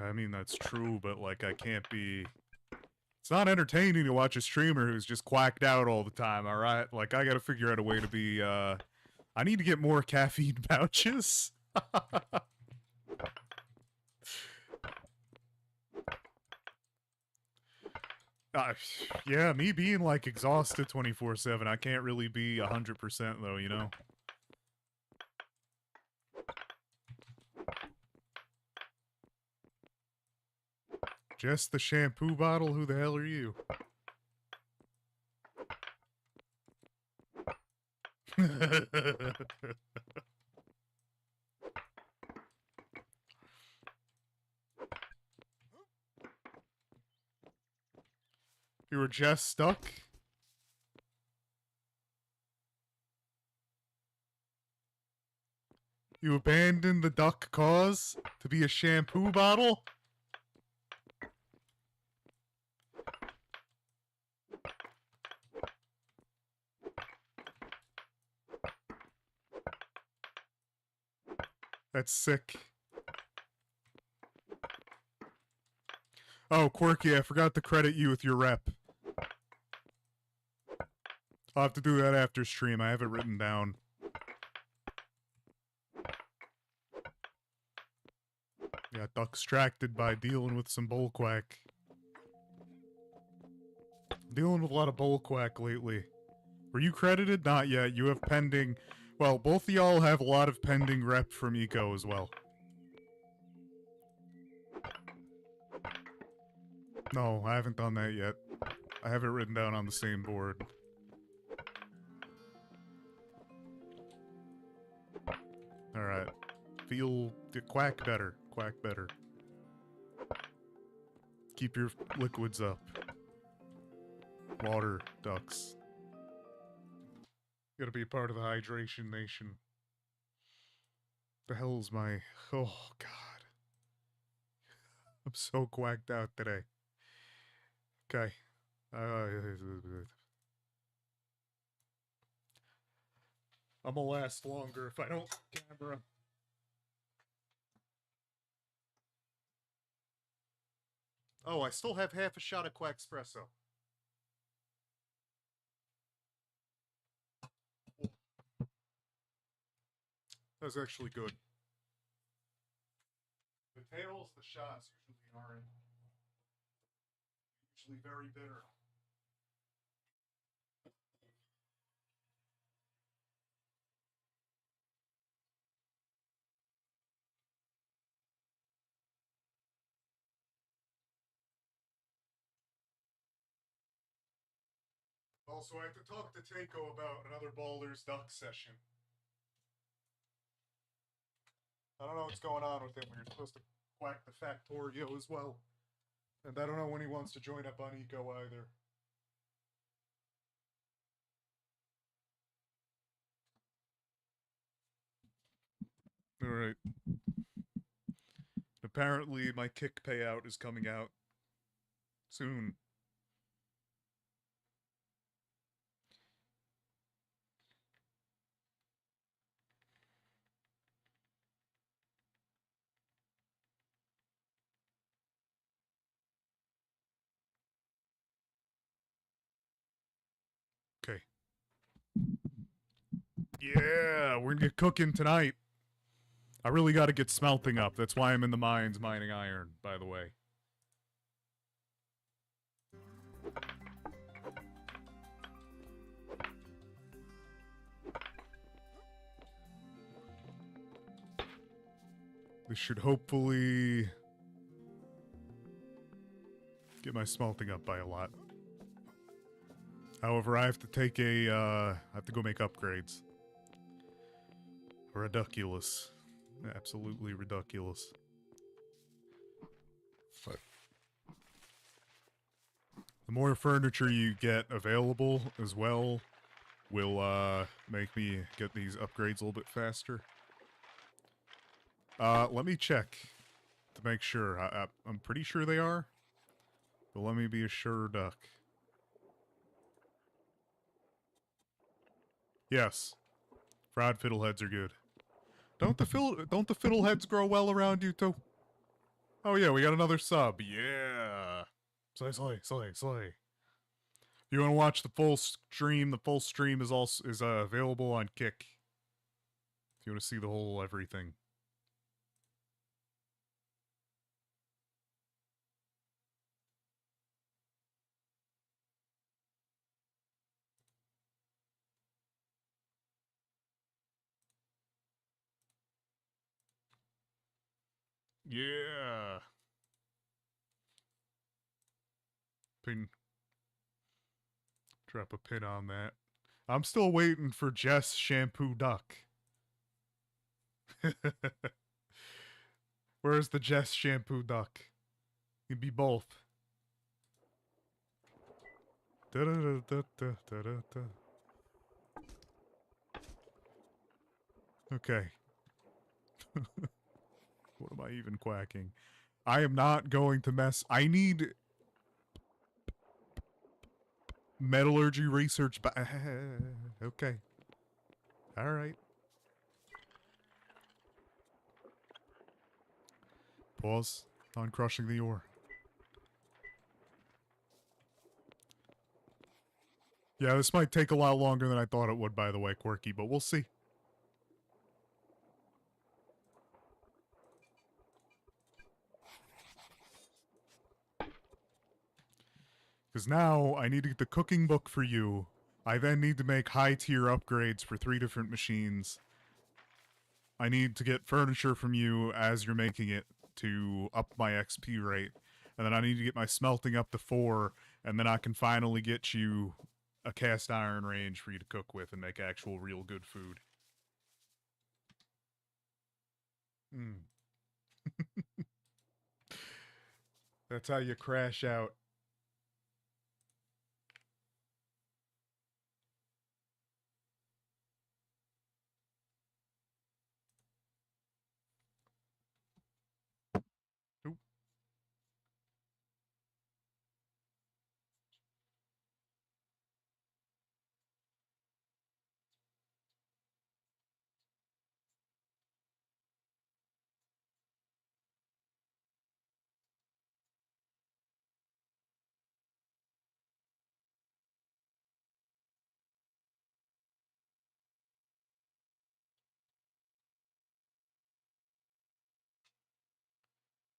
I mean, that's true, but, like, I can't be... It's not entertaining to watch a streamer who's just quacked out all the time, alright? Like, I gotta figure out a way to be, I need to get more caffeine pouches. Uh, yeah, me being, like, exhausted 24/7, I can't really be 100% though, you know? Just the shampoo bottle? Who the hell are you? You were just stuck? You abandoned the duck cause to be a shampoo bottle? That's sick. Oh, Quirky, I forgot to credit you with your rep. I'll have to do that after stream. I have it written down. Yeah, duck distracted by dealing with some bullquack. Dealing with a lot of bullquack lately. Were you credited? Not yet. You have pending... Well, both of y'all have a lot of pending rep from Eco as well. No, I haven't done that yet. I have it written down on the same board. Alright. Quack better. Quack better. Keep your liquids up. Water, ducks. Gotta be a part of the hydration nation. The hell's my... Oh, God. I'm so quacked out today. Okay. I'm gonna last longer if I don't camera. Oh, I still have half a shot of Quack Espresso. That was actually good. The tails, the shots usually aren't. Usually very bitter. Also, I have to talk to Takeo about another Baldur's Duck session. I don't know what's going on with him. We were supposed to quack the Factorio as well. And I don't know when he wants to join up on Eco either. Alright. Apparently, my kick payout is coming out soon. Okay. Yeah, we're gonna get cooking tonight. I really gotta get smelting up. That's why I'm in the mines mining iron, by the way. This should hopefully get my smelting up by a lot. However, I have to take a, I have to go make upgrades. Ridiculous. Absolutely ridiculous. But the more furniture you get available as well will, make me get these upgrades a little bit faster. Let me check to make sure. I'm pretty sure they are. But let me be a sure duck. Yes. Fried fiddleheads are good. Don't the fiddleheads grow well around you too? Oh yeah, we got another sub. Yeah. Slay. If you want to watch the full stream is also available on Kick. If you want to see the whole everything. Yeah. Pin. Drop a pin on that. I'm still waiting for Jess Shampoo Duck. Where's the Jess Shampoo Duck? You'd be both. Okay. What am I even quacking? I am not going to mess. I need metallurgy research. Okay. All right. Pause on crushing the ore. Yeah, this might take a lot longer than I thought it would, by the way, Quirky, but we'll see. Because now I need to get the cooking book for you. I then need to make high-tier upgrades for 3 different machines. I need to get furniture from you as you're making it to up my XP rate. And then I need to get my smelting up to 4, and then I can finally get you a cast iron range for you to cook with and make actual real good food. That's how you crash out. Oop.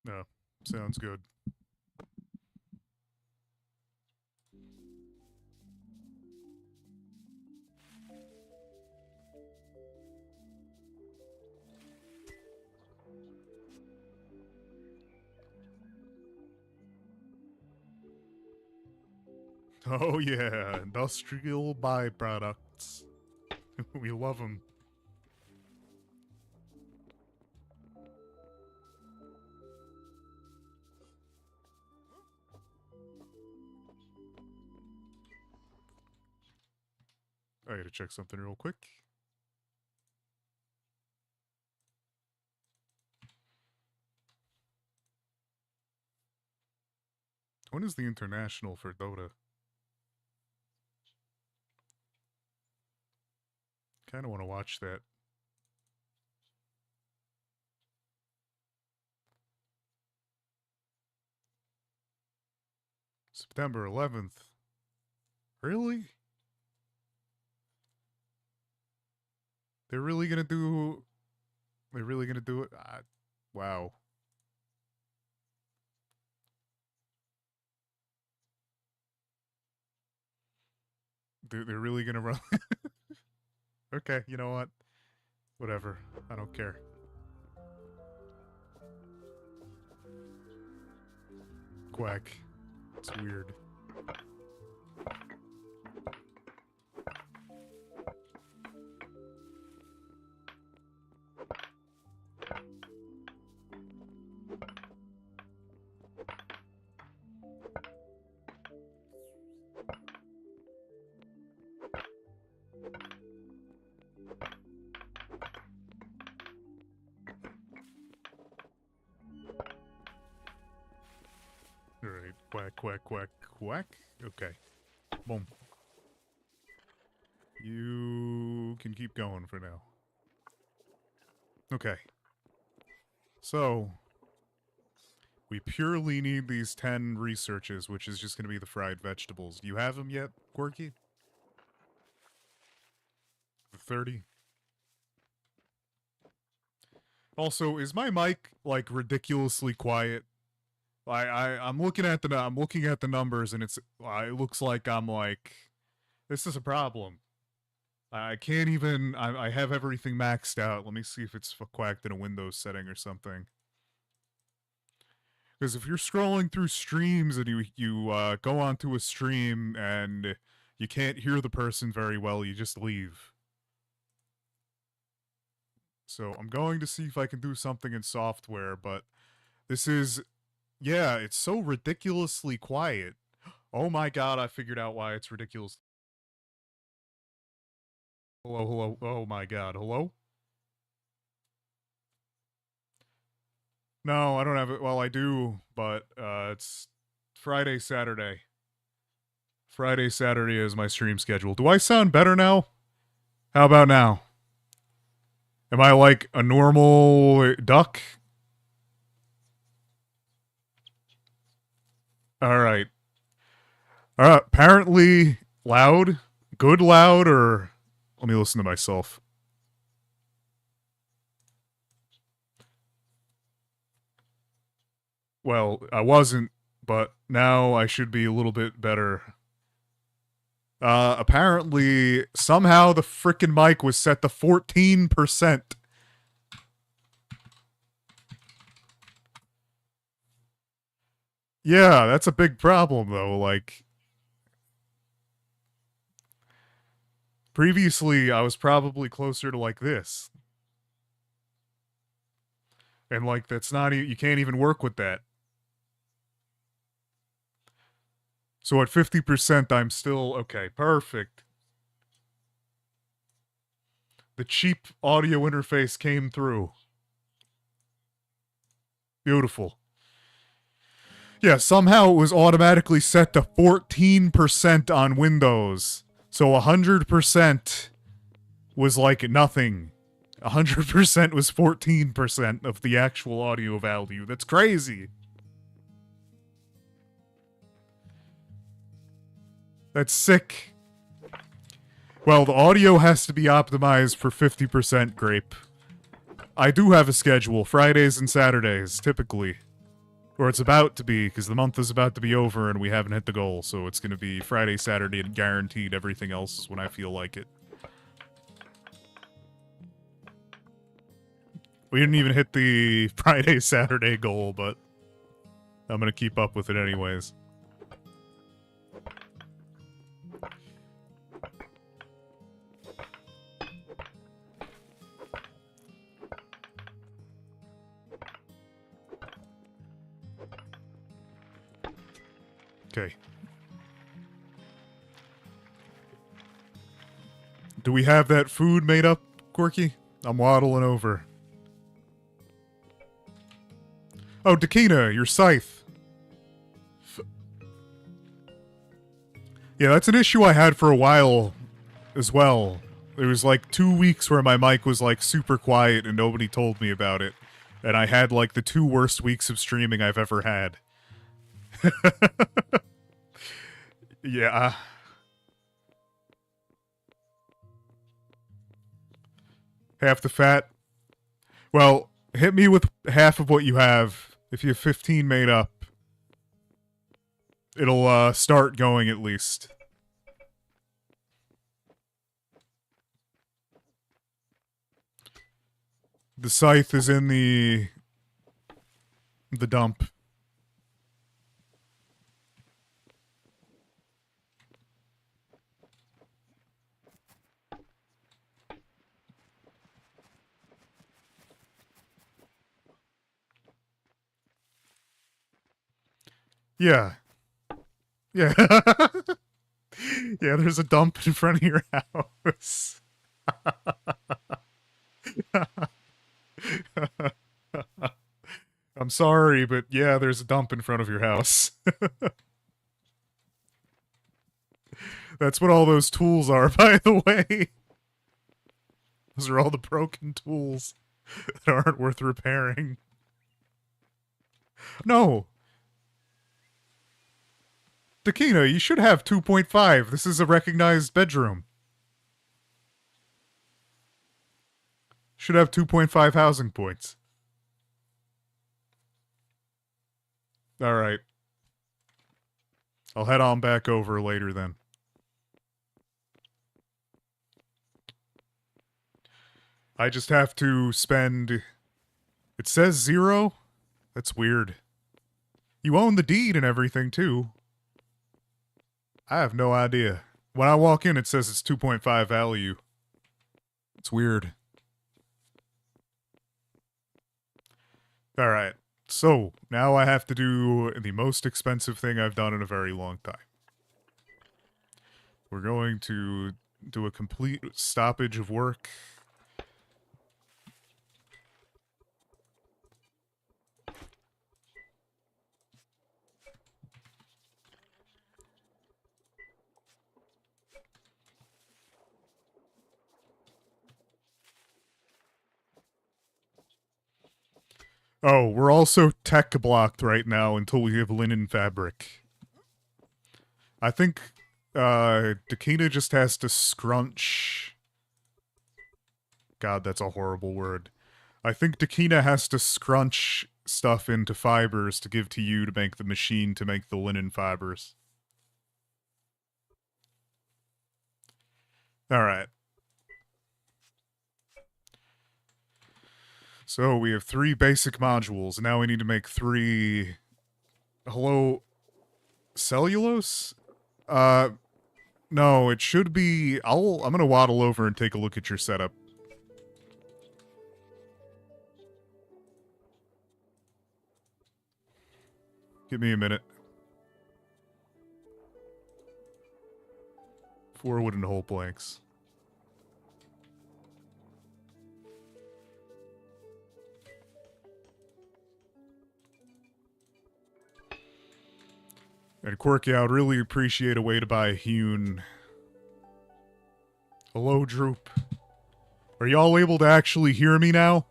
No, sounds good. Oh yeah, industrial byproducts. We love them. I gotta check something real quick. When is the international for Dota? Kind of want to watch that. September 11th. Really? They're really gonna do... They're really gonna do it? Wow. They're really gonna run... Okay, you know what? Whatever. I don't care. Quack. It's weird. Alright, quack. Okay. Boom. You can keep going for now. Okay. So, We purely need these 10 researches, which is just going to be the fried vegetables. Do you have them yet, Quirky? The 30? Also, is my mic, like, ridiculously quiet? I'm looking at the numbers, and it looks like I'm like, this is a problem. I can't even. I have everything maxed out. Let me see if it's quacked in a Windows setting or something. Because if you're scrolling through streams and you go onto a stream and you can't hear the person very well, you just leave. So I'm going to see if I can do something in software, but this is, yeah, it's so ridiculously quiet. Oh my god, I figured out why it's ridiculous. Hello, hello, oh my god, hello? No, I don't have it. Well, I do, but it's Friday, Saturday. Friday, Saturday is my stream schedule. Do I sound better now? How about now? Am I like a normal duck? Alright. Apparently loud? Good loud, or... Let me listen to myself. Well, I wasn't, but now I should be a little bit better. Apparently, somehow the frickin' mic was set to 14%. Yeah, that's a big problem, though, like... Previously, I was probably closer to like this. And like, that's not... You can't even work with that. So at 50%, I'm still... Okay, perfect. The cheap audio interface came through. Beautiful. Yeah, somehow it was automatically set to 14% on Windows. So 100% was like nothing. 100% was 14% of the actual audio value. That's crazy. That's sick. Well, the audio has to be optimized for 50%, Grape. I do have a schedule, Fridays and Saturdays, typically. Or it's about to be, because the month is about to be over and we haven't hit the goal, so it's going to be Friday, Saturday, and guaranteed everything else is when I feel like it. We didn't even hit the Friday, Saturday goal, but I'm going to keep up with it anyways. Okay. Do we have that food made up, Quirky? I'm waddling over. Oh, Dakina, your scythe. Yeah, that's an issue I had for a while as well. There was like 2 weeks where my mic was like super quiet and nobody told me about it. And I had like the 2 worst weeks of streaming I've ever had. Yeah. Half the fat. Well, hit me with half of what you have. If you have 15 made up, it'll start going at least. The scythe is in the dump. Yeah. Yeah. Yeah, there's a dump in front of your house. I'm sorry, but yeah, there's a dump in front of your house. That's what all those tools are, by the way. Those are all the broken tools that aren't worth repairing. No. Dakina, you should have 2.5. This is a recognized bedroom. Should have 2.5 housing points. Alright. I'll head on back over later then. I just have to spend... It says 0? That's weird. You own the deed and everything, too. I have no idea. When I walk in, it says it's 2.5 value. It's weird. Alright, so now I have to do the most expensive thing I've done in a very long time. We're going to do a complete stoppage of work. Oh, we're also tech blocked right now until we have linen fabric. I think, Dakina just has to scrunch... God, that's a horrible word. I think Dakina has to scrunch stuff into fibers to give to you to make the machine to make the linen fibers. Alright. So we have 3 basic modules. Now we need to make 3... Hello... Cellulose? No, it should be... I'm gonna waddle over and take a look at your setup. Give me a minute. 4 wooden hole planks. And Quirky, I would really appreciate a way to buy a hewn. Hello, Droop. Are y'all able to actually hear me now?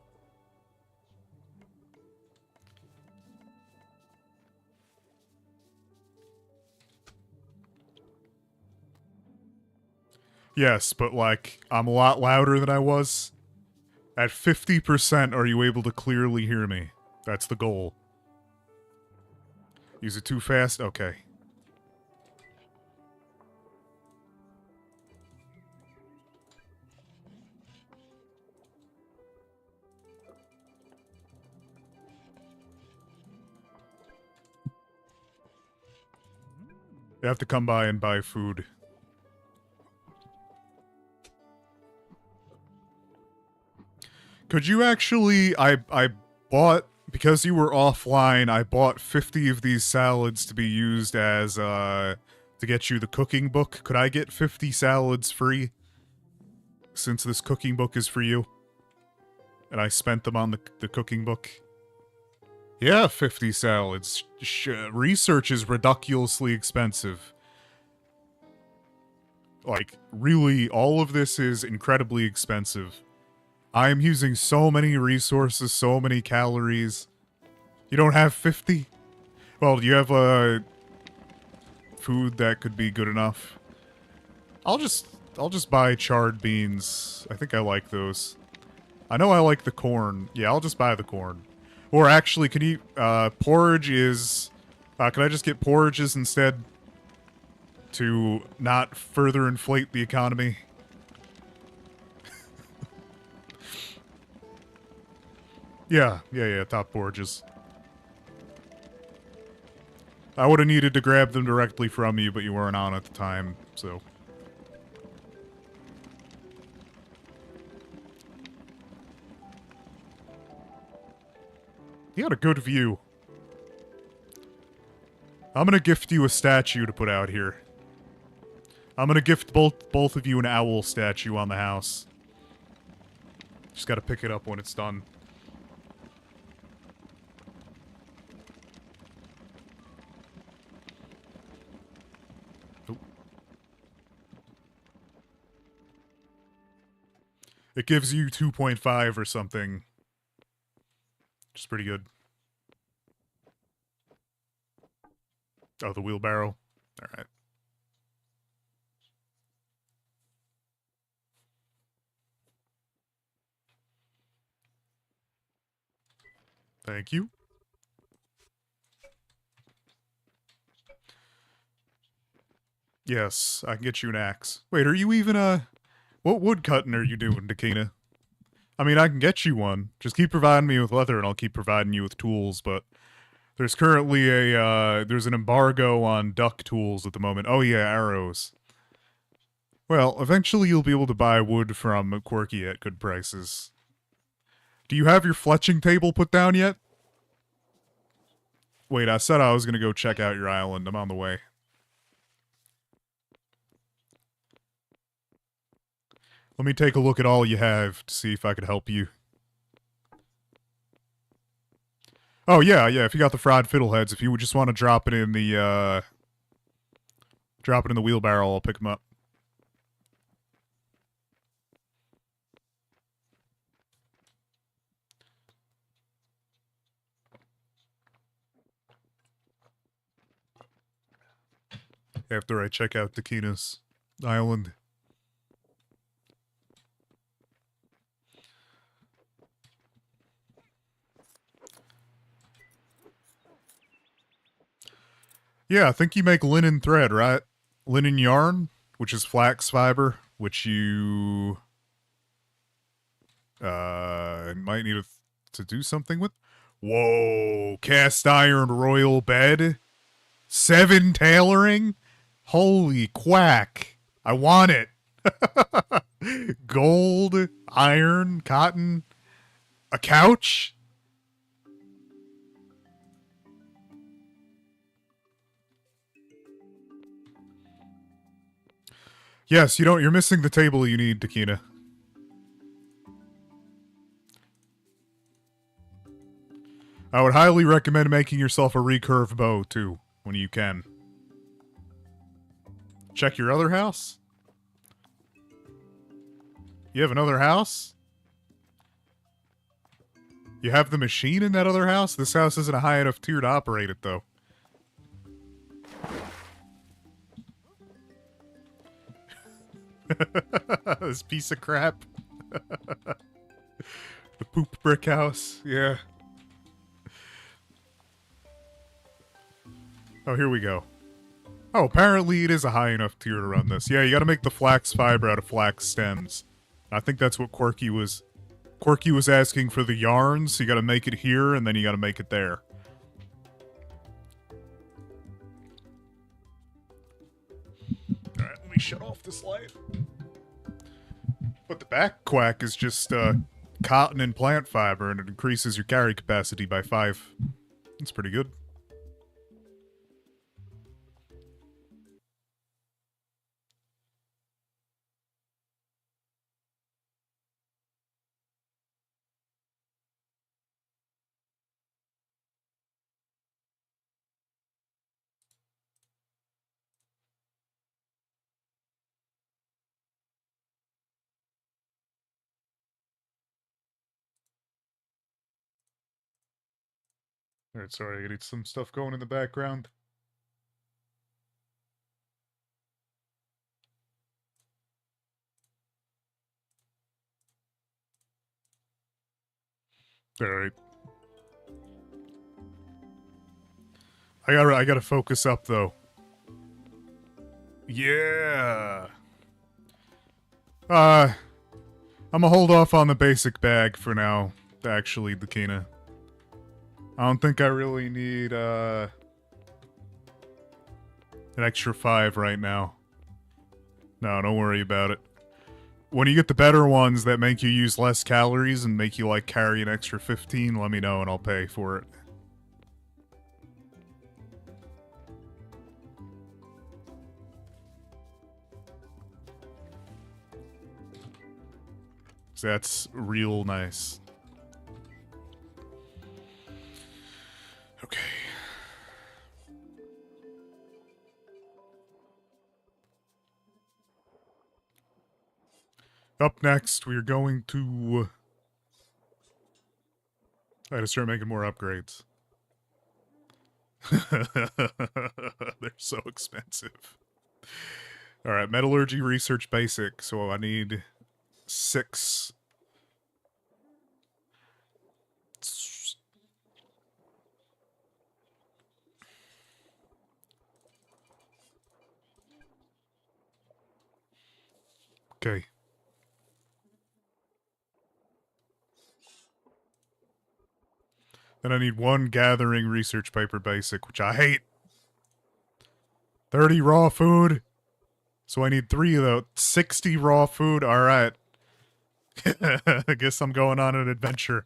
Yes, but like, I'm a lot louder than I was. At 50%, are you able to clearly hear me? That's the goal. Use it too fast? Okay. You have to come by and buy food. Could you actually... I bought... Because you were offline, I bought 50 of these salads to be used as, to get you the cooking book. Could I get 50 salads free? Since this cooking book is for you. And I spent them on the cooking book. Yeah, 50 salads. Research is ridiculously expensive. Like, really, all of this is incredibly expensive. I'm using so many resources, so many calories. You don't have 50? Well, do you have, food that could be good enough? I'll just buy charred beans. I think I like those. I know I like the corn. Yeah, I'll just buy the corn. Or actually, can you, porridge is... can I just get porridges instead? To not further inflate the economy? Yeah, top porridges. I would have needed to grab them directly from you, but you weren't on at the time, so... You had a good view. I'm gonna gift you a statue to put out here. I'm gonna gift both of you an owl statue on the house. Just gotta pick it up when it's done. Oop. It gives you 2.5 or something. Which is pretty good. Oh, the wheelbarrow. All right. Thank you. Yes, I can get you an axe. Wait, are you even, what wood cutting are you doing, Dakina? I mean, I can get you one. Just keep providing me with leather and I'll keep providing you with tools, but there's currently there's an embargo on duck tools at the moment. Oh yeah, arrows. Well, eventually you'll be able to buy wood from Quirky at good prices. Do you have your fletching table put down yet? Wait, I said I was gonna go check out your island. I'm on the way. Let me take a look at all you have to see if I could help you. Oh, yeah, if you got the fried fiddleheads, if you would just want to drop it in the, wheelbarrow, I'll pick them up. After I check out Dakina's island. Yeah, I think you make linen thread, right? Linen yarn, which is flax fiber, which you might need to do something with. Whoa, cast iron royal bed, 7 tailoring. Holy quack! I want it. Gold, iron, cotton, a couch. Yes, you're missing the table you need, Dakina. I would highly recommend making yourself a recurve bow, too, when you can. Check your other house? You have another house? You have the machine in that other house? This house isn't a high enough tier to operate it, though. This piece of crap. The poop brick house, yeah. Oh, here we go. Oh, apparently it is a high enough tier to run this. Yeah, you gotta make the flax fiber out of flax stems. I think that's what Quirky was asking for the yarns, so you gotta make it here, and then you gotta make it there. Alright, let me shut off this light. But the back quack is just, cotton and plant fiber, and it increases your carry capacity by 5. That's pretty good. Alright, sorry, I need some stuff going in the background. Alright. I gotta focus up, though. Yeah! I'm gonna hold off on the basic bag for now, actually, Dakina. I don't think I really need, an extra 5 right now. No, don't worry about it. When you get the better ones that make you use less calories and make you, like, carry an extra 15, let me know and I'll pay for it. So that's real nice. Okay. Up next, we're going to... I gotta start making more upgrades. They're so expensive. All right, metallurgy research basic. So I need 6. Okay. Then I need 1 gathering research paper basic, which I hate. 30 raw food. So I need 3 of those. 60 raw food. All right. I guess I'm going on an adventure.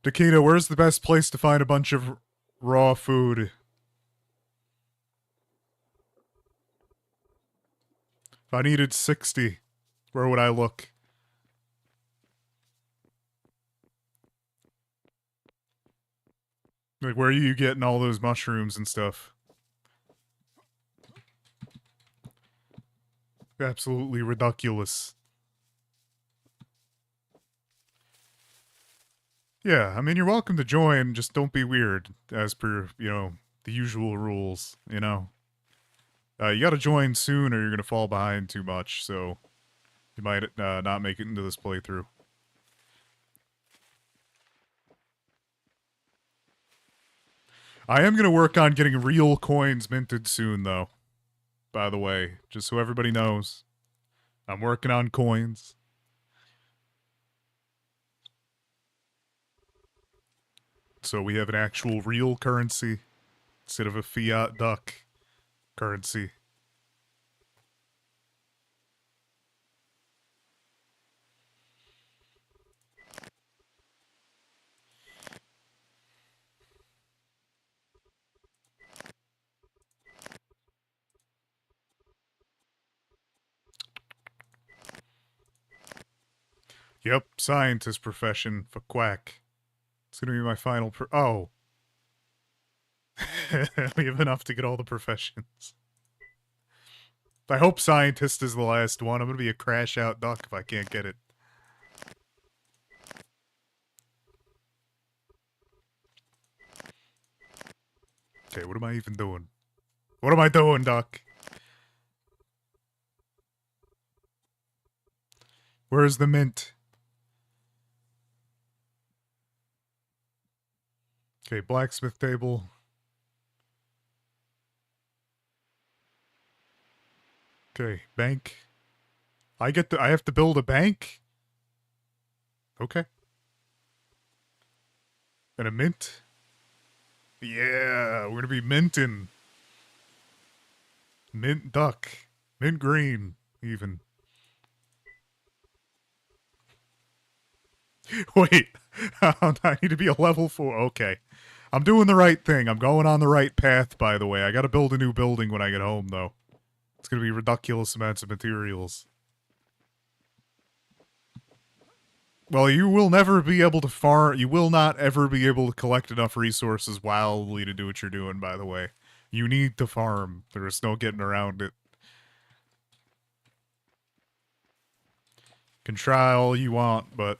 Takeda, where's the best place to find a bunch of raw food? If I needed 60, where would I look? Like, where are you getting all those mushrooms and stuff? Absolutely ridiculous. Yeah, I mean, you're welcome to join, just don't be weird, as per, the usual rules, you gotta join soon or you're gonna fall behind too much, so you might not make it into this playthrough. I am gonna work on getting real coins minted soon, though. By the way, just so everybody knows. I'm working on coins. So we have an actual real currency instead of a fiat duck currency. Yep, scientist profession for quack. It's gonna be my final oh. We have enough to get all the professions. I hope scientist is the last one. I'm gonna be a crash out duck if I can't get it. Okay, what am I even doing? What am I doing, duck? Where's the mint? Okay, blacksmith table. Okay, bank. I have to build a bank? Okay. And a mint? Yeah, we're gonna be minting. Mint duck. Mint green, even. Wait, I need to be a level 4. Okay. I'm doing the right thing. I'm going on the right path, by the way. I gotta build a new building when I get home, though. It's gonna be ridiculous amounts of materials. Well, you will never be able to farm. You will not ever be able to collect enough resources wildly to do what you're doing, by the way. You need to farm. There is no getting around it. Can try all you want, but...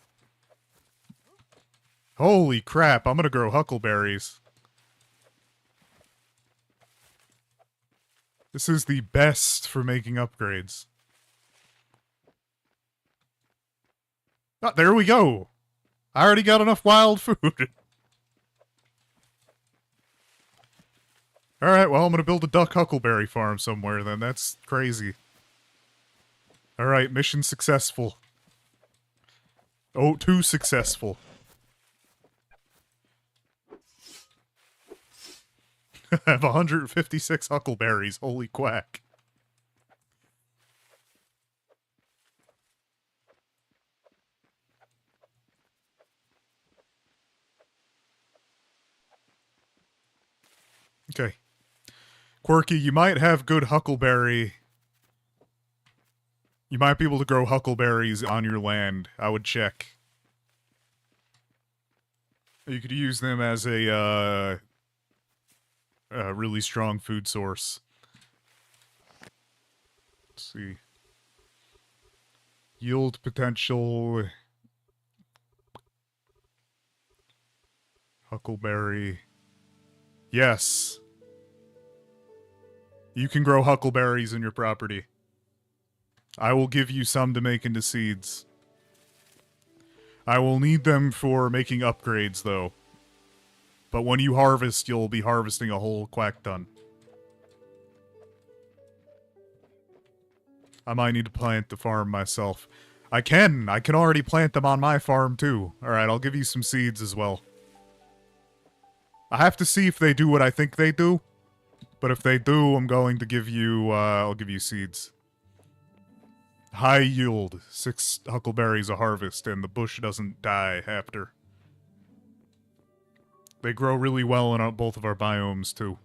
Holy crap, I'm gonna grow huckleberries. This is the best for making upgrades. Oh, there we go. I already got enough wild food. Alright, well, I'm gonna build a duck huckleberry farm somewhere then. That's crazy. Alright, mission successful. Oh, too successful. I have 156 huckleberries. Holy quack. Okay. Quirky, you might have good huckleberry. You might be able to grow huckleberries on your land. I would check. You could use them as a really strong food source. Let's see. Yield potential. Huckleberry. Yes. You can grow huckleberries in your property. I will give you some to make into seeds. I will need them for making upgrades, though. But when you harvest, you'll be harvesting a whole quack ton. I might need to plant the farm myself. I can already plant them on my farm, too. Alright, I'll give you some seeds as well. I have to see if they do what I think they do. But if they do, I'm going to give you, I'll give you seeds. High yield, 6 huckleberries a harvest, and the bush doesn't die after. They grow really well in both of our biomes, too.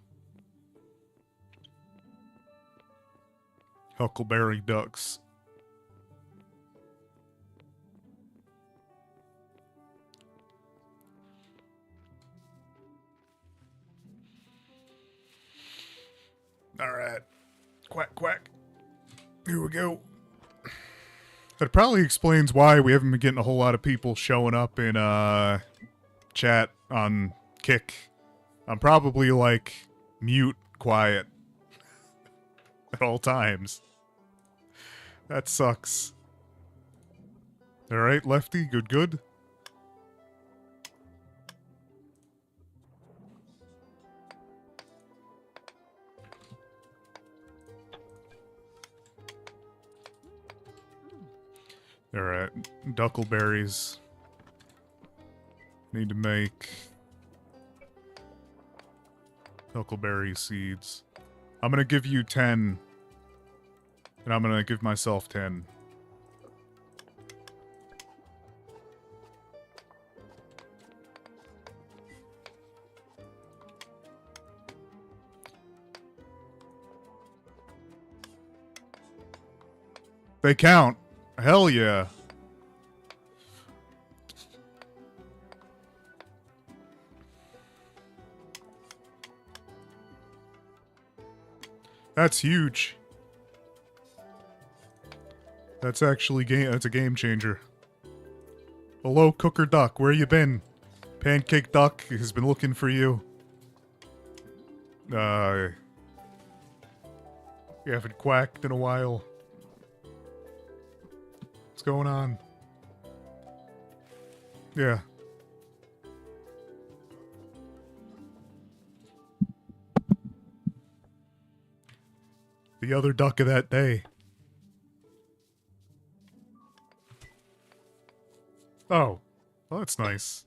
Huckleberry ducks. Alright. Quack, quack. Here we go. That probably explains why we haven't been getting a whole lot of people showing up in, chat on Kick. I'm probably, like, mute quiet at all times. That sucks. Alright, Lefty, good, good. Alright, duckleberries. Need to make huckleberry seeds. I'm gonna give you 10. And I'm gonna give myself 10. They count. Hell yeah. That's huge. That's actually that's a game changer. Hello, Cooker Duck, where you been? Pancake Duck has been looking for you. You haven't quacked in a while. What's going on? Yeah. The other duck of that day. Oh. Well, that's nice.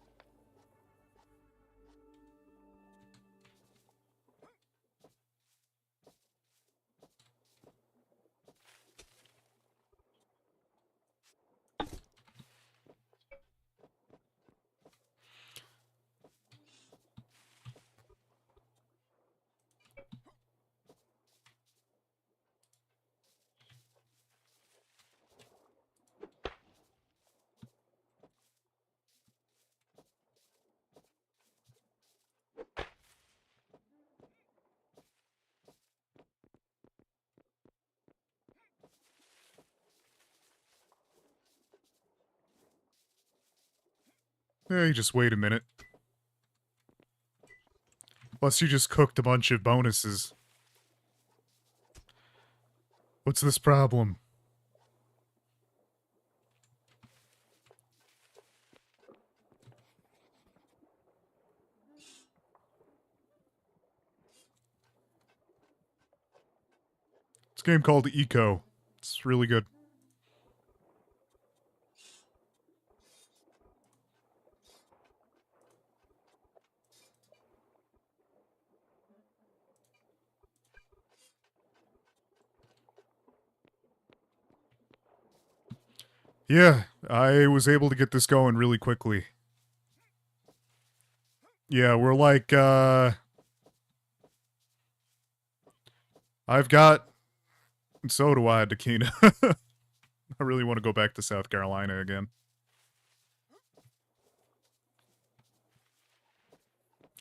Yeah, you just wait a minute. Plus you just cooked a bunch of bonuses. What's this problem? It's a game called Eco. It's really good. Yeah, I was able to get this going really quickly. Yeah, we're like, I've got... So do I, Dakina. I really want to go back to South Carolina again.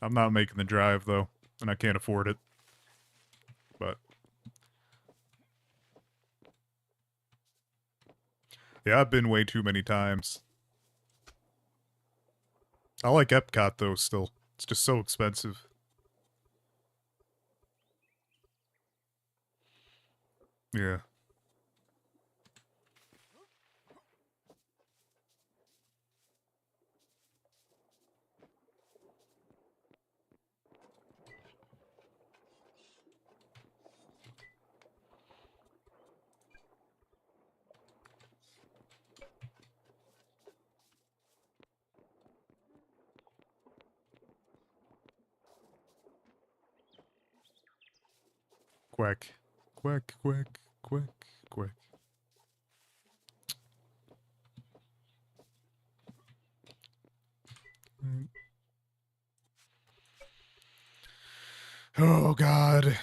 I'm not making the drive, though, and I can't afford it. But... yeah, I've been way too many times. I like Epcot, though, still. It's just so expensive. Yeah. Quack. Quack, quack, quack, quack. Oh, God.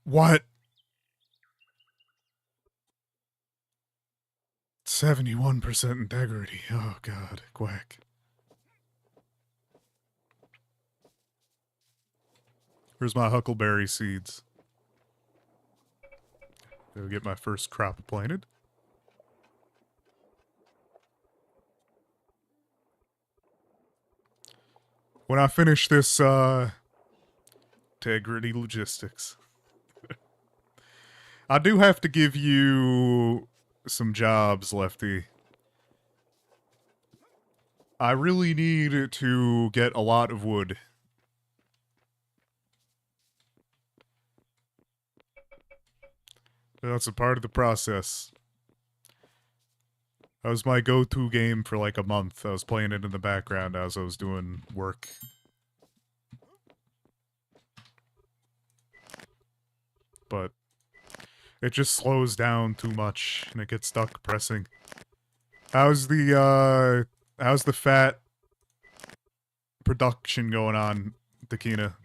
What? 71% integrity. Oh, God. Quack. Where's my huckleberry seeds? Go get my first crop planted. When I finish this, integrity logistics. I do have to give you some jobs, Lefty. I really need to get a lot of wood. That's a part of the process. That was my go-to game for like a month. I was playing it in the background as I was doing work. But it just slows down too much and it gets stuck pressing. How's the fat production going on, Takina?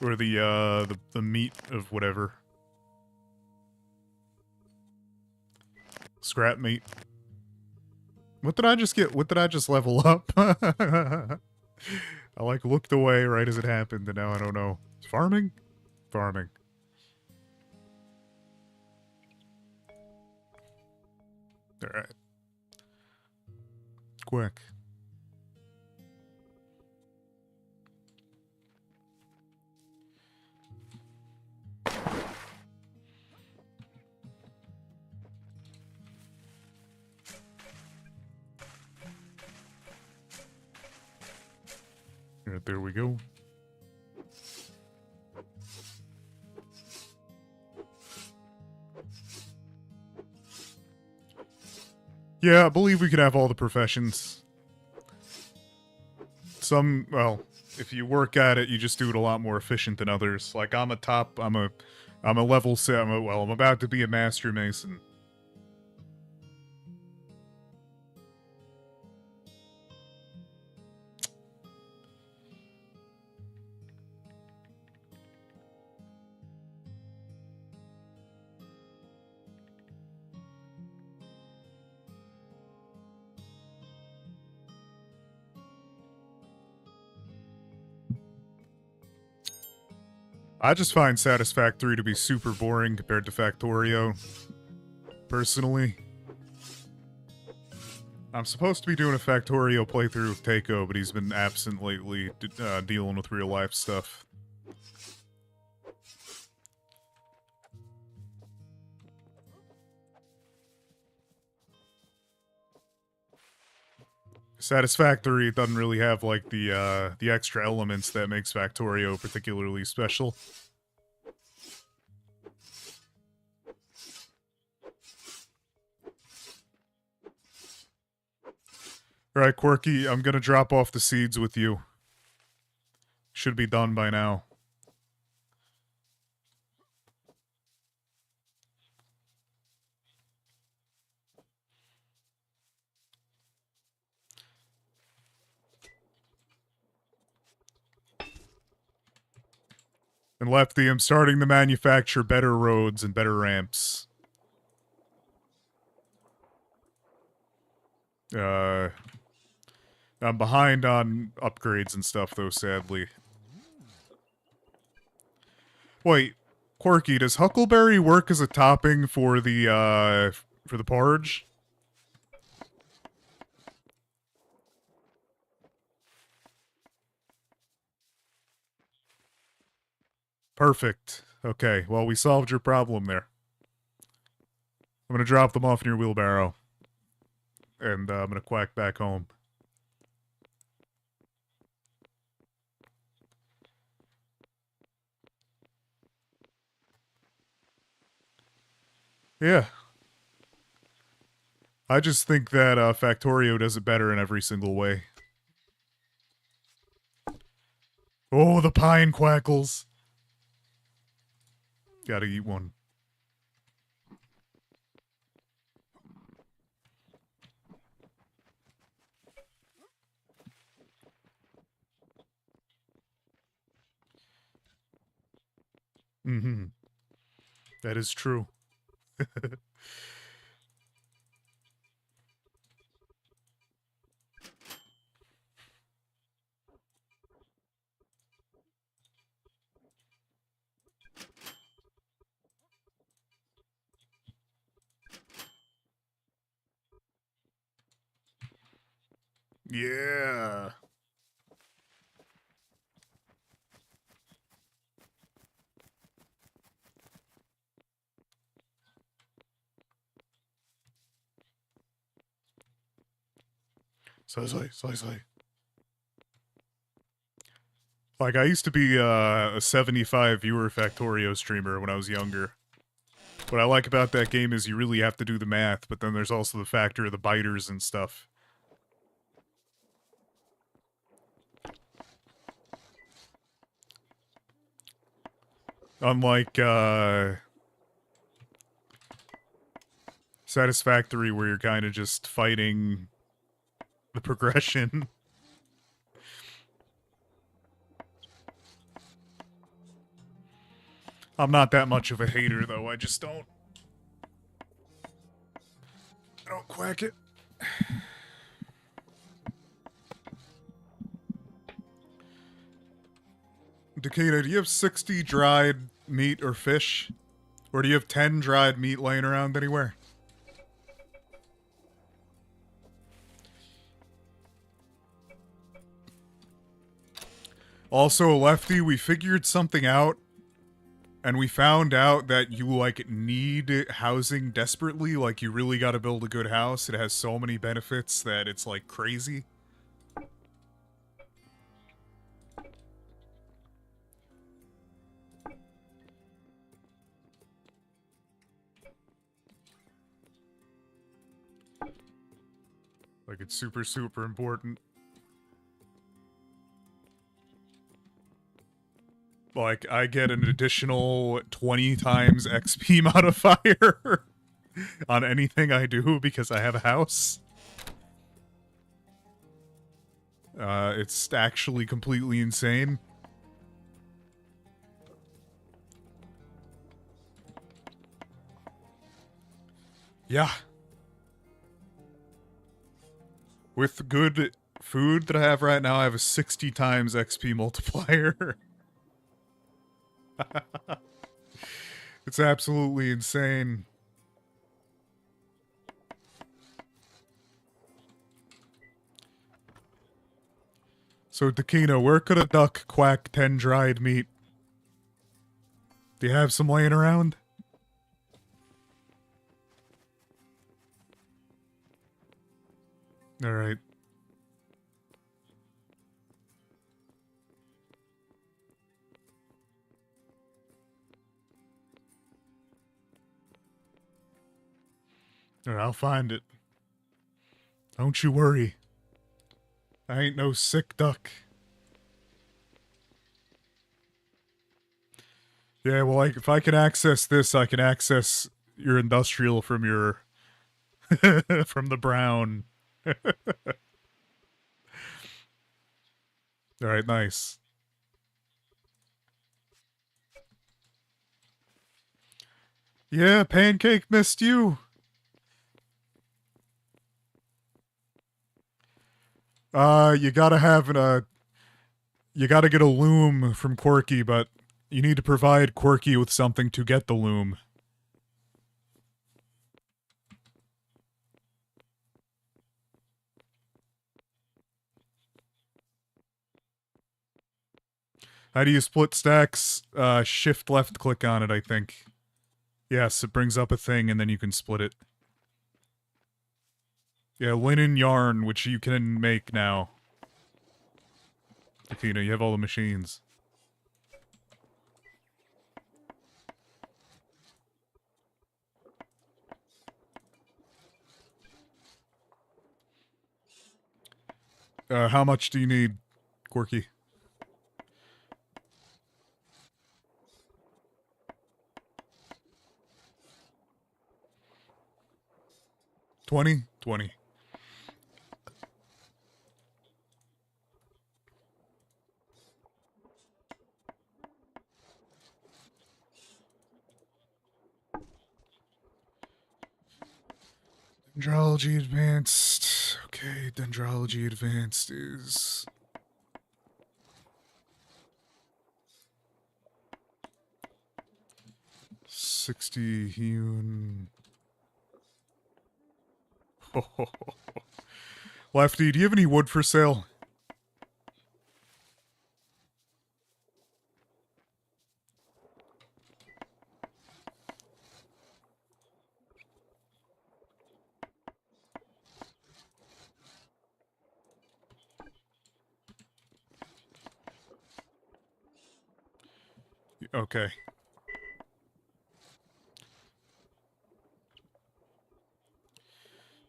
Or the meat of whatever. Scrap meat. What did I just get? What did I just level up? I like looked away right as it happened and now I don't know. Farming? Farming. Alright. Quick. Alright, there we go. Yeah, I believe we could have all the professions. Some, well, if you work at it, you just do it a lot more efficient than others. Like I'm a level set. I'm about to be a master mason. I just find Satisfactory to be super boring compared to Factorio. Personally. I'm supposed to be doing a Factorio playthrough of Takeo, but he's been absent lately, dealing with real life stuff. Satisfactory doesn't really have like the extra elements that makes Factorio particularly special. Alright, Quirky, I'm gonna drop off the seeds with you. Should be done by now. And Lefty, I'm starting to manufacture better roads and better ramps. I'm behind on upgrades and stuff, though, sadly. Wait, Quirky, does Huckleberry work as a topping for the porridge? Perfect. Okay, well, we solved your problem there. I'm gonna drop them off in your wheelbarrow. And I'm gonna quack back home. Yeah. I just think that Factorio does it better in every single way. Oh, the pine quackles. Gotta eat one. Mm-hmm. That is true. Yeah. Soy. Like, I used to be a 75 viewer Factorio streamer when I was younger. What I like about that game is you really have to do the math, but then there's also the factor of the biters and stuff. Unlike, Satisfactory, where you're kind of just fighting the progression. I'm not that much of a hater, though. I don't quack it. Takeda, do you have 60 dried meat or fish? Or do you have 10 dried meat laying around anywhere? Also, Lefty, we figured something out. And we found out that you, like, need housing desperately. Like, you really gotta build a good house. It has so many benefits that it's, like, crazy. Like, it's super, super important. Like, I get an additional 20 times XP modifier on anything I do because I have a house. It's actually completely insane. Yeah. With good food that I have right now, I have a 60 times XP multiplier. It's absolutely insane. So, Takino, where could a duck quack 10 dried meat? Do you have some laying around? Alright. Alright, I'll find it. Don't you worry. I ain't no sick duck. Yeah, well, like, if I can access this, I can access your industrial from your... from the brown. Alright, nice. Yeah, Pancake missed you. You gotta have you gotta get a loom from Quirky, but you need to provide Quirky with something to get the loom. How do you split stacks? Shift left click on it, I think. Yes, it brings up a thing and then you can split it. Yeah, linen yarn, which you can make now. Athena, you have all the machines. How much do you need, Quirky? $20? $20. Dendrology Advanced. Okay, Dendrology Advanced is... 60 hewn. Lefty, do you have any wood for sale? Okay.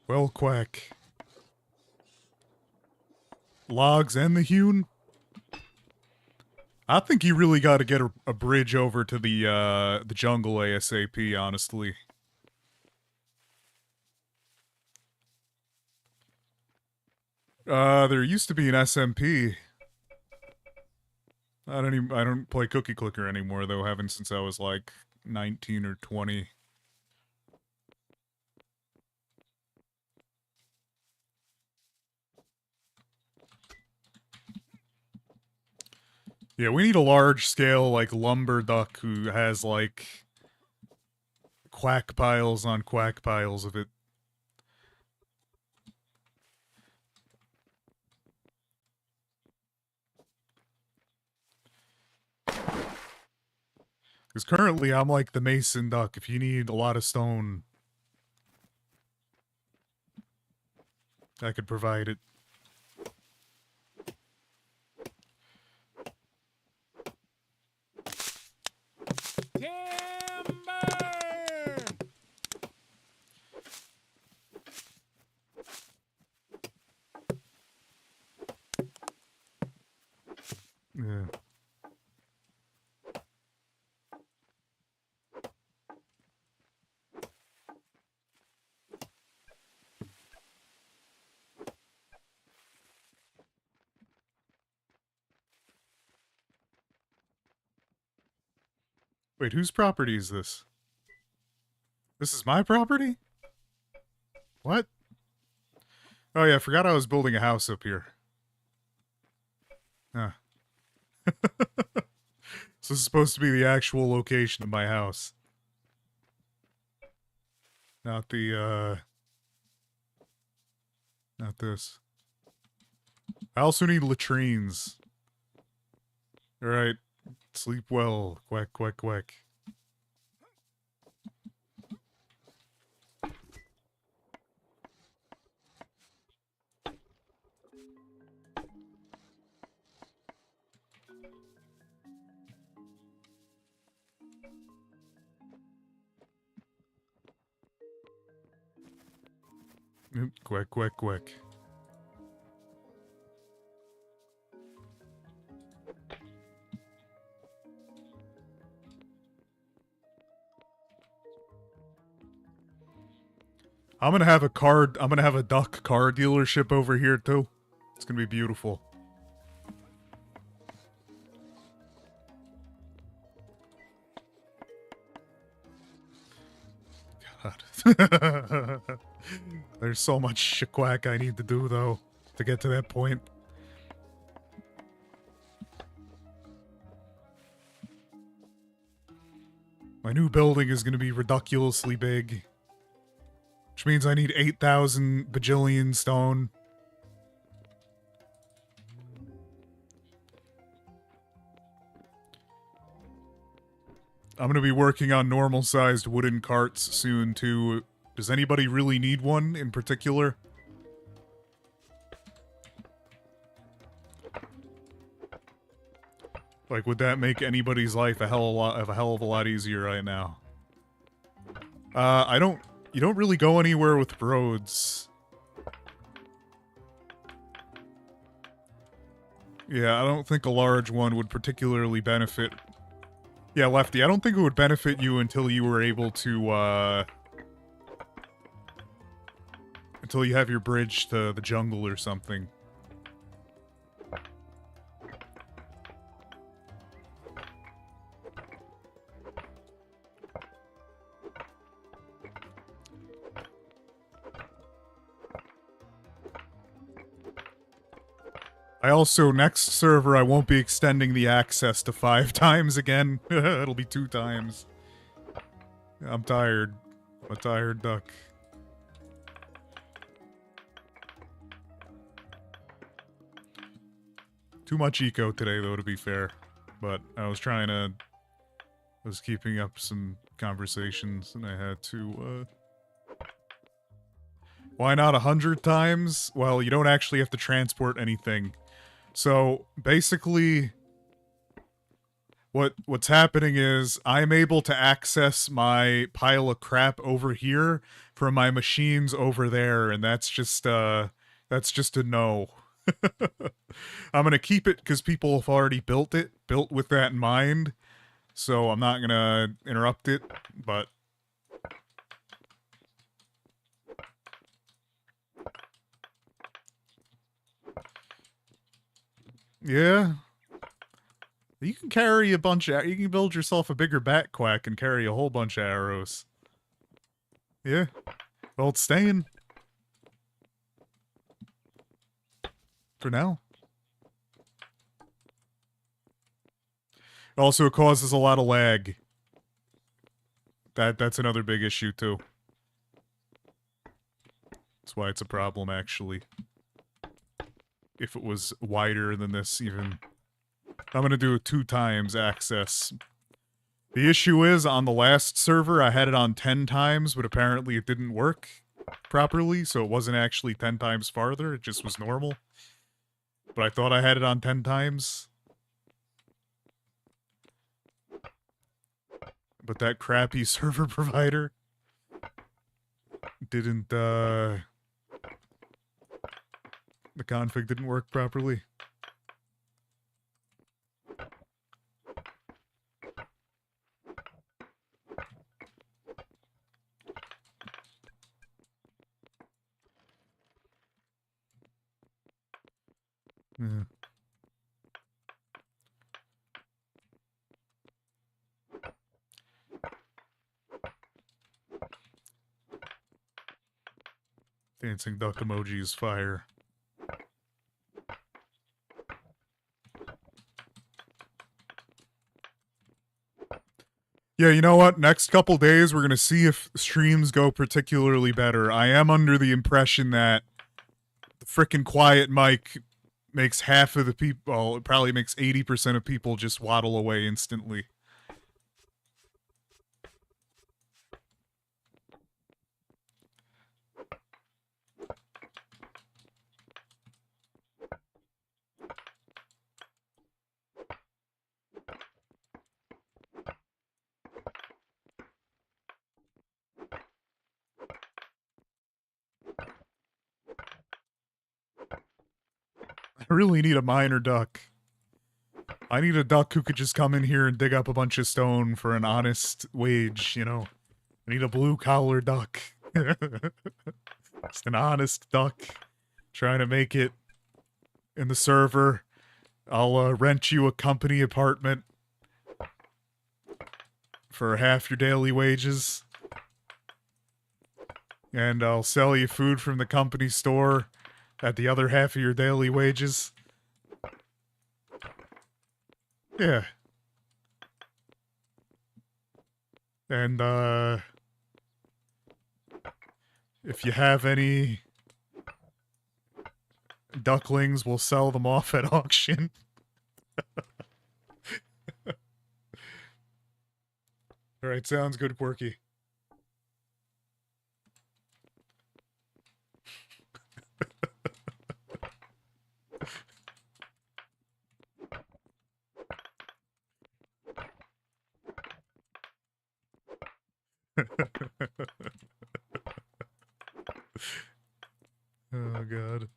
Well, quack. Logs and the hewn? I think you really got to get a bridge over to the jungle ASAP, honestly. There used to be an SMP. I don't play Cookie Clicker anymore, though. Haven't since I was like 19 or 20. Yeah, we need a large-scale, like, lumber duck who has, like, quack piles on quack piles of it. Because currently I'm like the mason duck. If you need a lot of stone, I could provide it. Yeah. Wait, whose property is this? This is my property? What? Oh yeah, I forgot I was building a house up here. Huh. So this is supposed to be the actual location of my house. Not the, not this. I also need latrines. Alright. Sleep well. Quack, quack, quack. Quack, quack, quack. I'm gonna have a duck car dealership over here too. It's gonna be beautiful. God. There's so much quack I need to do though to get to that point. My new building is gonna be ridiculously big. Which means I need 8,000 bajillion stone. . I'm gonna be working on normal-sized wooden carts soon, too. Does anybody really need one in particular? Like, would that make anybody's life a hell of a lot easier right now? You don't really go anywhere with roads. Yeah, I don't think a large one would particularly benefit. Yeah, Lefty, I don't think it would benefit you until you were able to, until you have your bridge to the jungle or something. I also, next server, I won't be extending the access to 5 times again. It'll be 2 times. I'm tired. I'm a tired duck. Too much eco today, though, to be fair. But I was trying to... I was keeping up some conversations, and I had to, Why not 100 times? Well, you don't actually have to transport anything. So, basically, what's happening is I'm able to access my pile of crap over here from my machines over there, and that's just a no. I'm gonna keep it because people have already built with that in mind, so I'm not gonna interrupt it, but... Yeah. You can carry a bunch of... You can build yourself a bigger bat quack and carry a whole bunch of arrows. Yeah. Well, it's staying. For now. Also, it causes a lot of lag. That's another big issue, too. That's why it's a problem, actually. If it was wider than this, even... I'm gonna do it 2 times access. The issue is, on the last server, I had it on 10 times, but apparently it didn't work properly, so it wasn't actually 10 times farther, it just was normal. But I thought I had it on 10 times. But that crappy server provider didn't, the config didn't work properly. Yeah. Dancing duck emoji is fire. Yeah, you know what? Next couple days, we're gonna see if streams go particularly better. I am under the impression that the frickin' quiet mic makes half of the people... Well, it probably makes 80% of people just waddle away instantly. I really need a miner duck. I need a duck who could just come in here and dig up a bunch of stone for an honest wage, you know? I need a blue-collar duck. Just an honest duck. Trying to make it in the server. I'll rent you a company apartment for half your daily wages. And I'll sell you food from the company store at the other half of your daily wages. Yeah. And, if you have any ducklings, we'll sell them off at auction. Alright, sounds good, Quirky. Oh, God.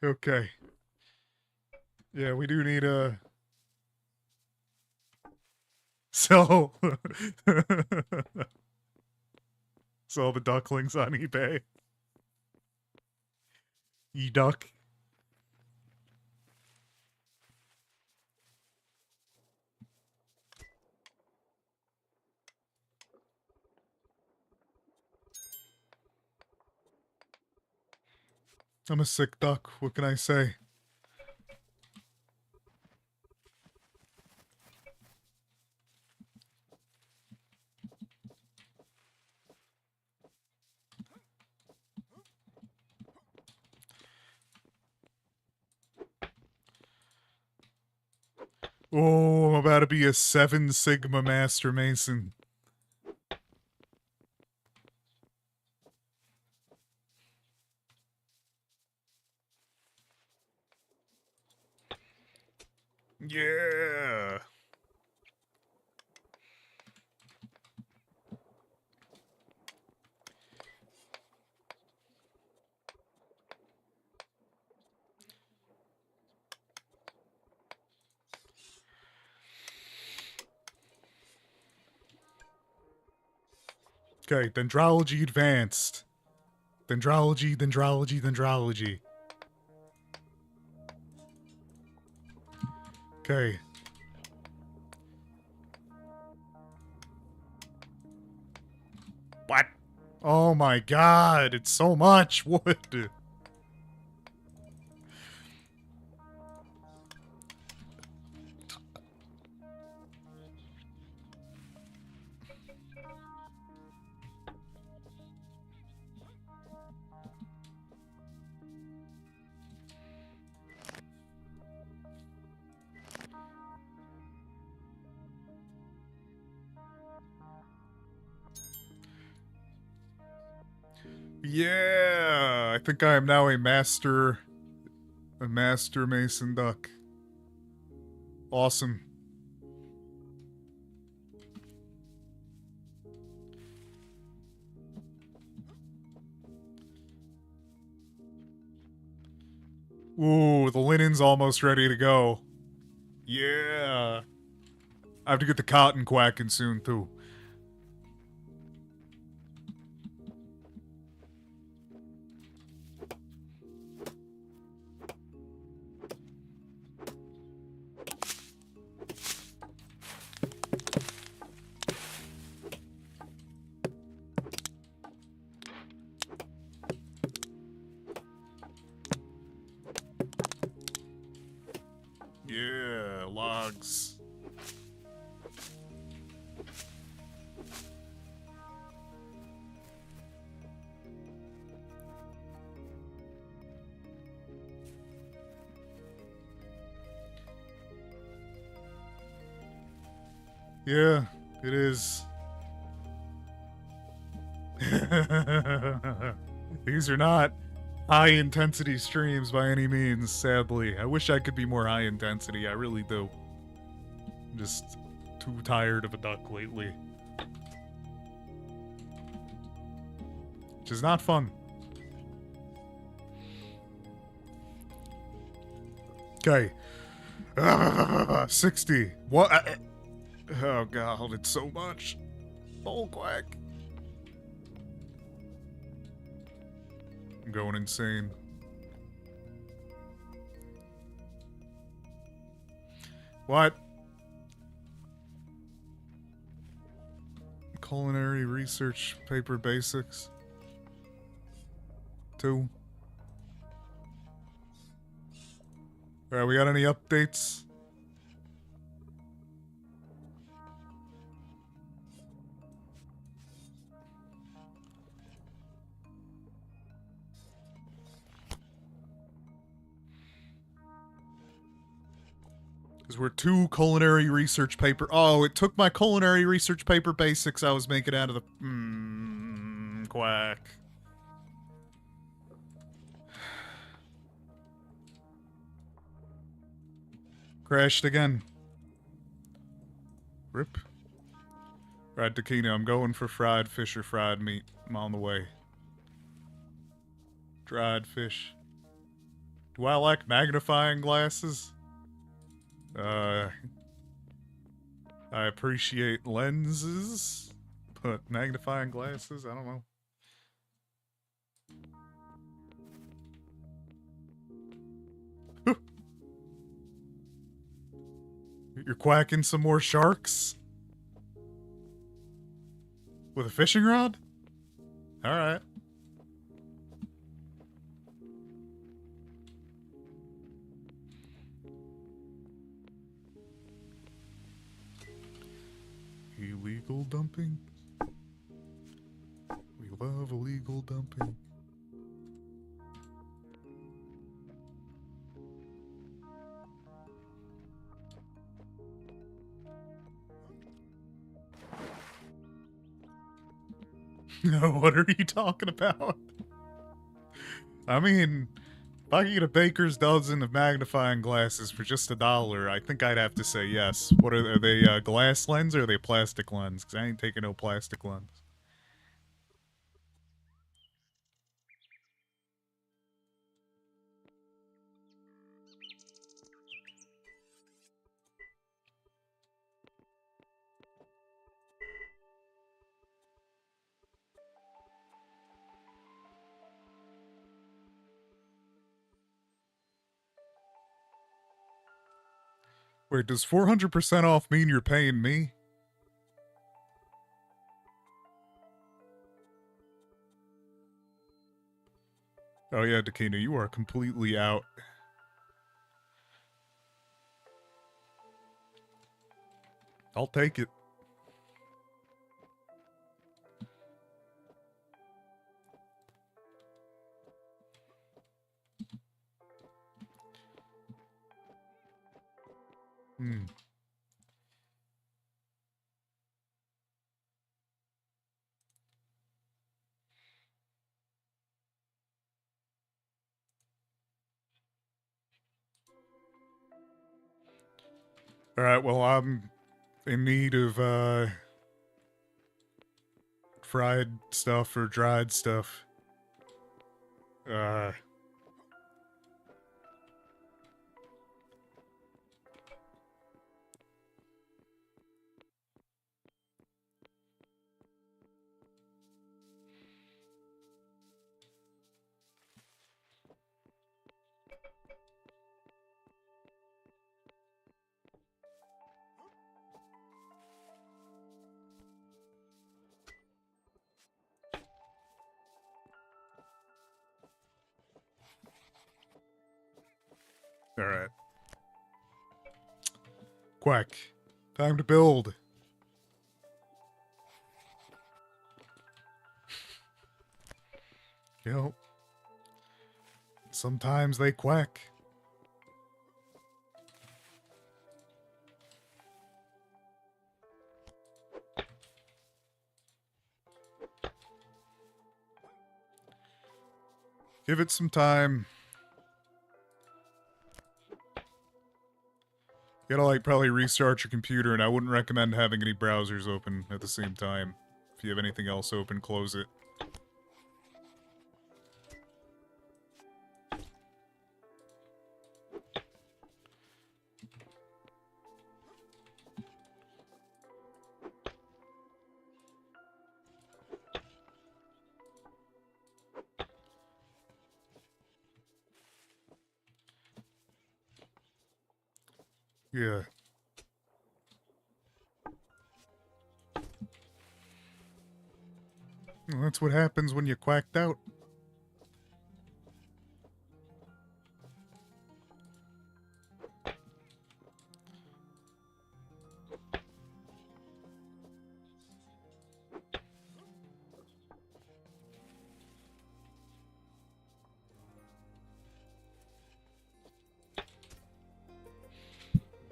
Okay. Yeah, we do need a... Sell... Sell the ducklings on eBay. E-duck. I'm a sick duck. What can I say? Oh, I'm about to be a 7 Sigma Master Mason. Yeah. Okay, Dendrology Advanced. Dendrology, Dendrology, Dendrology. Okay. What? Oh my god, it's so much wood. Yeah, I think I am now a master mason duck. Awesome. Ooh, the linen's almost ready to go. Yeah. I have to get the cotton quacking soon, too. Yeah, logs. Yeah, it is. These are not high intensity streams by any means, sadly. I wish I could be more high intensity, I really do. I'm just too tired of a duck lately. Which is not fun. Okay. 60. What? Oh god, it's so much. Bull quack. I'm going insane. What? Culinary research paper basics. 2. Alright, we got any updates? Because we're two culinary research paper. Oh, it took my culinary research paper basics I was making out of the... quack. Crashed again. Rip. Right, Takina, I'm going for fried fish or fried meat. I'm on the way. Dried fish. Do I like magnifying glasses? I appreciate lenses, but magnifying glasses, I don't know. You're quacking some more sharks? With a fishing rod? Alright. Illegal dumping? We love illegal dumping. What are you talking about? I mean, if I could get a baker's dozen of magnifying glasses for just $1, I think I'd have to say yes. What are they, glass lens or are they plastic lens? Because I ain't taking no plastic lens. Wait, does 400% off mean you're paying me? Oh yeah, Dakina, you are completely out. I'll take it. Alright, well, I'm in need of, fried stuff or dried stuff. Alright. Quack. Time to build. Yep. Sometimes they quack. Give it some time. You gotta, like, probably restart your computer, and I wouldn't recommend having any browsers open at the same time. If you have anything else open, close it. Yeah. Well, that's what happens when you quacked out.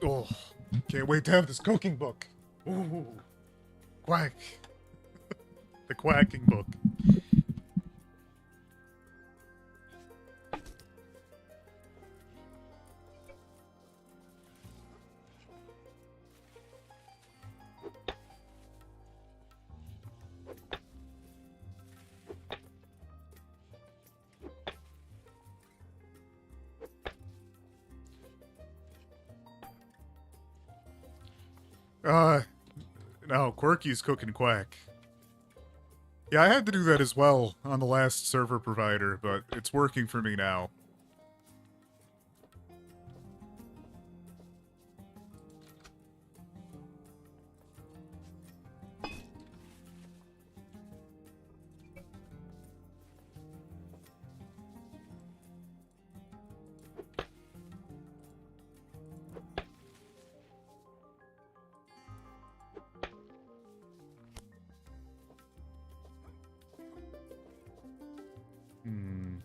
Oh, can't wait to have this cooking book. Ooh, quack. The quacking book. No, Quirky's cooking quack. Yeah, I had to do that as well on the last server provider, but it's working for me now. Hmm.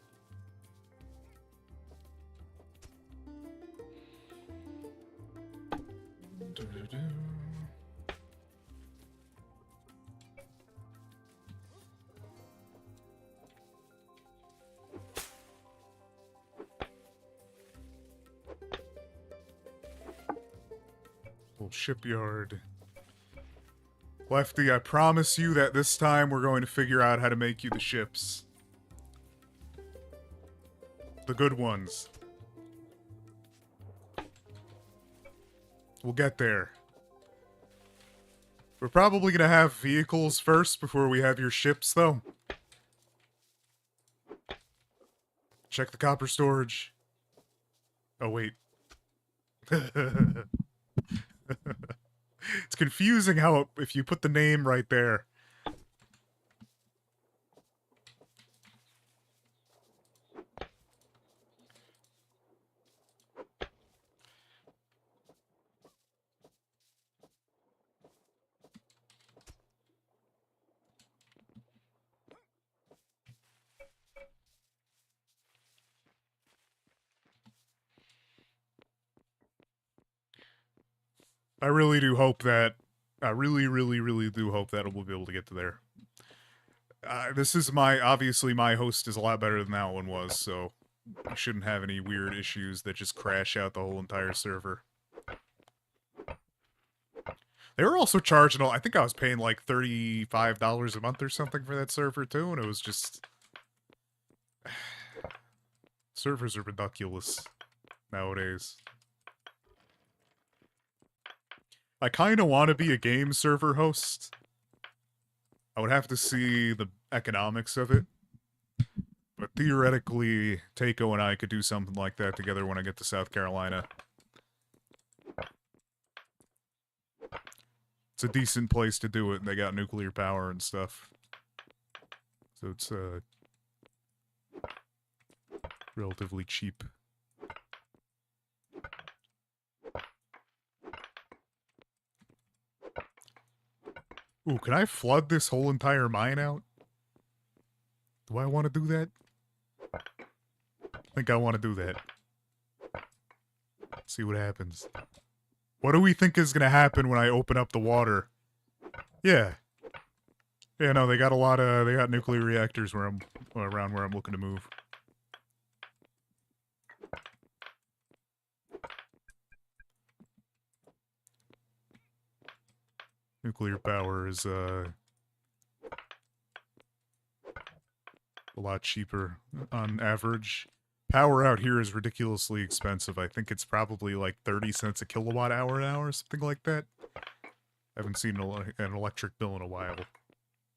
Little shipyard. Lefty, I promise you that this time we're going to figure out how to make you the ships. The good ones. We'll get there. We're probably gonna have vehicles first before we have your ships, though. Check the copper storage. Oh, wait. It's confusing how if you put the name right there. I really do hope that... I really, really, really do hope that we'll be able to get to there. This is my... Obviously, my host is a lot better than that one was, so... I shouldn't have any weird issues that just crash out the whole entire server. They were also charging... I think I was paying like $35 a month or something for that server, too, and it was just... Servers are ridiculous nowadays. I kind of want to be a game server host. I would have to see the economics of it. But theoretically, Takeo and I could do something like that together when I get to South Carolina. It's a decent place to do it, and they got nuclear power and stuff. So it's, relatively cheap. Ooh, can I flood this whole entire mine out? Do I want to do that? I think I want to do that. See what happens. What do we think is going to happen when I open up the water? Yeah. Yeah, no, they got a lot of... They got nuclear reactors where I'm... around where I'm looking to move. Nuclear power is, a lot cheaper on average. Power out here is ridiculously expensive. I think it's probably like 30 cents a kilowatt hour now or something like that. I haven't seen an electric bill in a while.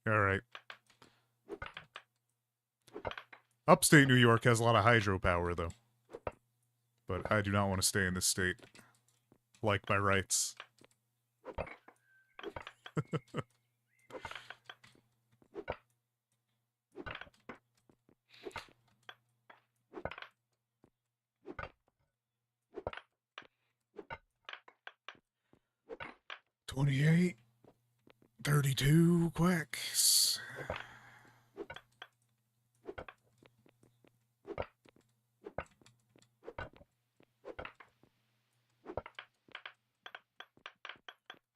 Alright. Upstate New York has a lot of hydropower, though. But I do not want to stay in this state. Like my rights. 28, 32 quacks.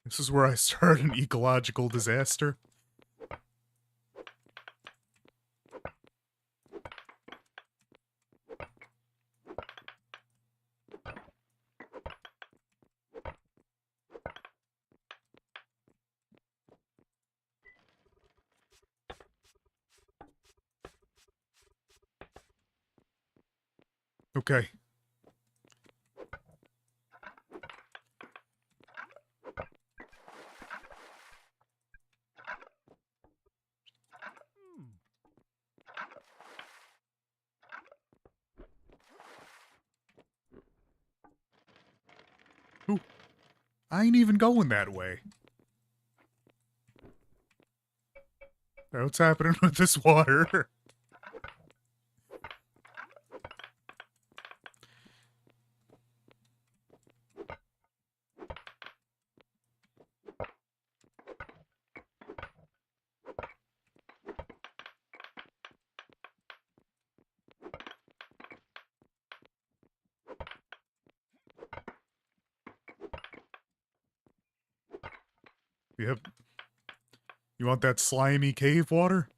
This is where I start an ecological disaster. Okay. Ooh. I ain't even going that way. What's happening with this water? Yep. You want that slimy cave water?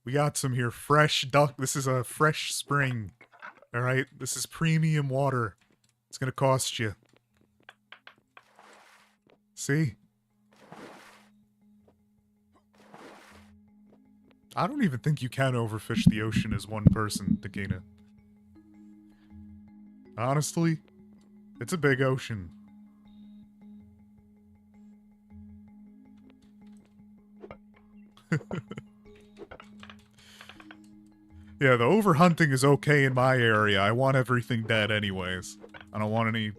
We got some here. Fresh duck. This is a fresh spring. Alright? This is premium water. It's gonna cost you. See? I don't even think you can overfish the ocean as one person, Takina. Honestly, it's a big ocean. Yeah, the overhunting is okay in my area. I want everything dead anyways. I don't want any...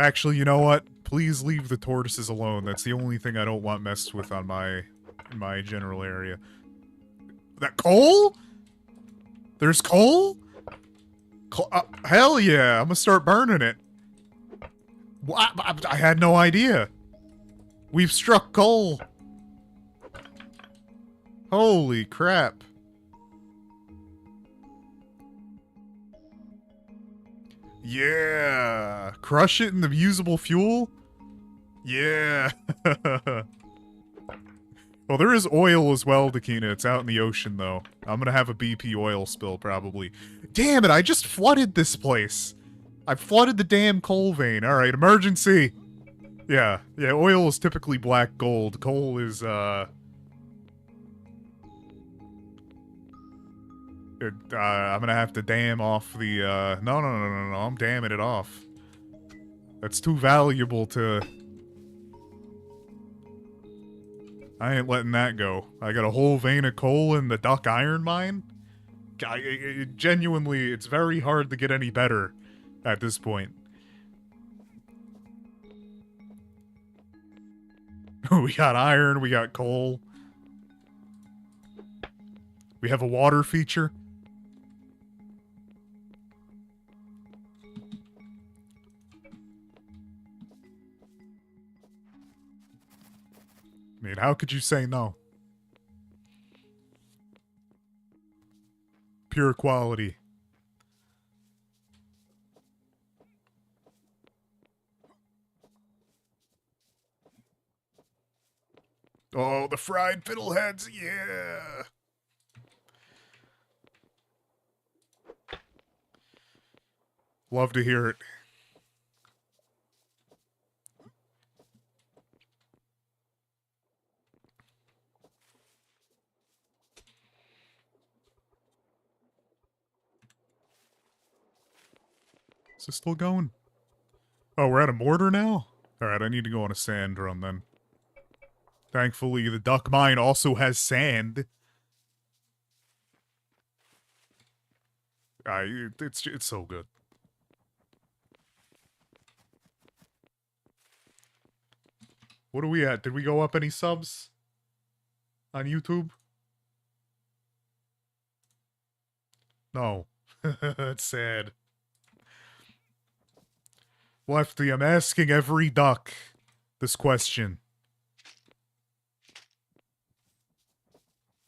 Actually, you know what? Please leave the tortoises alone. That's the only thing I don't want messed with on my general area. That coal? There's coal? Hell yeah, I'm gonna start burning it. I had no idea. We've struck coal. Holy crap. Yeah. Crush it in the usable fuel? Yeah. Well, there is oil as well, Dakina. It's out in the ocean, though. I'm gonna have a BP oil spill, probably. Damn it, I just flooded this place. I flooded the damn coal vein. Alright, emergency. Yeah, oil is typically black gold. Coal is, I'm gonna have to dam off the, no, I'm damming it off. That's too valuable to... I ain't letting that go. I got a whole vein of coal in the Duck Iron Mine? Genuinely, it's very hard to get any better at this point. We got iron, we got coal. We have a water feature. I mean, how could you say no? Pure quality. Oh, the fried fiddleheads, yeah! Love to hear it. Is this still going? Oh, we're at a mortar now? Alright, I need to go on a sand run then. Thankfully, the duck mine also has sand. It's so good. What are we at? Did we go up any subs? On YouTube? No. That's sad. Lefty, I'm asking every duck this question.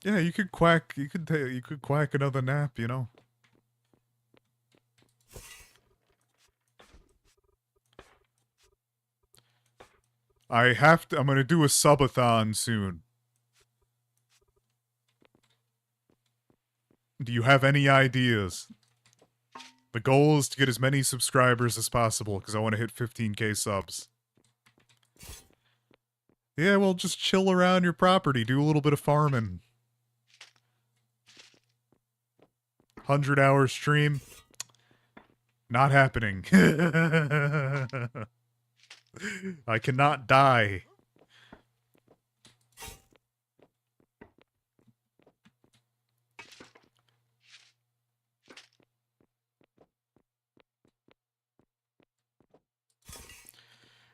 Yeah, you could quack, you could quack another nap, you know? I'm gonna do a subathon soon. Do you have any ideas? The goal is to get as many subscribers as possible, because I want to hit 15k subs. Yeah, well, just chill around your property, do a little bit of farming. 100-hour stream? Not happening. I cannot die.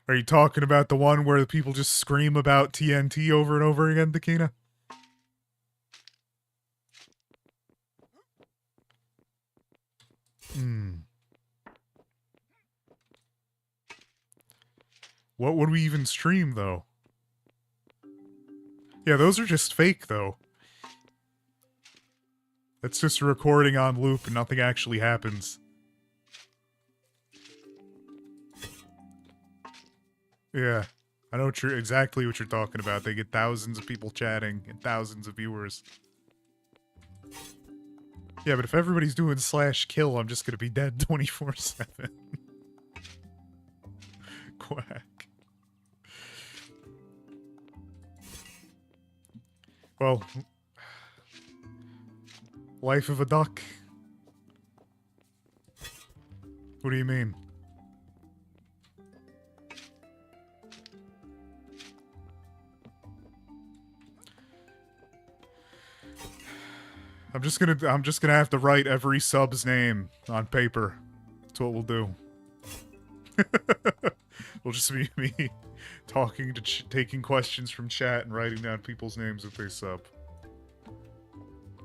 Are you talking about the one where the people just scream about TNT over and over again, Takina? What would we even stream, though? Yeah, those are just fake, though. It's just a recording on loop and nothing actually happens. Yeah, I know exactly what you're talking about. They get thousands of people chatting and thousands of viewers. Yeah, but if everybody's doing /kill, I'm just gonna be dead 24/7. Quack. Well, life of a duck. What do you mean? I'm just gonna have to write every sub's name on paper. That's what we'll do. It'll just be me talking to taking questions from chat and writing down people's names if they sub.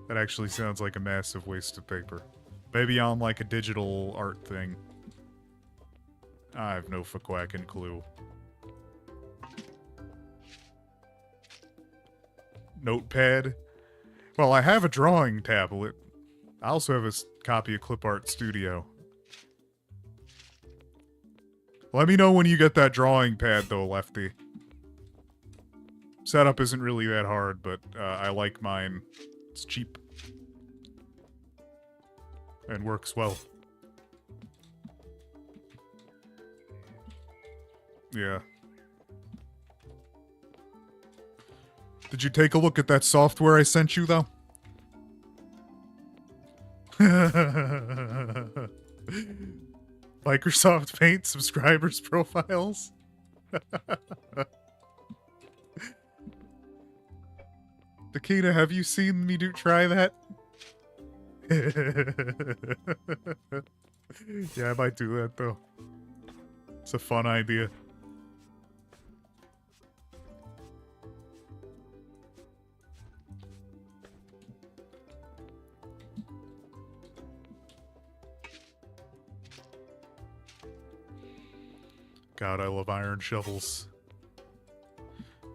That actually sounds like a massive waste of paper. Maybe on like a digital art thing. I have no fucking clue. Notepad? Well, I have a drawing tablet. I also have a copy of Clip Art Studio. Let me know when you get that drawing pad, though, Lefty. Setup isn't really that hard, but I like mine. It's cheap. And works well. Yeah. Did you take a look at that software I sent you, though? Microsoft Paint subscribers profiles? Takeda, have you seen me try that? Yeah, I might do that, though. It's a fun idea. God, I love iron shovels.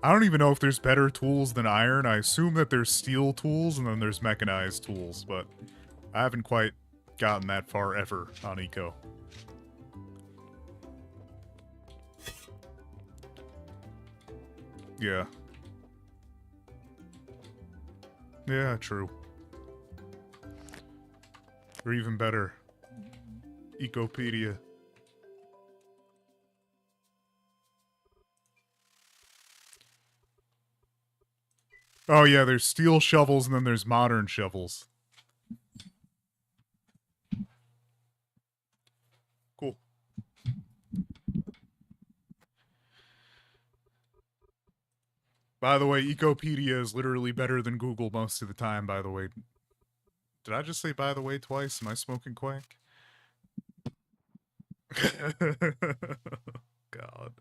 I don't even know if there's better tools than iron. I assume that there's steel tools and then there's mechanized tools, but I haven't quite gotten that far ever on Eco. Yeah. Yeah, true. Or even better, Ecopedia. Oh yeah, there's steel shovels and then there's modern shovels. Cool. By the way, Ecopedia is literally better than Google most of the time, by the way. Did I just say by the way twice? Am I smoking quack? God.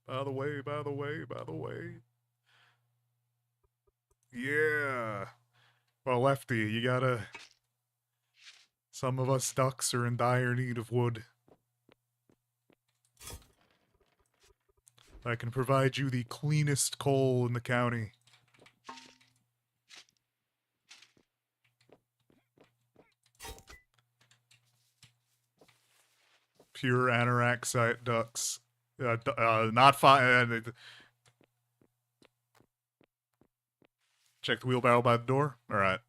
By the way, by the way, by the way. Yeah. Well, Lefty, you gotta... Some of us ducks are in dire need of wood. I can provide you the cleanest coal in the county. Pure Anoraxite ducks. Not fine. Check the wheelbarrow by the door. All right.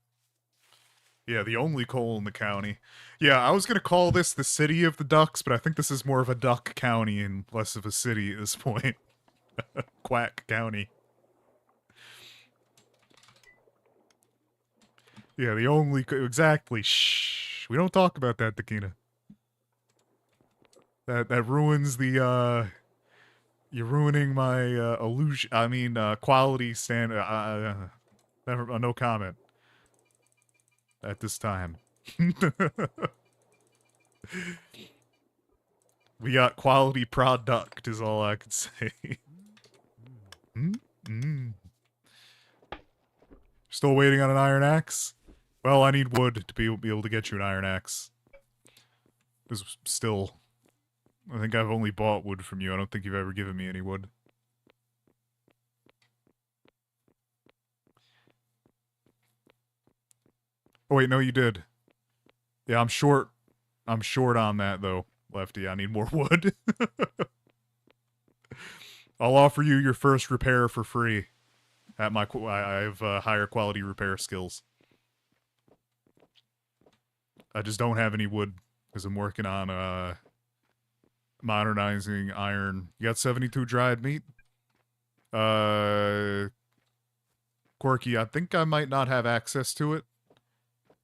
Yeah, the only coal in the county. Yeah, I was gonna call this the city of the ducks, but I think this is more of a duck county and less of a city at this point. Quack County. Yeah, the only exactly. Shh. We don't talk about that, Takina. That ruins the. You're ruining my illusion. I mean, quality standard. Never. No comment at this time. We got quality product, is all I can say. Still waiting on an iron axe? Well, I need wood to be able to get you an iron axe. Because still, I think I've only bought wood from you. I don't think you've ever given me any wood. Oh wait, no, you did. Yeah, I'm short. I'm short on that though, Lefty. I need more wood. I'll offer you your first repair for free. At my, I have higher quality repair skills. I just don't have any wood because I'm working on modernizing iron. You got 72 dried meat? Quirky, I think I might not have access to it.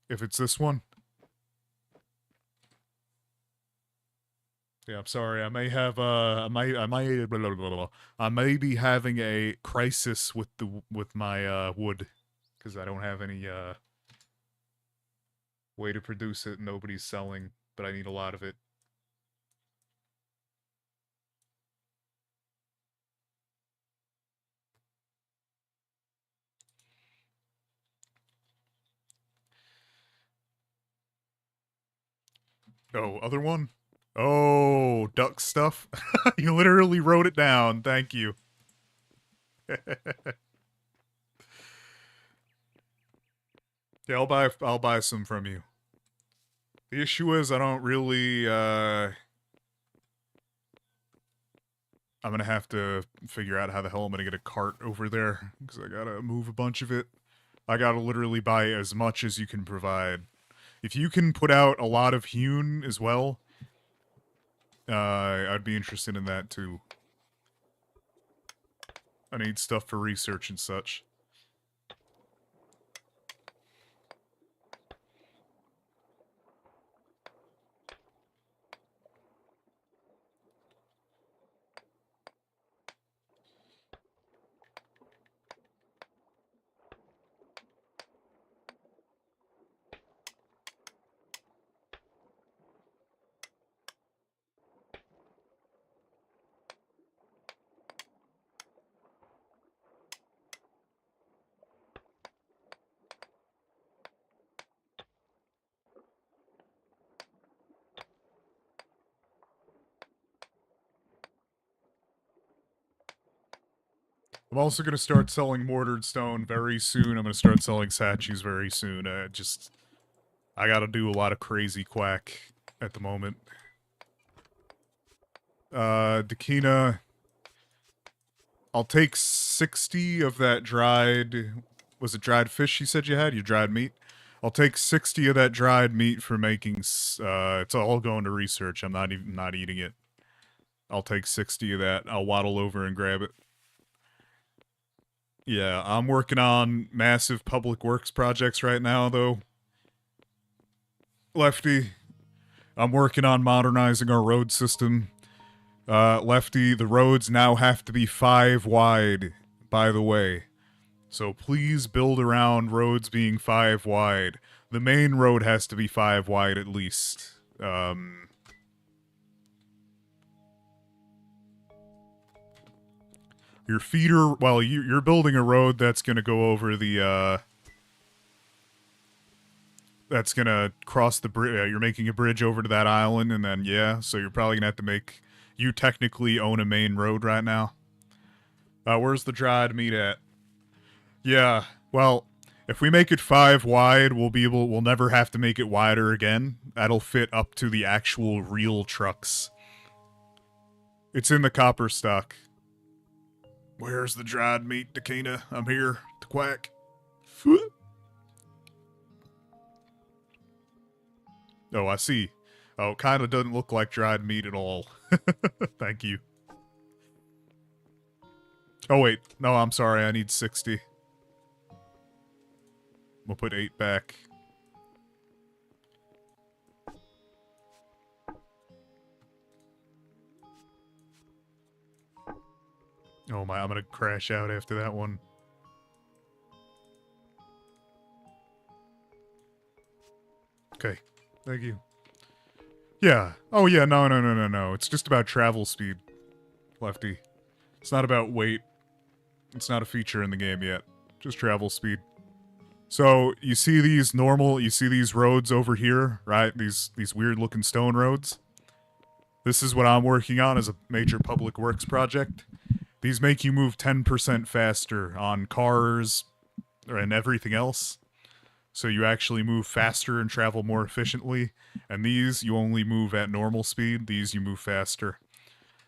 If it's this one. Yeah, I'm sorry. I may have I may be having a crisis with my wood because I don't have any way to produce it. Nobody's selling, but I need a lot of it. Oh, other one? Oh, duck stuff? You literally wrote it down. Thank you. Yeah, I'll buy some from you. The issue is I don't really I'm gonna have to figure out how the hell I'm gonna get a cart over there because I gotta move a bunch of it. I gotta literally buy as much as you can provide. If you can put out a lot of hewn as well, I'd be interested in that too. I need stuff for research and such. I'm also going to start selling mortared stone very soon. I'm going to start selling statues very soon. I got to do a lot of crazy quack at the moment. Dakina, I'll take 60 of that dried... Was it dried fish you said you had? Your dried meat? I'll take 60 of that dried meat for making... it's all going to research. I'm not even not eating it. I'll take 60 of that. I'll waddle over and grab it. Yeah, I'm working on massive public works projects right now, though. Lefty, I'm working on modernizing our road system. Lefty, the roads now have to be 5 wide, by the way. So please build around roads being 5 wide. The main road has to be 5 wide at least. Your feeder, well, you're building a road that's going to go over the, that's going to cross the bridge. You're making a bridge over to that island, and then, yeah, so you're probably going to have to make... You technically own a main road right now. Where's the dried meat at? Yeah, well, if we make it 5 wide, we'll never have to make it wider again. That'll fit up to the actual real trucks. It's in the copper stock. Where's the dried meat, Dakina? I'm here to quack. Oh, I see. Oh, it kind of doesn't look like dried meat at all. Thank you. Oh, wait. No, I'm sorry. I need 60. We'll put 8 back. Oh my, I'm gonna crash out after that one. Okay. Thank you. Yeah. Oh yeah, no. It's just about travel speed, Lefty. It's not about weight. It's not a feature in the game yet. Just travel speed. So, you see these roads over here, right? These weird looking stone roads? This is what I'm working on as a major public works project. These make you move 10% faster on cars and everything else. So you actually move faster and travel more efficiently. And these, you only move at normal speed. These, you move faster.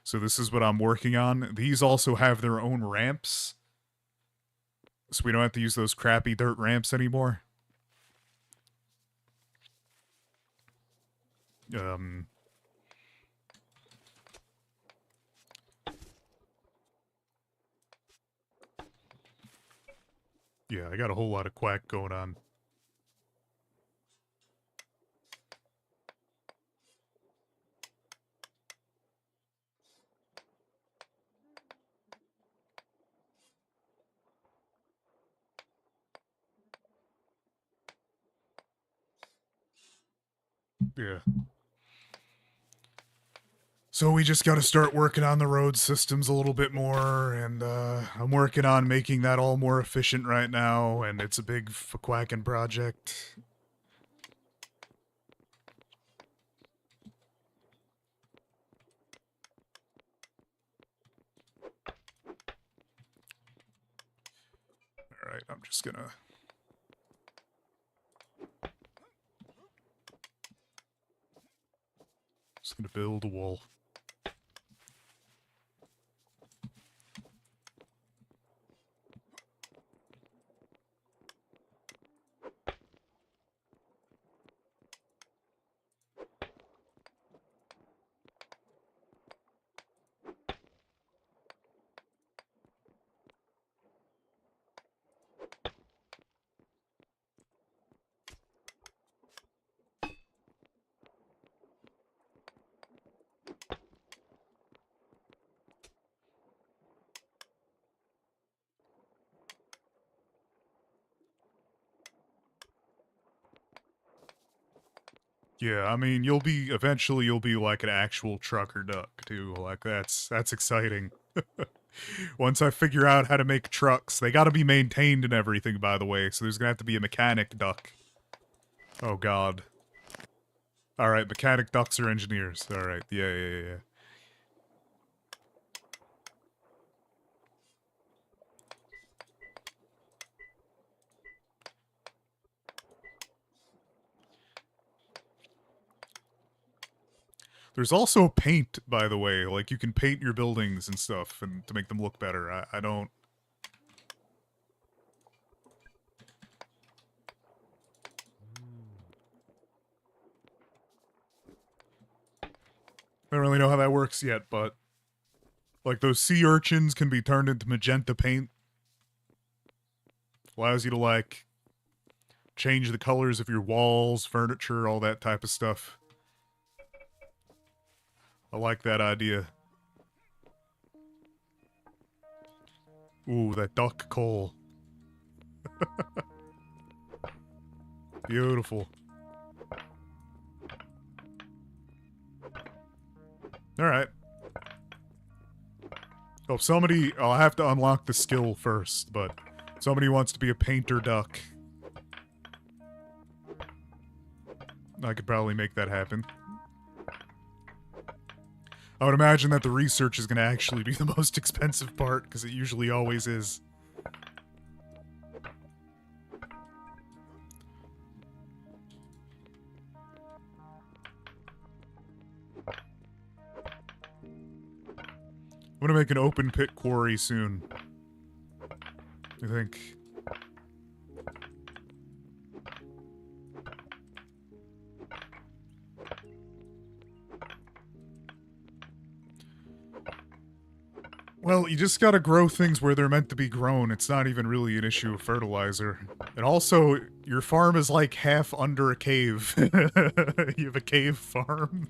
So this is what I'm working on. These also have their own ramps. So we don't have to use those crappy dirt ramps anymore. Yeah, I got a whole lot of quack going on. Yeah. So we just got to start working on the road systems a little bit more, and I'm working on making that all more efficient right now, and it's a big quacking project. Alright, I'm just gonna... build a wall. Yeah, I mean, eventually you'll be like an actual trucker duck, too. Like, that's exciting. Once I figure out how to make trucks, they gotta be maintained and everything, by the way, so there's gonna have to be a mechanic duck. Oh, God. Alright, mechanic ducks are engineers. Alright, yeah. There's also paint, by the way. Like, you can paint your buildings and stuff and to make them look better. I don't... I don't really know how that works yet, but... Like, those sea urchins can be turned into magenta paint. Allows you to, like, change the colors of your walls, furniture, all that type of stuff. I like that idea. Ooh, that duck coal. Beautiful. Alright. Oh, I'll have to unlock the skill first, but somebody wants to be a painter duck. I could probably make that happen. I would imagine that the research is going to actually be the most expensive part, because it usually always is. I'm gonna make an open pit quarry soon. I think. Well, you just gotta grow things where they're meant to be grown. It's not even really an issue of fertilizer. And also, your farm is like half under a cave. You have a cave farm.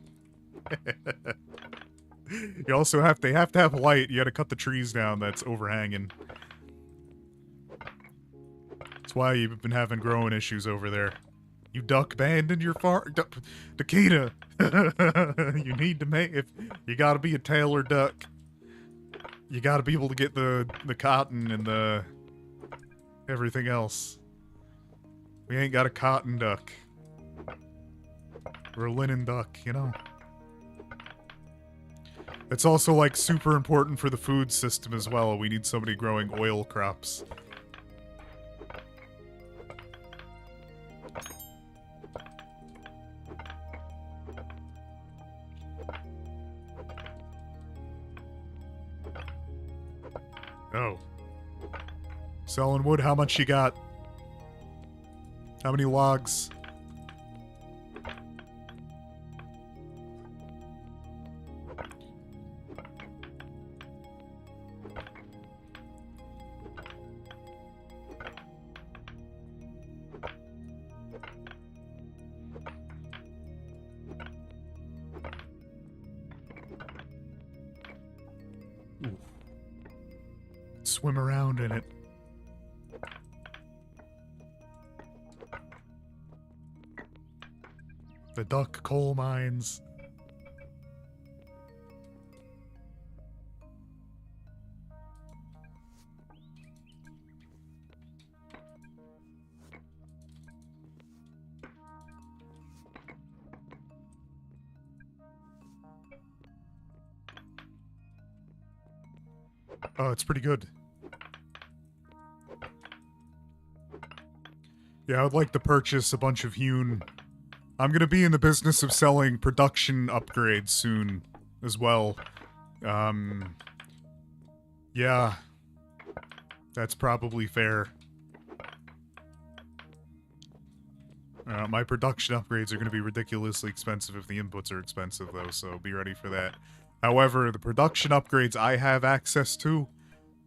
You also have to have light. You gotta cut the trees down that's overhanging. That's why you've been having growing issues over there. You duck abandoned your farm? Nikita! You need to make... You gotta be a tailored duck. You gotta be able to get the cotton and the... everything else. We ain't got a cotton duck. We're a linen duck, you know? It's also, like, super important for the food system as well. We need somebody growing oil crops. Oh. Selling wood, how much you got? How many logs? Ooh. Swim around in it. The duck coal mines. Oh, it's pretty good. Yeah, I would like to purchase a bunch of hewn. I'm gonna be in the business of selling production upgrades soon, as well. Yeah. That's probably fair. My production upgrades are gonna be ridiculously expensive if the inputs are expensive, though, so be ready for that. However, the production upgrades I have access to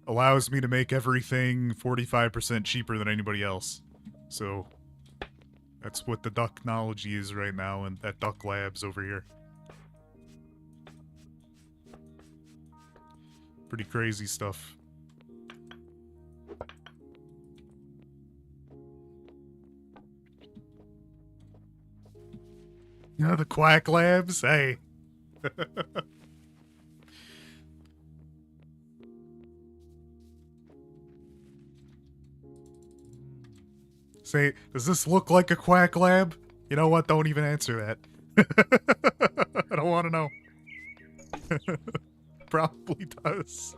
allows me to make everything 45% cheaper than anybody else. So, that's what the ducknology is right now and at Duck Labs over here. Pretty crazy stuff. Yeah, the Quack Labs? Hey. Say, does this look like a Quack Lab? You know what? Don't even answer that. I don't want to know. Probably does.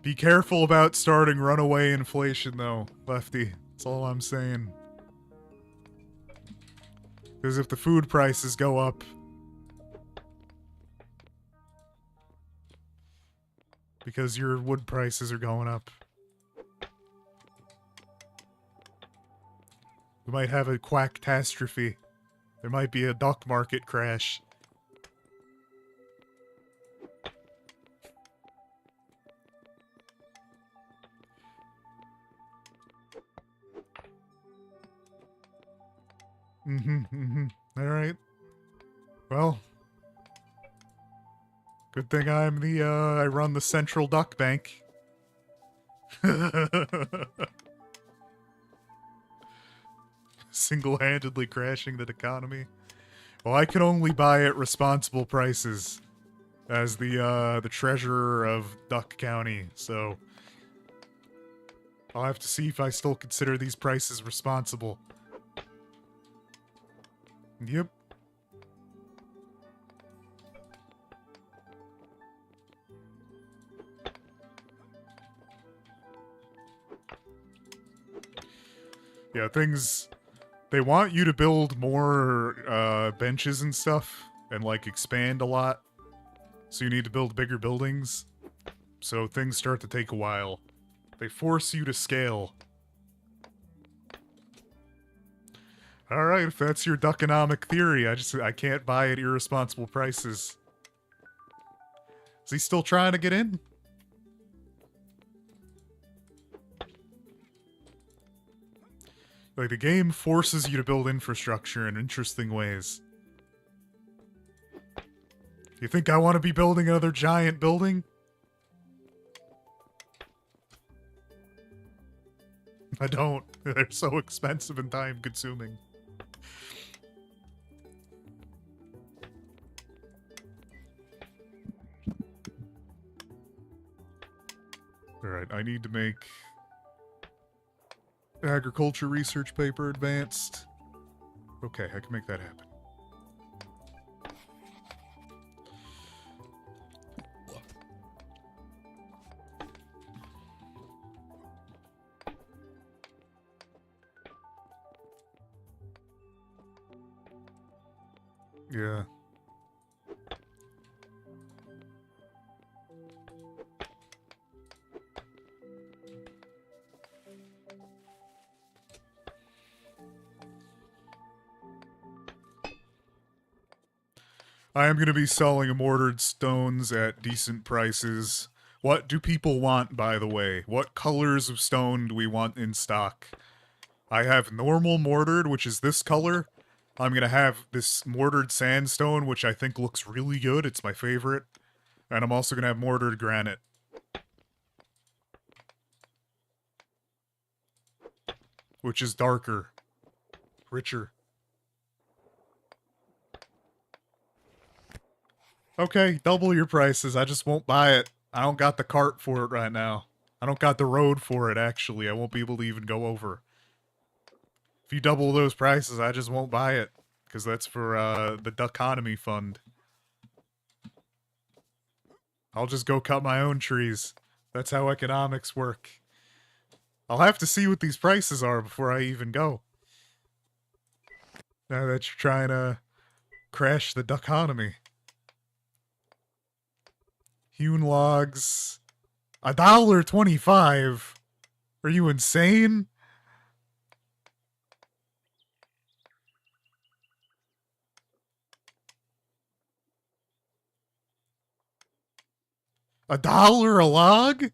Be careful about starting runaway inflation, though, Lefty. That's all I'm saying. Because if the food prices go up... because your wood prices are going up. We might have a quack-tastrophe. There might be a duck market crash. Alright. Well. Good thing I'm the, I run the Central Duck Bank. Single-handedly crashing the economy. Well, I can only buy at responsible prices as the treasurer of Duck County, so I'll have to see if I still consider these prices responsible. Yep. Yeah, things... They want you to build more benches and stuff, and like expand a lot. So you need to build bigger buildings. So things start to take a while. They force you to scale. Alright, if that's your duckonomic theory, I can't buy at irresponsible prices. Is he still trying to get in? Like, the game forces you to build infrastructure in interesting ways. You think I want to be building another giant building? I don't. They're so expensive and time-consuming. Alright, I need to make... agriculture research paper advanced. Okay, I can make that happen. Yeah. I am going to be selling mortared stones at decent prices. What do people want, by the way? What colors of stone do we want in stock? I have normal mortared, which is this color. I'm going to have this mortared sandstone, which I think looks really good. It's my favorite. And I'm also going to have mortared granite. Which is darker. Richer. Okay, double your prices. I just won't buy it. I don't got the cart for it right now. I don't got the road for it, actually. I won't be able to even go over. If you double those prices, I just won't buy it. Because that's for the Duckonomy Fund. I'll just go cut my own trees. That's how economics work. I'll have to see what these prices are before I even go. Now that you're trying to crash the Duckonomy. Hewn logs. $1.25? Are you insane? $1 a log?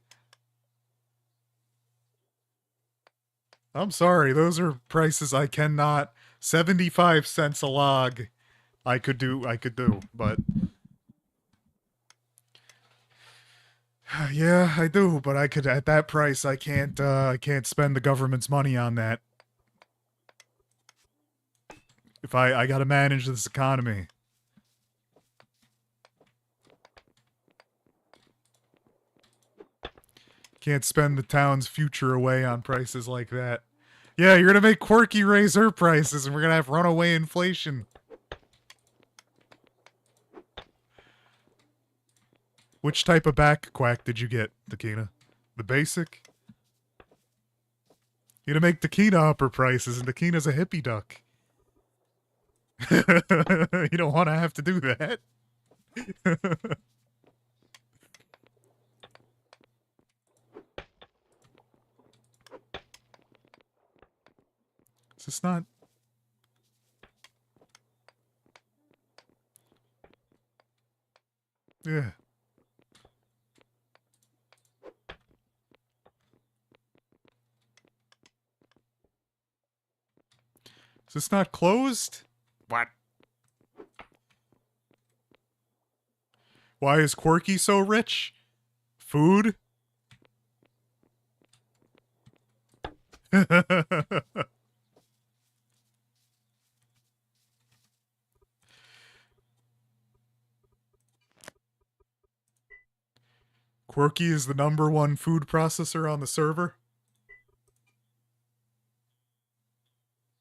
I'm sorry, those are prices I cannot. 75 cents a log. I could do, but... Yeah, I do, but I could, at that price, I can't spend the government's money on that. If I gotta manage this economy. Can't spend the town's future away on prices like that. Yeah, you're gonna make Quirky raise her prices, and we're gonna have runaway inflation. Which type of back quack did you get, Takina? The basic? You're gonna make Takina up her prices, and Takina's a hippie duck. You don't want to have to do that. Is this not... Yeah. Is this not closed? What? Why is Quirky so rich? Food? Quirky is the #1 food processor on the server.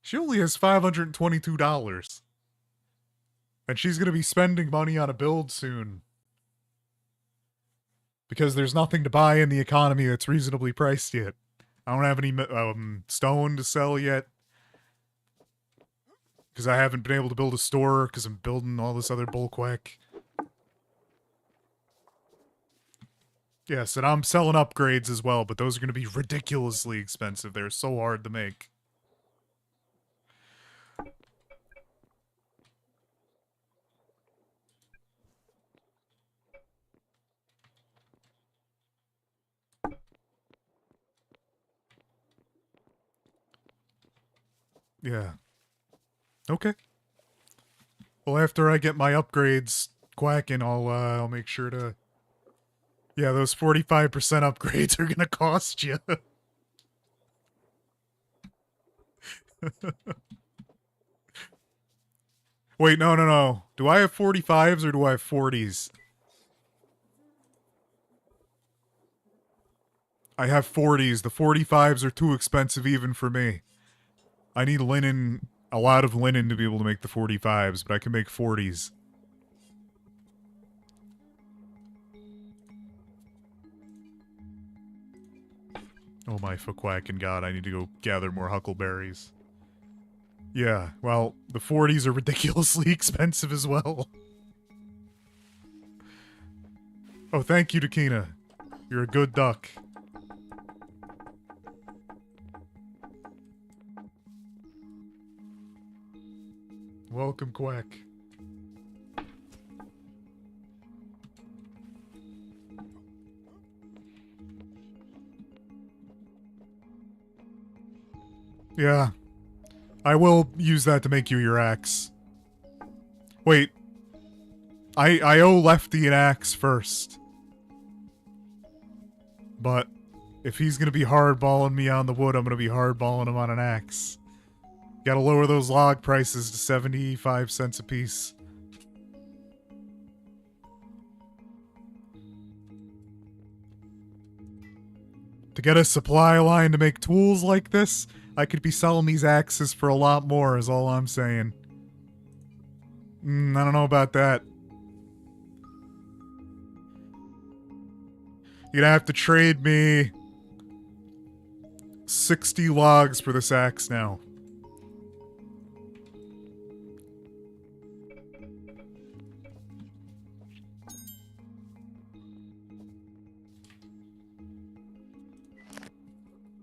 She only has $522. And she's going to be spending money on a build soon. Because there's nothing to buy in the economy that's reasonably priced yet. I don't have any stone to sell yet. Because I haven't been able to build a store because I'm building all this other bullquack. Yes, and I'm selling upgrades as well, but those are going to be ridiculously expensive. They're so hard to make. Yeah. Okay. Well, after I get my upgrades quacking, I'll make sure to... Yeah, those 45% upgrades are gonna cost you. Wait, no. Do I have 45s or do I have 40s? I have 40s. The 45s are too expensive even for me. I need linen, a lot of linen to be able to make the 45s, but I can make 40s. Oh my fuckwacking god, I need to go gather more huckleberries. Yeah, well, the 40s are ridiculously expensive as well. Oh, thank you, Dakina. You're a good duck. Welcome, Quack. Yeah. I will use that to make you your axe. Wait. I owe Lefty an axe first. But if he's gonna be hardballing me on the wood, I'm gonna be hardballing him on an axe. Gotta lower those log prices to 75 cents a piece. To get a supply line to make tools like this, I could be selling these axes for a lot more, is all I'm saying. I don't know about that. You're gonna have to trade me 60 logs for this axe now.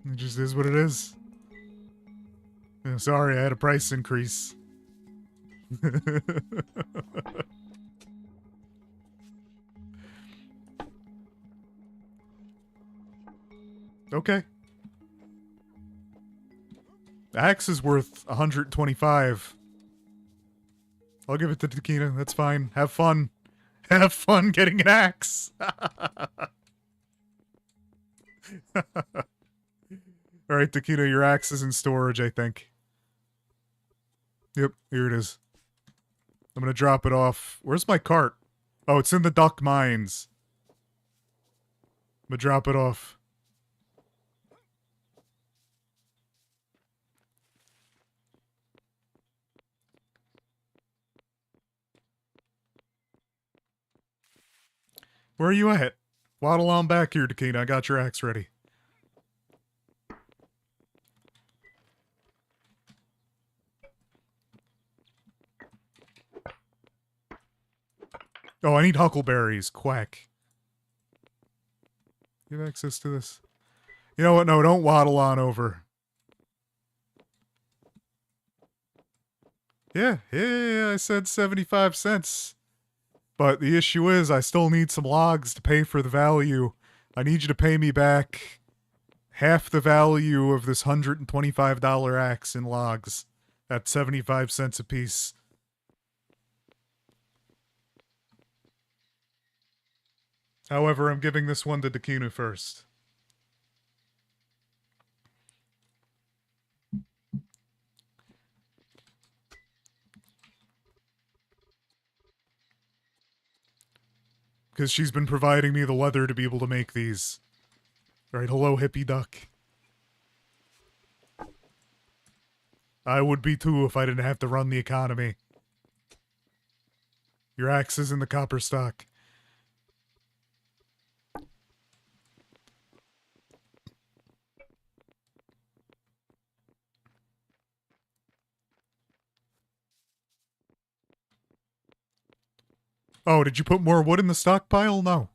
It just is what it is. Yeah, sorry, I had a price increase. Okay. The axe is worth 125. I'll give it to Takina. That's fine. Have fun. Have fun getting an axe. Alright, Takina, your axe is in storage, I think. Yep, here it is. I'm gonna drop it off. Where's my cart? Oh, it's in the duck mines. I'm gonna drop it off. Where are you at? Waddle on back here, Takina. I got your axe ready. Oh, I need huckleberries. Quack. You have access to this? You know what? No, don't waddle on over. Yeah, I said 75 cents. But the issue is I still need some logs to pay for the value. I need you to pay me back half the value of this $125 axe in logs at 75 cents a piece. However, I'm giving this one to Dakinu first. Because she's been providing me the leather to be able to make these. Alright, hello, hippie duck. I would be too if I didn't have to run the economy. Your axe is in the copper stock. Oh, did you put more wood in the stockpile? No.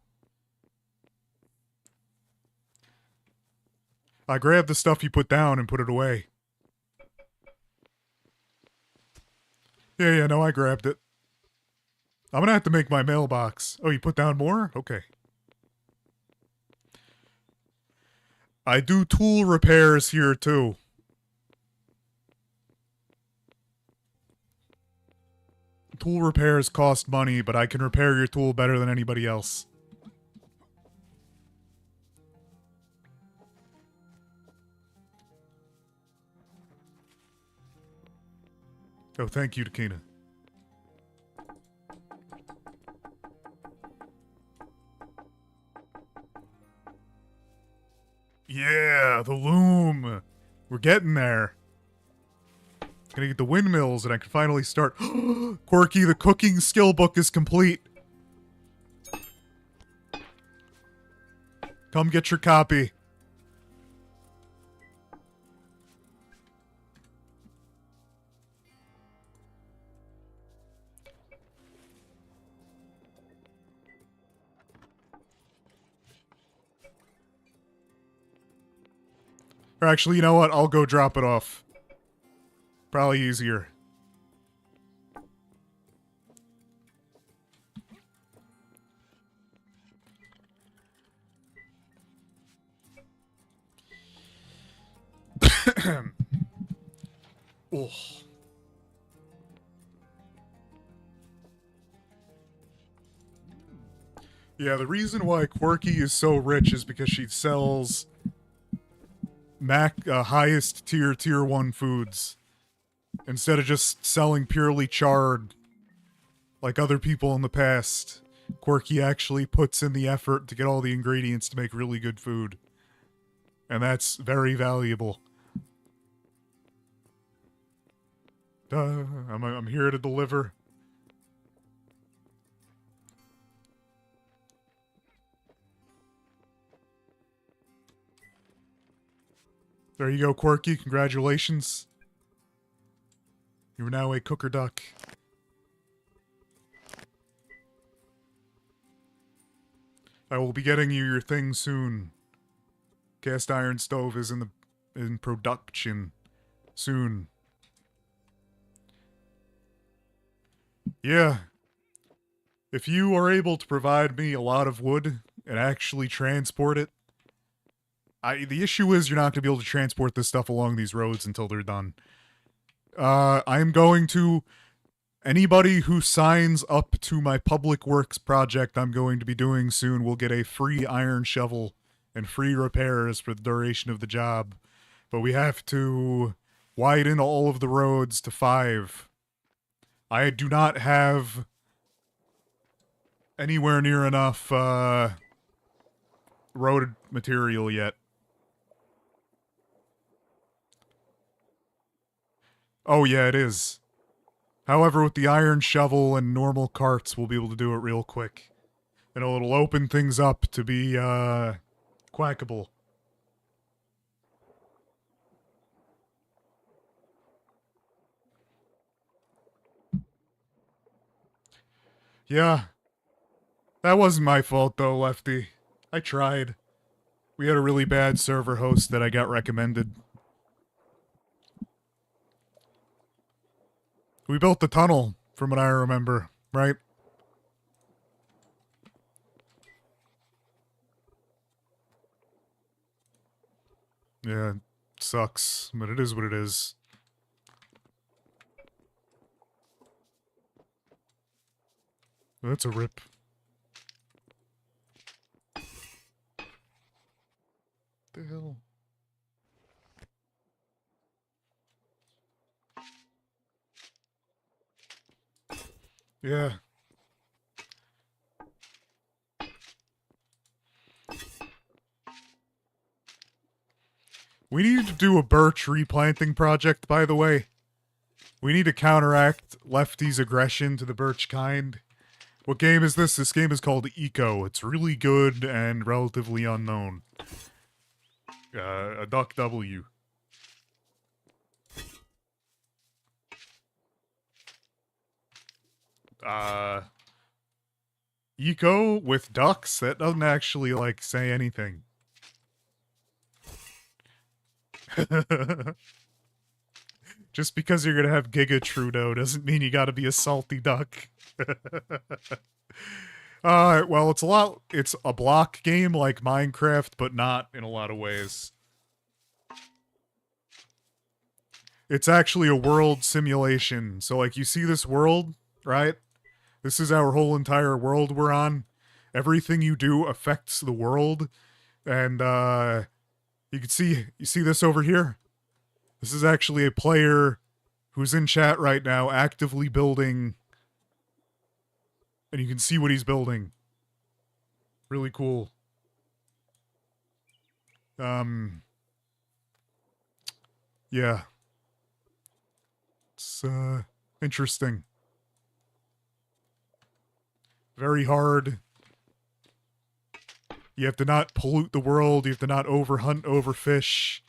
I grabbed the stuff you put down and put it away. Yeah, no, I grabbed it. I'm gonna have to make my mailbox. Oh, you put down more? Okay. I do tool repairs here, too. Tool repairs cost money, but I can repair your tool better than anybody else. Oh, thank you, Takina. Yeah, the loom. We're getting there. Gonna get the windmills and I can finally start. Quirky, the cooking skill book is complete. Come get your copy. Or actually, you know what? I'll go drop it off. Probably easier. Oh. Yeah, the reason why Quirky is so rich is because she sells highest tier 1 foods instead of just selling purely charred like other people in the past. Quirky actually puts in the effort to get all the ingredients to make really good food, and that's very valuable. I'm here to deliver. There you go, Quirky. Congratulations. You are now a cooker duck. I will be getting you your thing soon. Cast iron stove is in production soon. Yeah. If you are able to provide me a lot of wood and actually transport it, the issue is you're not going to be able to transport this stuff along these roads until they're done. I'm going to... Anybody who signs up to my public works project I'm going to be doing soon will get a free iron shovel and free repairs for the duration of the job. But we have to widen all of the roads to 5. I do not have anywhere near enough road material yet. Oh yeah, it is. However, with the iron shovel and normal carts, we'll be able to do it real quick. And it'll open things up to be, quackable. Yeah. That wasn't my fault, though, Lefty. I tried. We had a really bad server host that I got recommended. We built the tunnel, from what I remember, right? Yeah, it sucks, but it is what it is. That's a rip. The hell? Yeah. We need to do a birch replanting project, by the way. We need to counteract Lefty's aggression to the birch kind. What game is this? This game is called Eco. It's really good and relatively unknown. A Duck W. Eco with ducks? That doesn't actually, like, say anything. Just because you're gonna have Giga Trudeau doesn't mean you gotta be a salty duck. Well, it's a block game like Minecraft, but not in a lot of ways. It's actually a world simulation. So, like, you see this world, right? This is our whole entire world we're on. Everything you do affects the world. And, you see this over here? This is actually a player who's in chat right now actively building, and you can see what he's building. Really cool. Yeah. It's, interesting. Very hard. You have to not pollute the world. You have to not overhunt, overfish.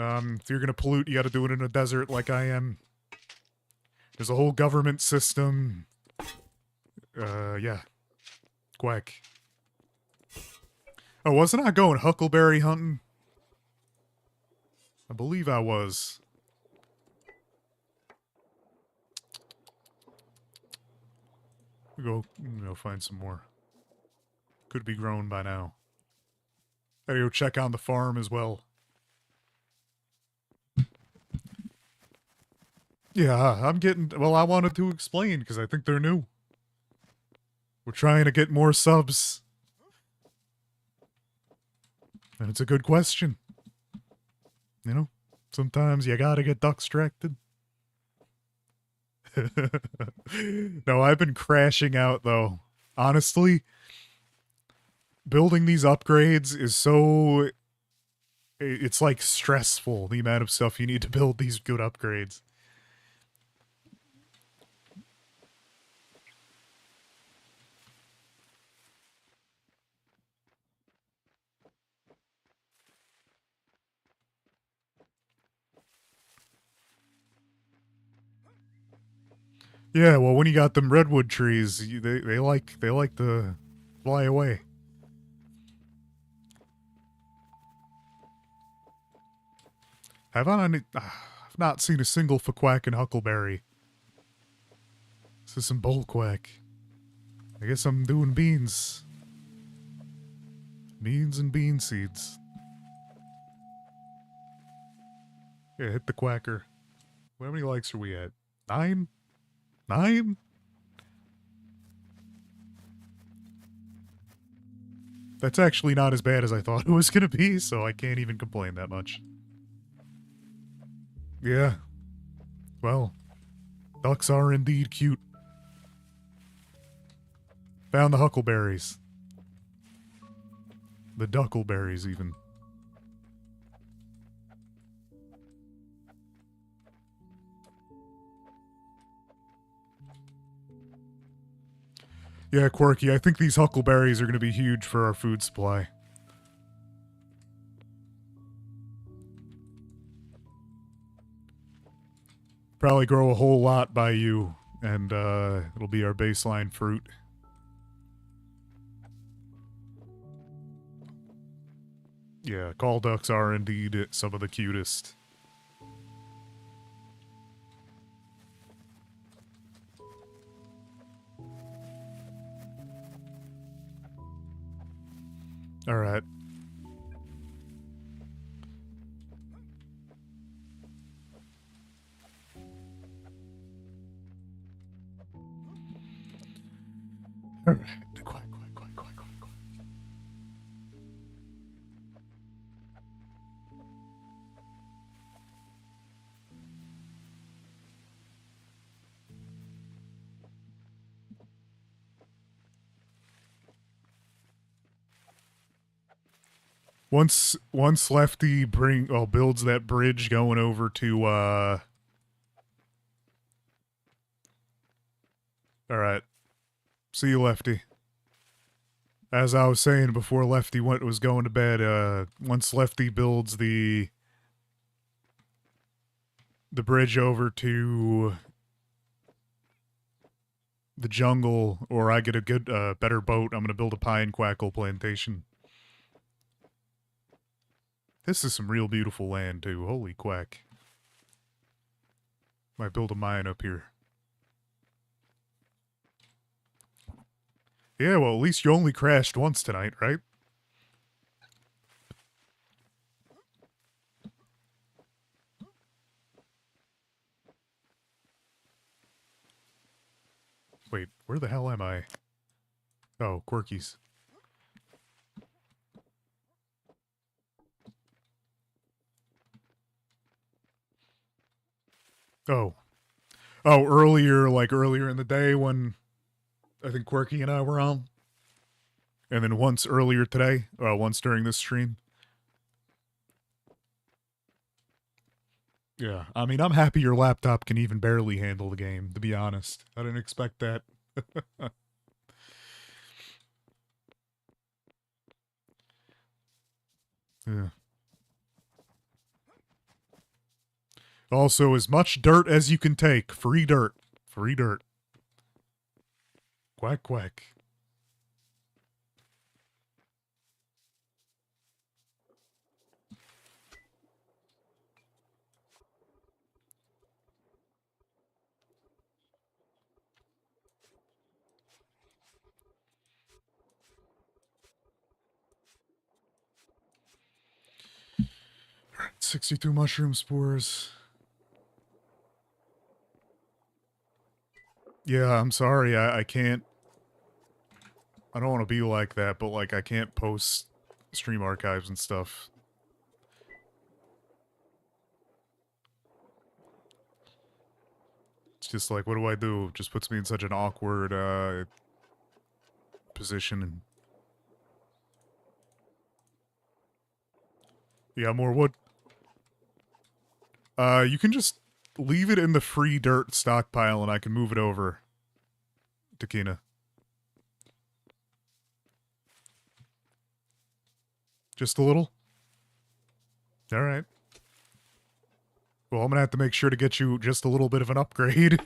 If you're gonna pollute, you gotta do it in a desert like I am. There's a whole government system. Yeah. Quack. Oh, wasn't I going huckleberry hunting? I believe I was. Go find some more. Could be grown by now. Gotta go check on the farm as well. Yeah, I'm getting... Well, I wanted to explain, because I think they're new. We're trying to get more subs. And it's a good question. You know? Sometimes you gotta get duck distracted. No, I've been crashing out, though. Honestly, building these upgrades is so... It's, like, stressful, the amount of stuff you need to build these good upgrades. Yeah, well, when you got them redwood trees, they like to fly away. I've not seen a single Quack and Huckleberry. This is some bullquack. I guess I'm doing beans. Beans and bean seeds. Yeah, hit the quacker. How many likes are we at? 9? 9? That's actually not as bad as I thought it was gonna be, so I can't even complain that much. Yeah. Well, ducks are indeed cute. Found the huckleberries. The duckleberries, even. Yeah, Quirky, I think these huckleberries are going to be huge for our food supply. Probably grow a whole lot by you, and it'll be our baseline fruit. Yeah, call ducks are indeed some of the cutest. Alright. Alright. Quack, quack, quack, quack, quack, quack. Once Lefty builds that bridge going over to Alright. See you, Lefty. As I was saying before Lefty was going to bed, once Lefty builds the bridge over to the jungle, or I get a good, better boat, I'm gonna build a pine quackle plantation. This is some real beautiful land, too. Holy quack. Might build a mine up here. Yeah, well, at least you only crashed once tonight, right? Wait, where the hell am I? Oh, Quirkies. Oh. Oh, earlier in the day when I think Quirky and I were on. And then once earlier today, once during this stream. Yeah, I mean, I'm happy your laptop can even barely handle the game, to be honest. I didn't expect that. Yeah. Also, as much dirt as you can take. Free dirt. Free dirt. Quack, quack. Alright, 62 mushroom spores. Yeah, I'm sorry, I can't... I don't want to be like that, but, like, I can't post stream archives and stuff. It's just like, what do I do? It just puts me in such an awkward, position. And yeah, more wood. You can just leave it in the free dirt stockpile and I can move it over to Kina. Just a little? Alright. Well, I'm gonna have to make sure to get you just a little bit of an upgrade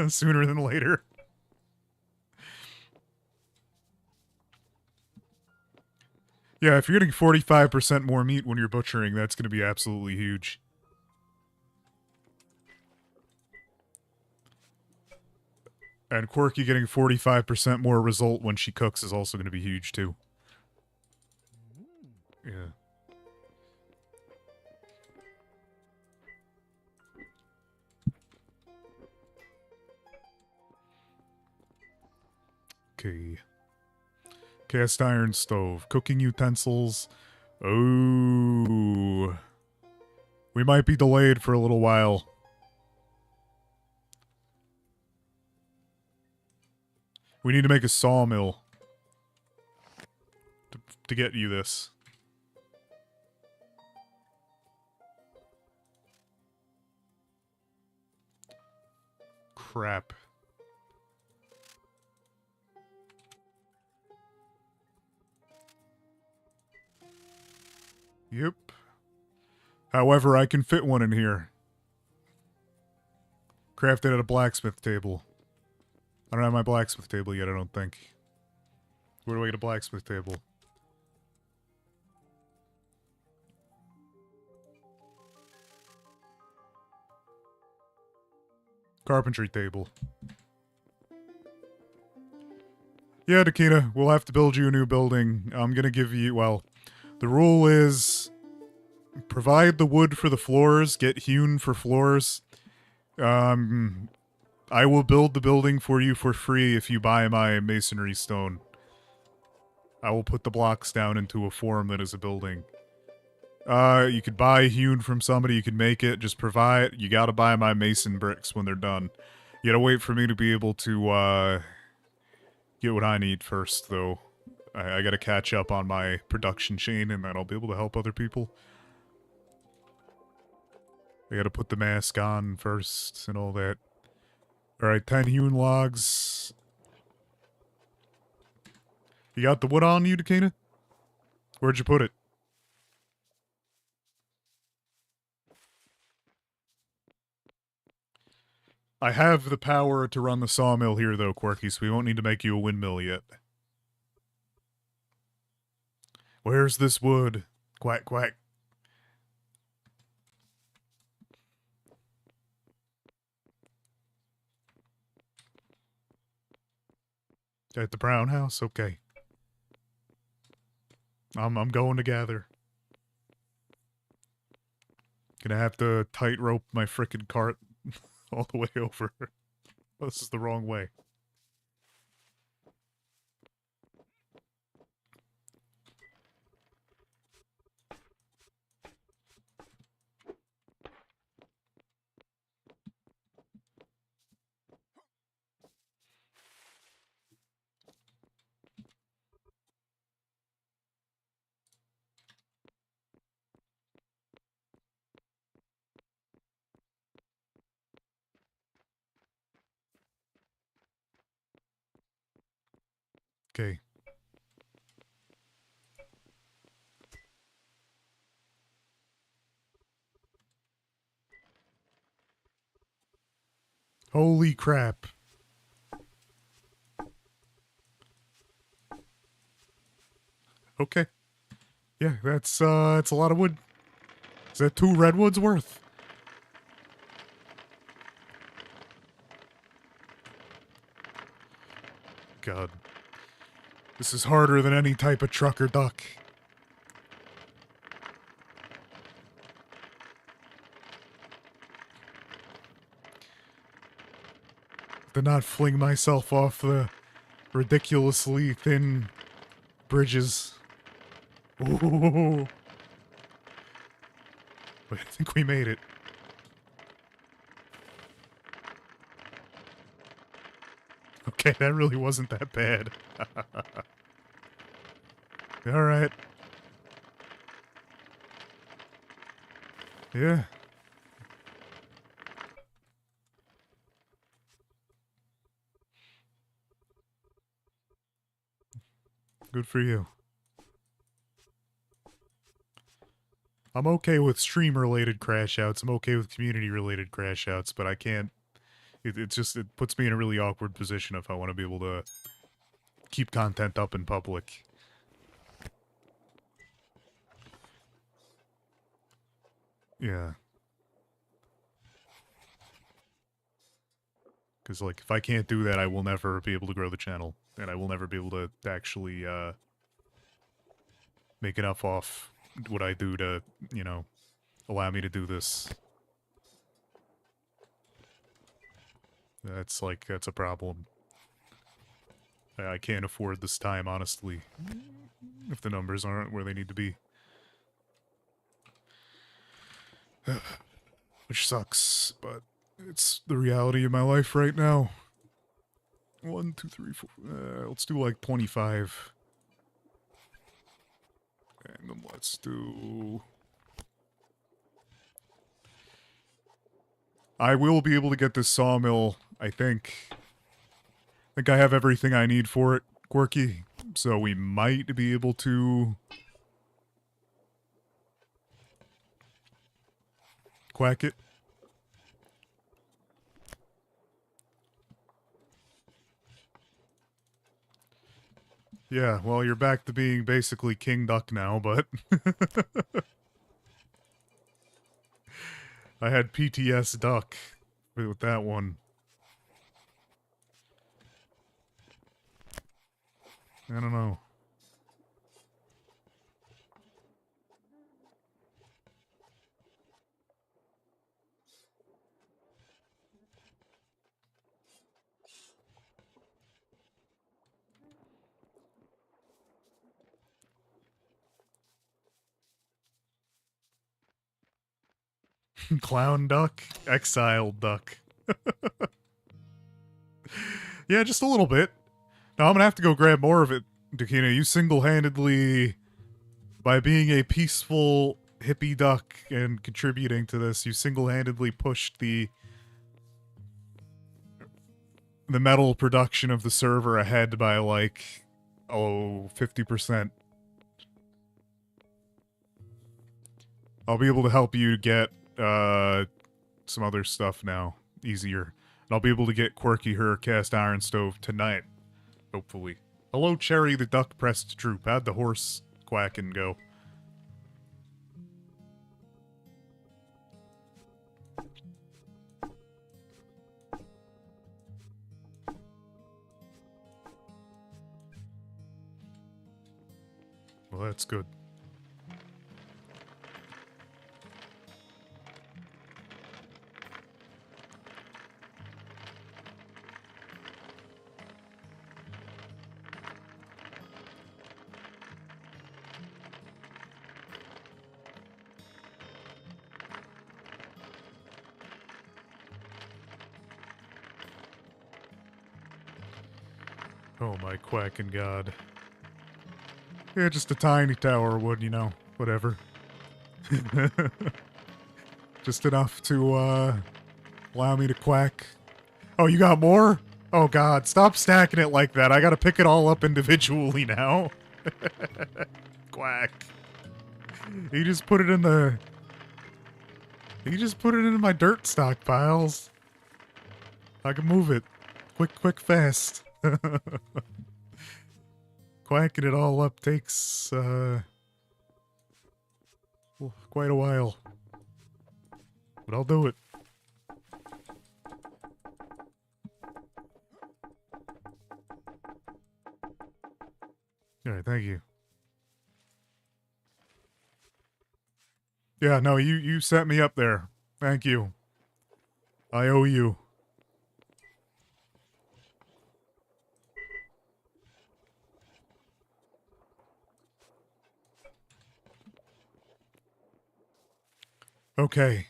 sooner than later. Yeah, if you're getting 45% more meat when you're butchering, that's gonna be absolutely huge. And Quirky getting 45% more result when she cooks is also gonna be huge, too. Yeah. Okay. Cast iron stove. Cooking utensils. Oh. We might be delayed for a little while. We need to make a sawmill. To get you this. Crap. Yep. However, I can fit one in here. Crafted at a blacksmith table. I don't have my blacksmith table yet, I don't think. Where do I get a blacksmith table? Carpentry table. Yeah, Dakina, we'll have to build you a new building. I'm gonna give you, well, the rule is provide the wood for the floors, get hewn for floors. I will build the building for you for free if you buy my masonry stone. I will put the blocks down into a form that is a building. You could buy hewn from somebody, you could make it, just provide. You gotta buy my mason bricks when they're done. You gotta wait for me to be able to, get what I need first, though. I gotta catch up on my production chain, and then I'll be able to help other people. I gotta put the mask on first, and all that. Alright, 10 hewn logs. You got the wood on you, Dakina? Where'd you put it? I have the power to run the sawmill here, though, Quirky, so we won't need to make you a windmill yet. Where's this wood? Quack, quack. At the brown house? Okay. I'm going to gather. Gonna have to tightrope my frickin' cart all the way over. This is the wrong way. Okay. Holy crap. Okay. Yeah, that's a lot of wood. Is that 2 redwoods worth? God. This is harder than any type of truck or duck. To not fling myself off the ridiculously thin bridges. Ooh. But I think we made it. Okay, that really wasn't that bad. Alright. Yeah. Good for you. I'm okay with stream-related crash outs. I'm okay with community-related crash outs, but I can't... It puts me in a really awkward position if I want to be able to keep content up in public. Yeah. Because, like, if I can't do that, I will never be able to grow the channel. And I will never be able to actually, make enough off what I do to, you know, allow me to do this. That's a problem. I can't afford this time, honestly. If the numbers aren't where they need to be. Which sucks, but it's the reality of my life right now. 1, 2, 3, 4. Let's do like 25. And then let's do... I will be able to get this sawmill, I think. I think I have everything I need for it, Quirky. So we might be able to... quack it. Yeah, well, you're back to being basically King Duck now, but... I had PTS Duck with that one. I don't know. Clown Duck? Exiled Duck. Yeah, just a little bit. Now I'm gonna have to go grab more of it, Dakina. You single-handedly, by being a peaceful hippie duck and contributing to this, you single-handedly pushed the metal production of the server ahead by like, 50%. I'll be able to help you get, some other stuff now. Easier. And I'll be able to get Quirky her cast iron stove tonight, hopefully. Hello, Cherry the duck pressed troop. How'd the horse quacking go? Well, that's good. Oh my quacking god. Yeah, just a tiny tower would, you know, whatever. Just enough to, allow me to quack. Oh, you got more? Oh god, stop stacking it like that. I gotta pick it all up individually now. Quack. He just put it in the... He just put it in my dirt stockpiles. I can move it. Quick, fast. Quacking it all up takes, quite a while. But I'll do it. Alright, thank you. Yeah, no, you set me up there. Thank you. I owe you. Okay.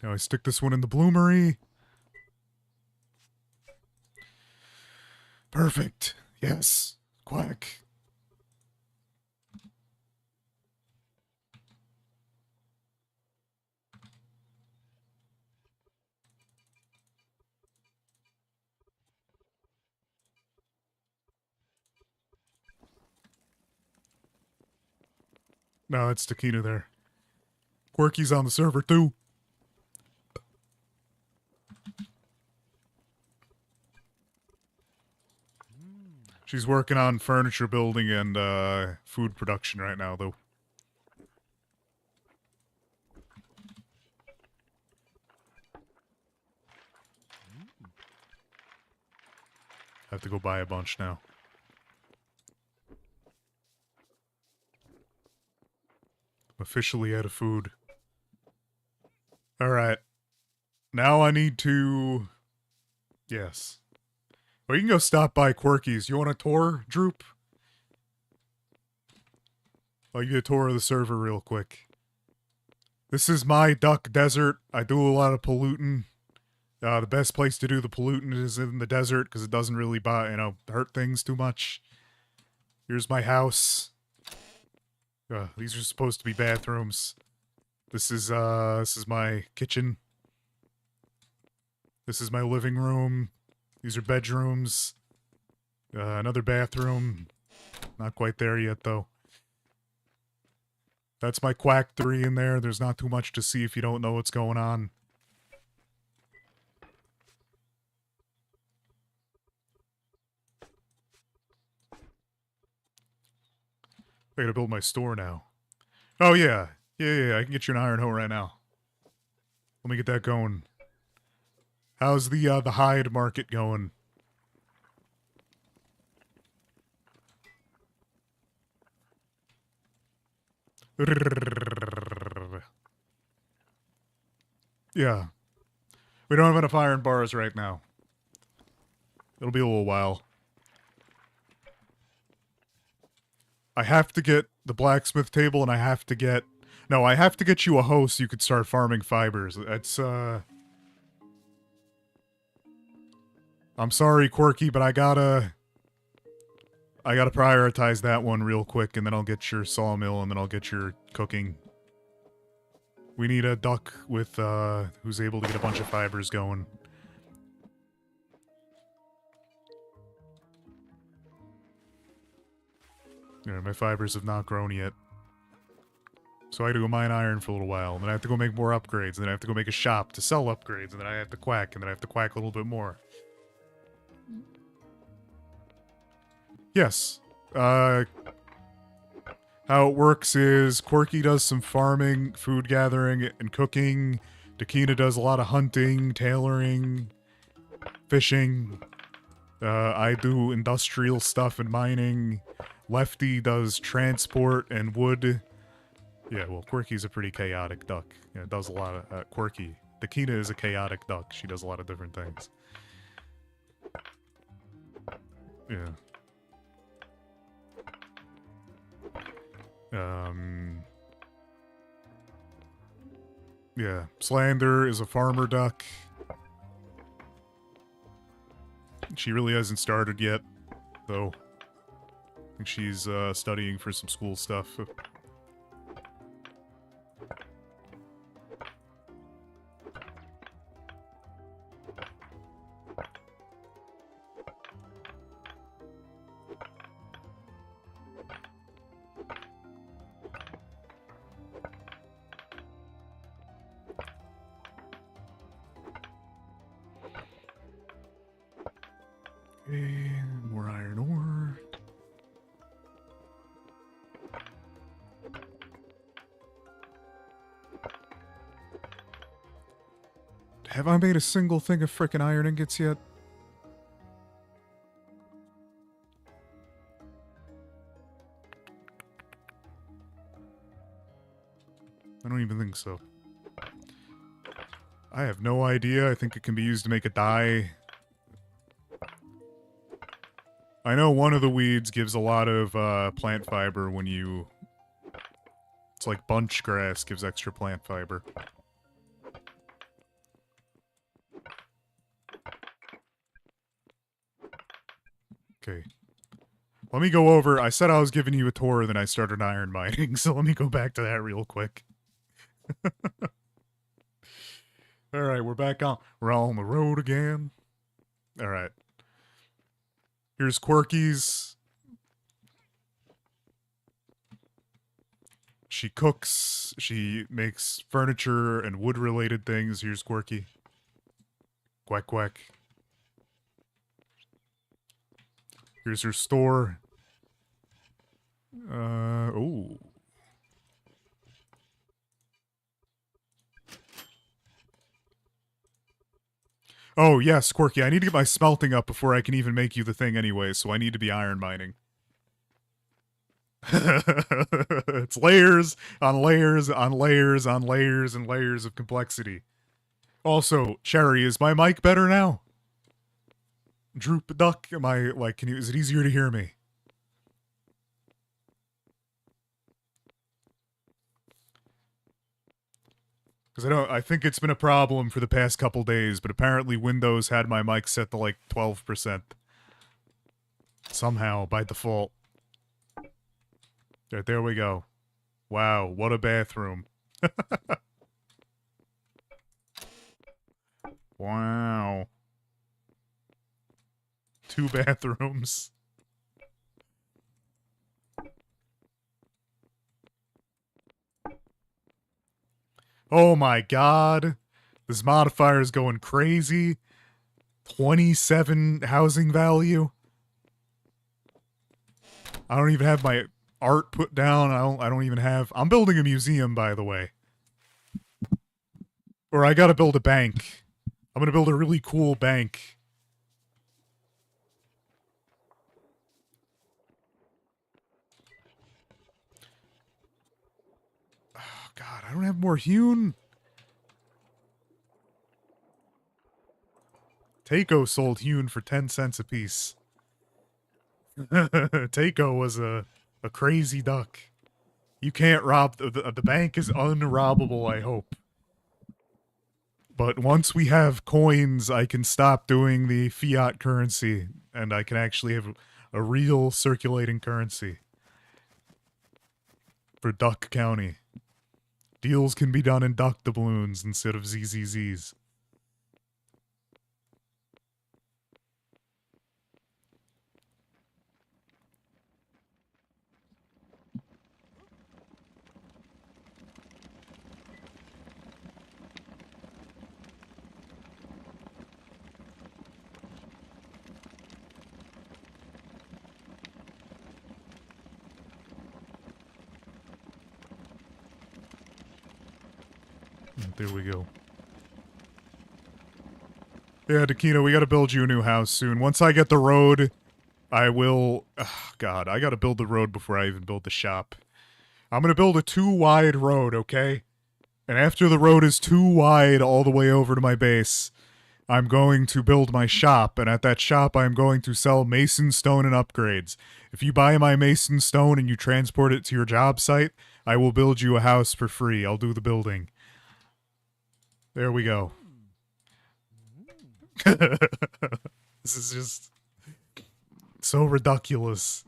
Now I stick this one in the bloomery. Perfect. Yes. Quack. No, it's Taquina there. Quirky's on the server too. She's working on furniture building and food production right now, though. Have to go buy a bunch now. I'm officially out of food. Alright. Now I need to... Yes. Well, you can go stop by Quirky's. You want a tour, Droop? I'll give you a tour of the server real quick. This is my duck desert. I do a lot of polluting. The best place to do the polluting is in the desert because it doesn't really hurt things too much. Here's my house. These are supposed to be bathrooms. This is my kitchen. This is my living room. These are bedrooms. Another bathroom. Not quite there yet, though. That's my Quack 3 in there. There's not too much to see if you don't know what's going on. I gotta build my store now. Oh, yeah. Yeah, I can get you an iron hoe right now. Let me get that going. How's the hide market going? Yeah. We don't have enough iron bars right now. It'll be a little while. I have to get the blacksmith table and I have to get... No, I have to get you a hoe so you could start farming fibers. That's, I'm sorry, Quirky, but I gotta prioritize that one real quick, and then I'll get your sawmill, and then I'll get your cooking. We need a duck with, who's able to get a bunch of fibers going. Alright, my fibers have not grown yet. So I had to go mine iron for a little while, and then I have to go make more upgrades, and then I have to go make a shop to sell upgrades, and then I have to quack, and then I have to quack a little bit more. Yes. How it works is Quirky does some farming, food gathering, and cooking. Dakina does a lot of hunting, tailoring, fishing. I do industrial stuff and mining. Lefty does transport and wood. Yeah, well, Quirky's a pretty chaotic duck. Yeah, does a lot of Quirky. Dakina is a chaotic duck. She does a lot of different things. Yeah. Yeah. Slander is a farmer duck. She really hasn't started yet, though. I think she's studying for some school stuff. And more iron ore. Have I made a single thing of frickin' iron ingots yet? I don't even think so. I have no idea. I think it can be used to make a dye. I know one of the weeds gives a lot of plant fiber when you... It's like bunch grass gives extra plant fiber. Okay. Let me go over... I said I was giving you a tour, then I started iron mining, so let me go back to that real quick. Alright, we're back on... We're on the road again. Alright. Here's Quirky's. She cooks, she makes furniture and wood-related things. Here's Quirky. Quack, quack. Here's her store. Oh. Oh, yes, Quirky, I need to get my smelting up before I can even make you the thing anyway, so I need to be iron mining. It's layers on layers on layers on layers and layers of complexity. Also, Cherry, is my mic better now? Droop duck, am I, like, is it easier to hear me? Because I think it's been a problem for the past couple days, but apparently Windows had my mic set to like 12%. Somehow, by default. There we go. Wow, what a bathroom. Wow. 2 bathrooms. Oh my god. This modifier is going crazy. 27 housing value. I don't even have my art put down. I don't even have... I'm building a museum, by the way. Or I gotta build a bank. I'm gonna build a really cool bank. Oh god, I don't have more hewn. Takeo sold hewn for 10 cents a piece. Takeo was a crazy duck. You can't rob... The bank is unrobbable, I hope. But once we have coins, I can stop doing the fiat currency, and I can actually have a real circulating currency. For Duck County. Deals can be done in duck doubloons instead of ZZZs. There we go. Yeah, Dakino, we gotta build you a new house soon. Once I get the road, I will... Oh, God, I gotta build the road before I even build the shop. I'm gonna build a 2-wide road, okay? And after the road is 2 wide all the way over to my base, I'm going to build my shop, and at that shop I'm going to sell mason stone and upgrades. If you buy my mason stone and you transport it to your job site, I will build you a house for free. I'll do the building. There we go. This is just so ridiculous.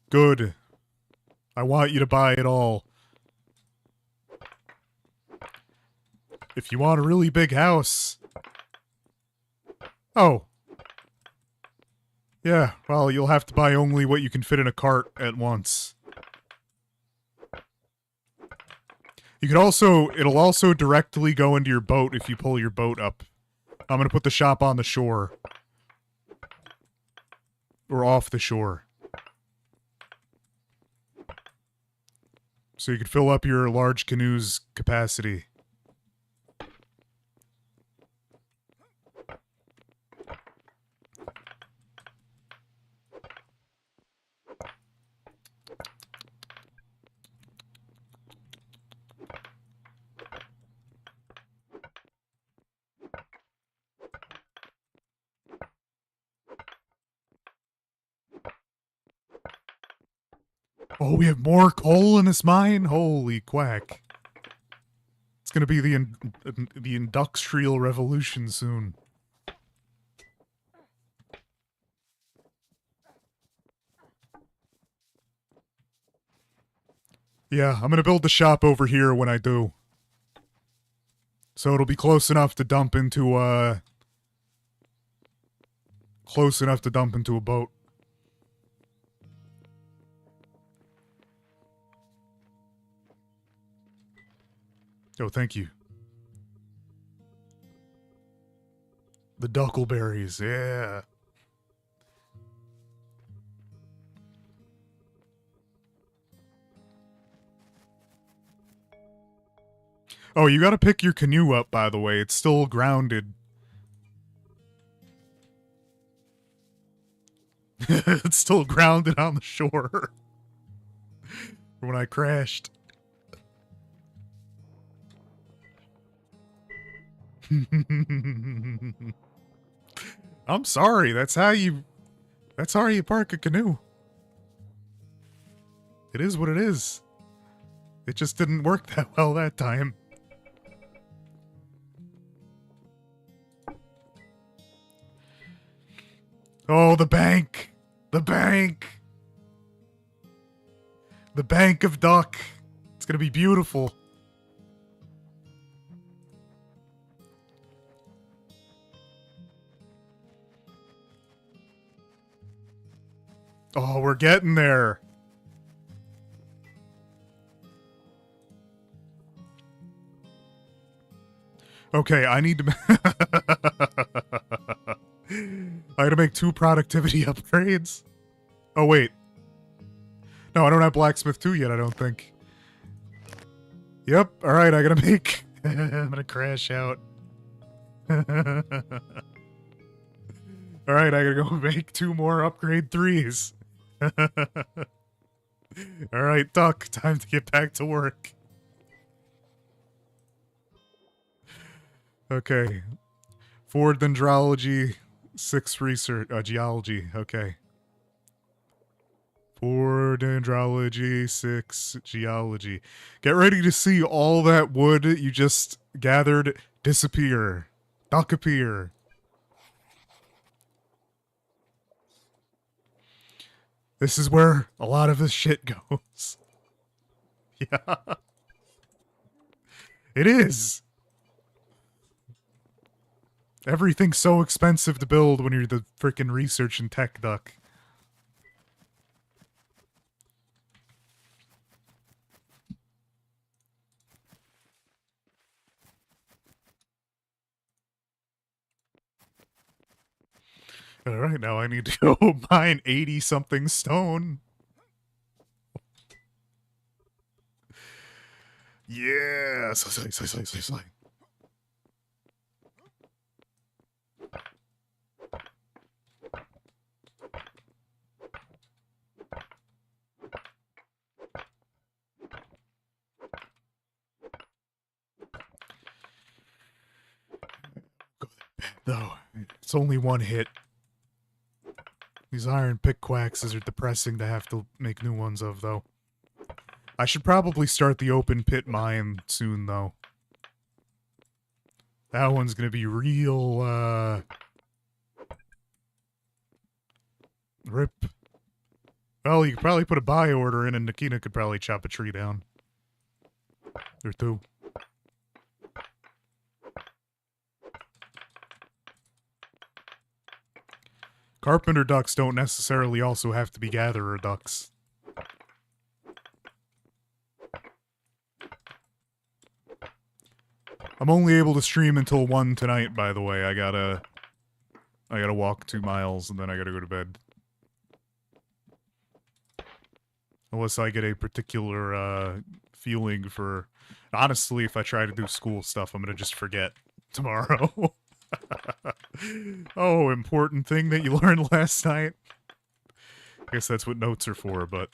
Good. I want you to buy it all. If you want a really big house... Oh. Yeah, well, you'll have to buy only what you can fit in a cart at once. You could also... It'll also directly go into your boat if you pull your boat up. I'm gonna put the shop on the shore. Or off the shore. So you could fill up your large canoe's capacity. Oh, we have more coal in this mine? Holy quack. It's gonna be the industrial revolution soon. Yeah, I'm gonna build the shop over here when I do. So it'll be close enough to dump into, close enough to dump into a boat. Oh, thank you. The duckleberries, yeah. Oh, you gotta pick your canoe up, by the way. It's still grounded. It's still grounded on the shore. When I crashed. I'm sorry, that's how you park a canoe. It is what it is. It just didn't work that well that time. Oh, the bank! The bank! The bank of duck. It's gonna be beautiful. Oh, we're getting there. Okay, I need to... I had to make 2 productivity upgrades. Oh, wait. No, I don't have Blacksmith 2 yet, I don't think. Yep, alright, I gotta make... I'm gonna crash out. Alright, I gotta go make 2 more upgrade 3s. Alright, Duck, time to get back to work. Okay. 4 dendrology, 6 research, geology, okay. 4 dendrology, 6 geology. Get ready to see all that wood you just gathered disappear. Duck appear. This is where a lot of this shit goes. Yeah. It is. Everything's so expensive to build when you're the frickin' research and tech duck. Alright, now I need to go mine 80-something stone. Yeah! Slay. Though, it's only one hit. These iron pickwaxes are depressing to have to make new ones of, though. I should probably start the open pit mine soon, though. That one's gonna be real, rip. Well, you could probably put a buy order in, and Nakina could probably chop a tree down. Or two. Carpenter ducks don't necessarily also have to be gatherer ducks. I'm only able to stream until 1 tonight, by the way. I gotta walk 2 miles, and then I gotta go to bed. Unless I get a particular, feeling for... Honestly, if I try to do school stuff, I'm gonna just forget tomorrow. Oh, important thing that you learned last night? I guess that's what notes are for, but...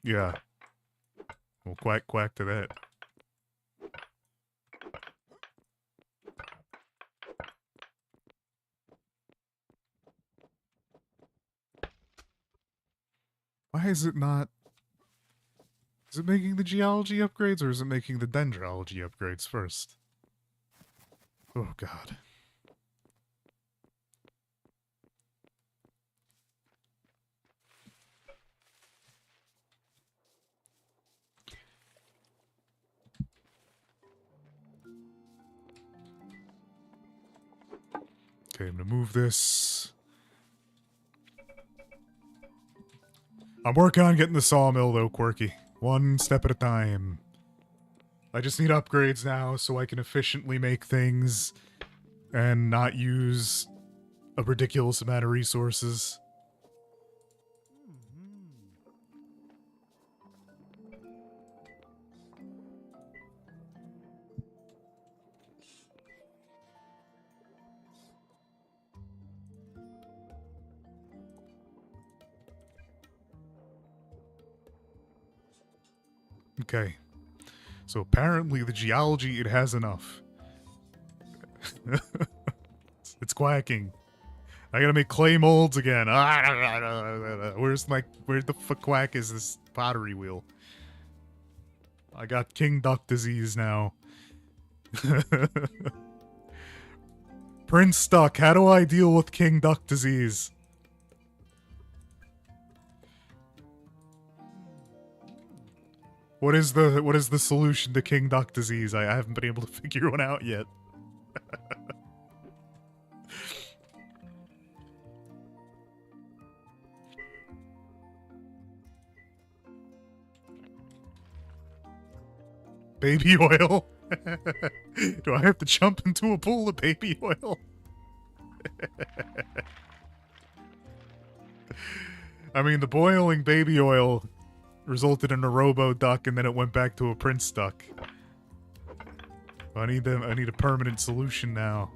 yeah. Well, quack to that. Why is it not... Is it making the geology upgrades, or is it making the dendrology upgrades first? Oh, God. Okay, I'm gonna move this. I'm working on getting the sawmill, though, Quirky. One step at a time. I just need upgrades now so I can efficiently make things and not use a ridiculous amount of resources. Okay. So apparently the geology, it has enough. It's quacking. I gotta make clay molds again. Where the fuck quack is this pottery wheel? I got King Duck disease now. Prince Duck, how do I deal with King Duck disease? What is the solution to King Duck disease? I haven't been able to figure one out yet. Baby oil? Do I have to jump into a pool of baby oil? I mean, the boiling baby oil resulted in a robo duck, and then it went back to a prince duck. I need a permanent solution now.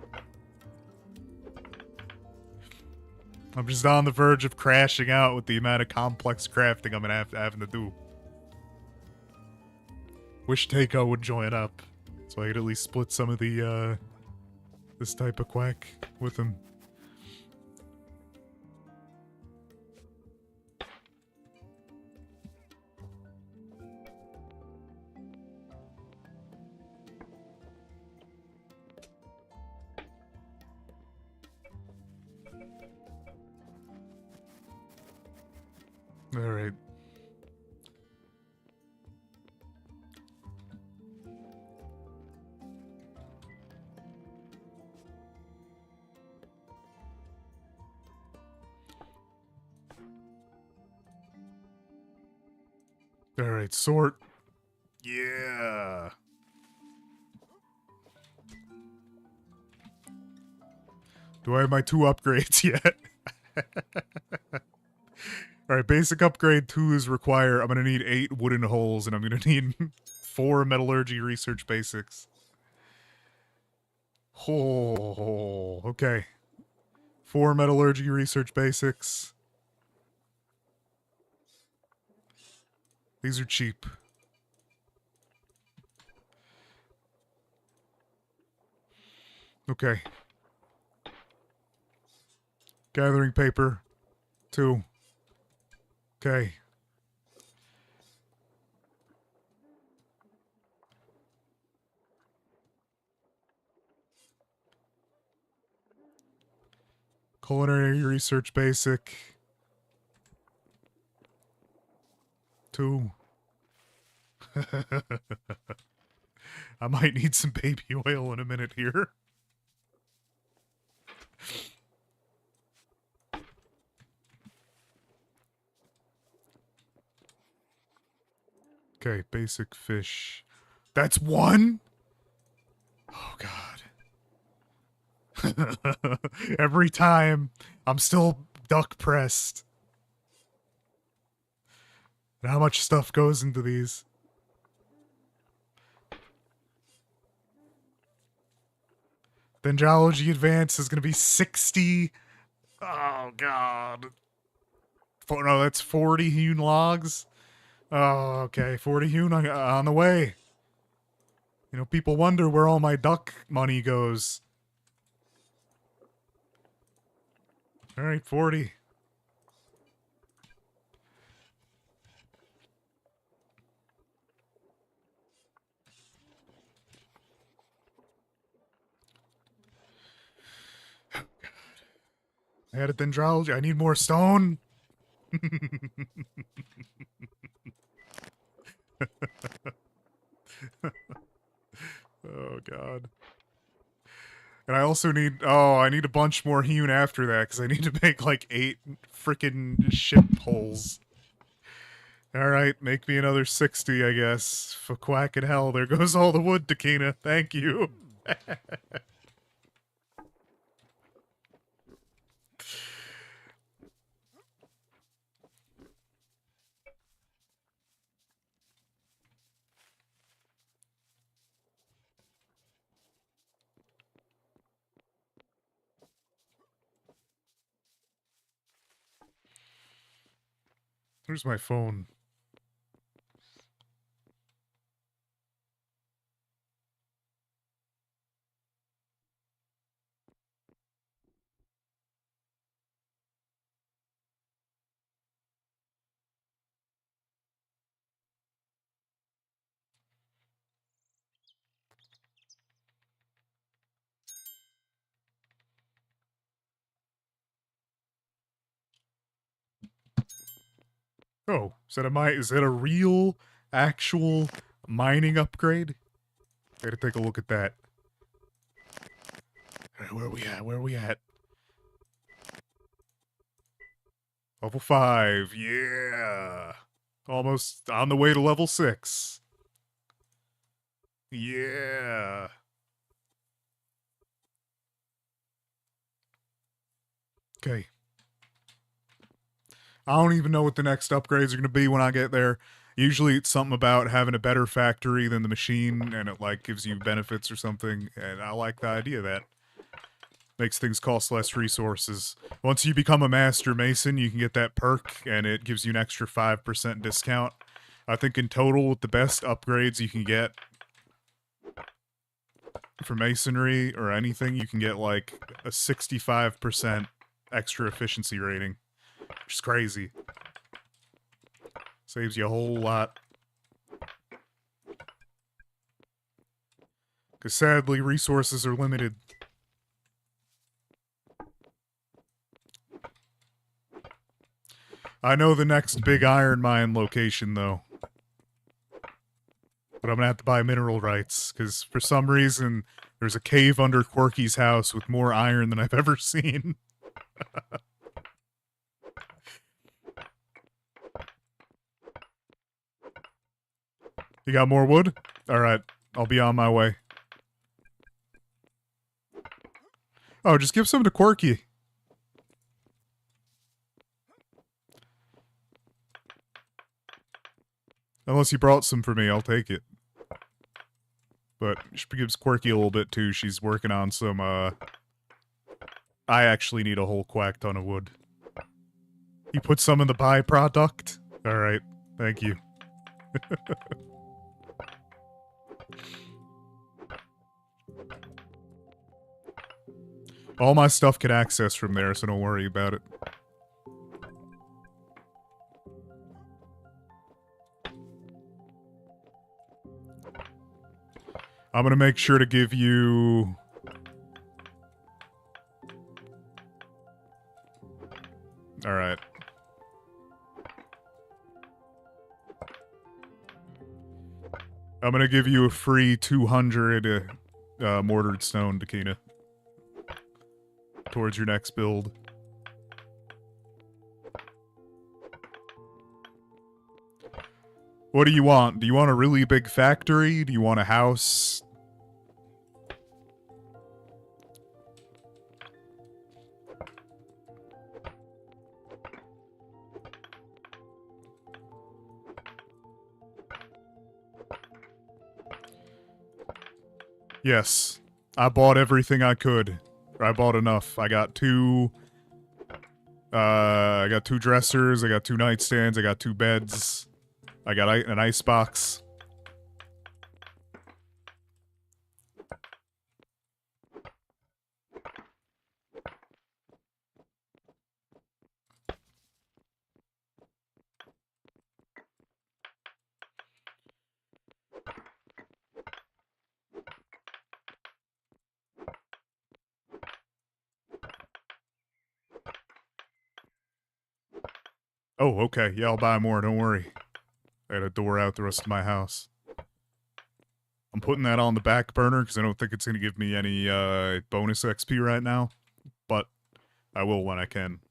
I'm just on the verge of crashing out with the amount of complex crafting I'm gonna having to do. Wish Takeo would join up, so I could at least split some of the, this type of quack with him. Alright. Alright, sort. Yeah. Do I have my 2 upgrades yet? Alright, basic upgrade 2 is require. I'm gonna need 8 wooden holes, and I'm gonna need 4 metallurgy research basics. Oh, okay. 4 metallurgy research basics. These are cheap. Okay. Gathering paper. 2. Okay. Culinary research basic. 2. I might need some baby oil in a minute here. Okay, basic fish. That's 1? Oh, God. Every time, I'm still duck pressed. And how much stuff goes into these? Dendrology Advance is going to be 60. Oh, God. No, that's 40 hewn logs. Oh, okay. 40 hewn on the way. You know, people wonder where all my duck money goes. Alright, 40. I had a dendrology. I need more stone. Oh, God. And I also need... Oh, I need a bunch more hewn after that, because I need to make, like, 8 frickin' ship holes. Alright, make me another 60, I guess. For quack and hell, there goes all the wood, Takina. Thank you. Where's my phone? Oh, is that a real, actual mining upgrade? Gotta take a look at that. Alright, where are we at? Where are we at? Level 5, yeah! Almost on the way to level 6. Yeah! Okay. I don't even know what the next upgrades are going to be when I get there. Usually it's something about having a better factory than the machine, and it, like, gives you benefits or something, and I like the idea of that. Makes things cost less resources. Once you become a master mason, you can get that perk, and it gives you an extra 5% discount. I think in total, with the best upgrades you can get for masonry or anything, you can get, like, a 65% extra efficiency rating. Which is crazy. Saves you a whole lot. Because sadly, resources are limited. I know the next big iron mine location, though. But I'm gonna have to buy mineral rights, because for some reason, there's a cave under Quirky's house with more iron than I've ever seen. You got more wood? Alright, I'll be on my way. Oh, just give some to Quirky. Unless you brought some for me, I'll take it. But she gives Quirky a little bit too. She's working on some, I actually need a whole quack ton of wood. You put some in the byproduct? Alright, thank you. All my stuff can access from there, so don't worry about it. I'm gonna make sure to give you... Alright. I'm gonna give you a free 200 mortared stone, Dakina. Towards your next build. What do you want? Do you want a really big factory? Do you want a house? Yes. I bought everything I could. I bought enough. I got two dressers, I got 2 nightstands, I got 2 beds. I got an ice box. Oh, okay. Yeah, I'll buy more, don't worry. I got a door out the rest of my house. I'm putting that on the back burner because I don't think it's going to give me any bonus XP right now. But I will when I can.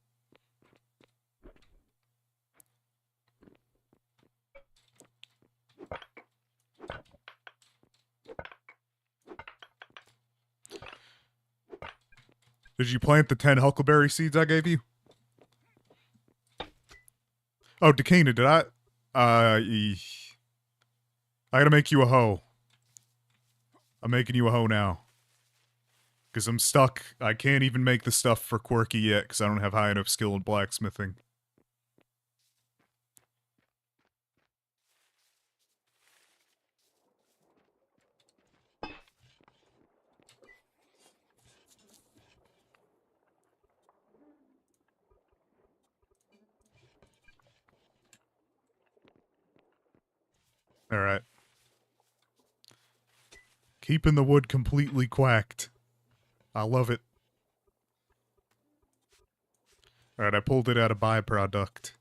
Did you plant the 10 huckleberry seeds I gave you? Oh, Dakina, did I... I gotta make you a hoe. I'm making you a hoe now. Because I'm stuck. I can't even make the stuff for Quirky yet, because I don't have high enough skill in blacksmithing. Alright. Keeping the wood completely quacked. I love it. Alright, I pulled it out of byproduct.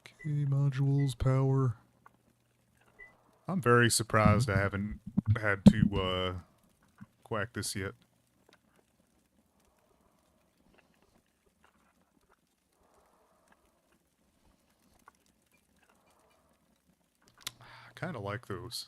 Okay, modules, power. I'm very surprised I haven't had to, quack this yet. I kinda like those.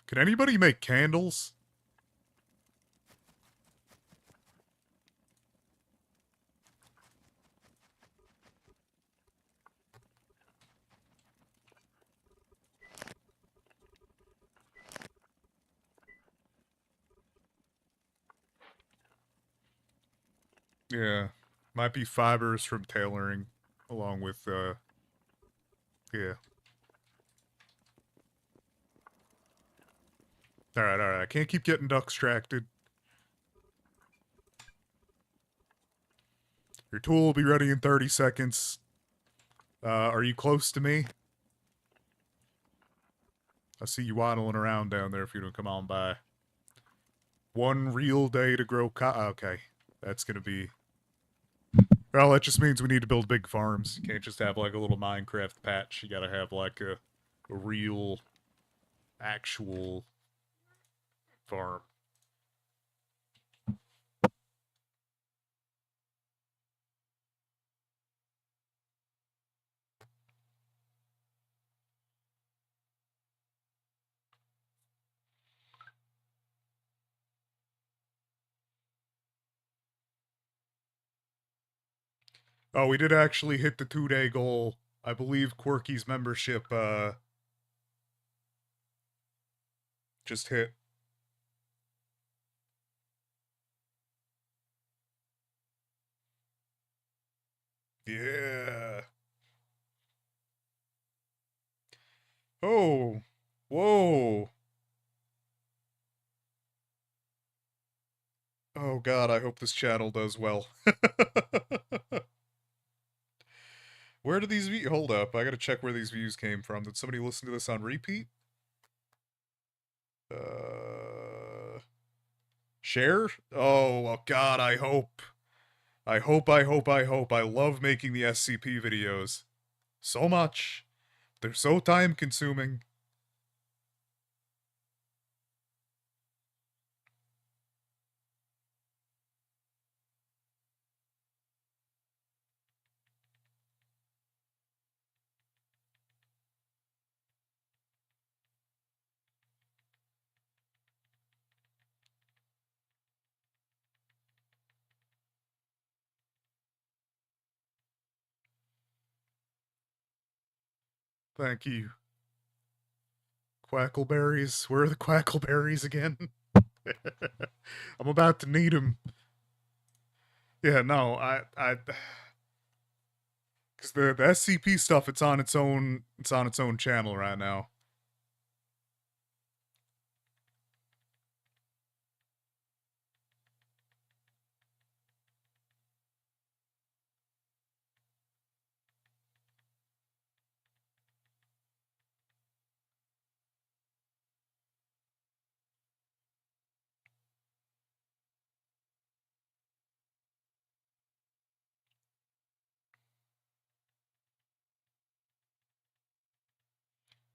Can anybody make candles? Yeah. Might be fibers from tailoring, along with, yeah. Alright, alright. I can't keep getting duck distracted. Your tool will be ready in 30 seconds. Are you close to me? I see you waddling around down there if you don't come on by. 1 real day to grow okay. That's gonna be... Well, that just means we need to build big farms. You can't just have like a little Minecraft patch. You gotta have like a real, actual farm. Oh, we did actually hit the 2-day goal. I believe Quirky's membership just hit. Yeah. Oh. Whoa. Oh god, I hope this channel does well. Where do these views... Hold up, I gotta check where these views came from. Did somebody listen to this on repeat? Share? Oh god, I hope. I hope, I hope, I hope. I love making the SCP videos. So much. They're so time consuming. Thank you. Quackleberries. Where are the quackleberries again? I'm about to need them. Yeah, no, because the SCP stuff, it's on its own channel right now.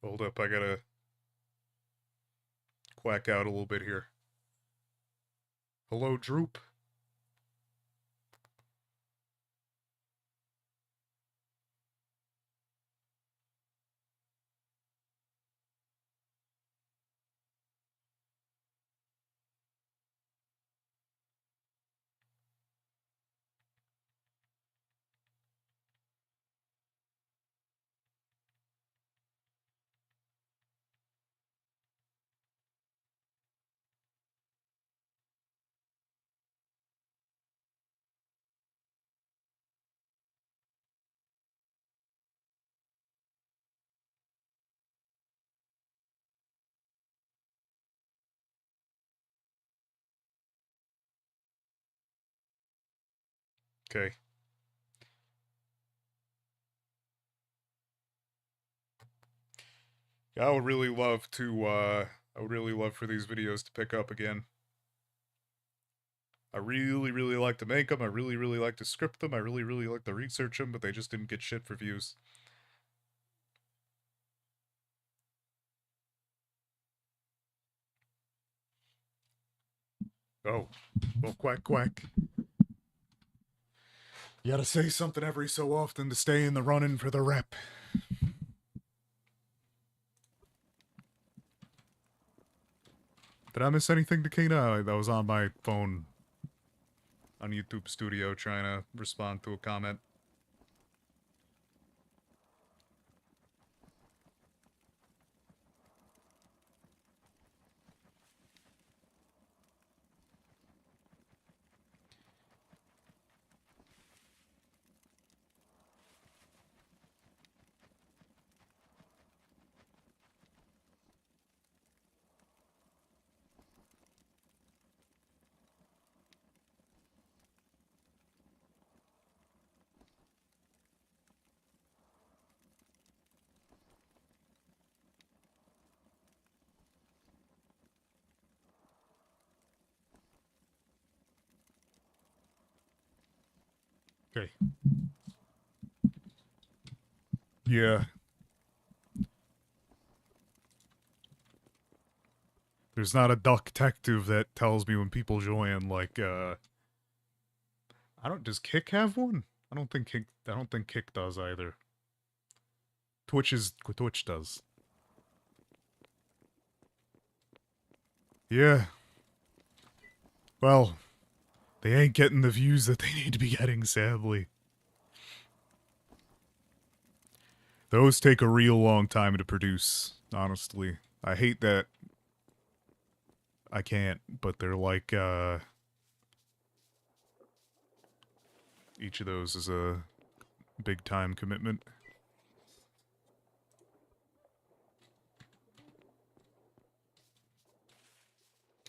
Hold up, I gotta quack out a little bit here. Hello, Droop. Okay. I would really love to, I would really love for these videos to pick up again. I really, really like to make them. I really, really like to script them. I really, really like to research them, but they just didn't get shit for views. Oh. Well, quack, quack. You gotta say something every so often to stay in the running for the rep. Did I miss anything, Takina? That was on my phone on YouTube Studio trying to respond to a comment. Okay. Yeah. There's not a duck detective that tells me when people join, like, I don't, does Kick have one? I don't think Kick does either. Twitch does. Yeah. Well, they ain't getting the views that they need to be getting, sadly. Those take a real long time to produce, honestly. I hate that I can't, but they're like, each of those is a big time commitment.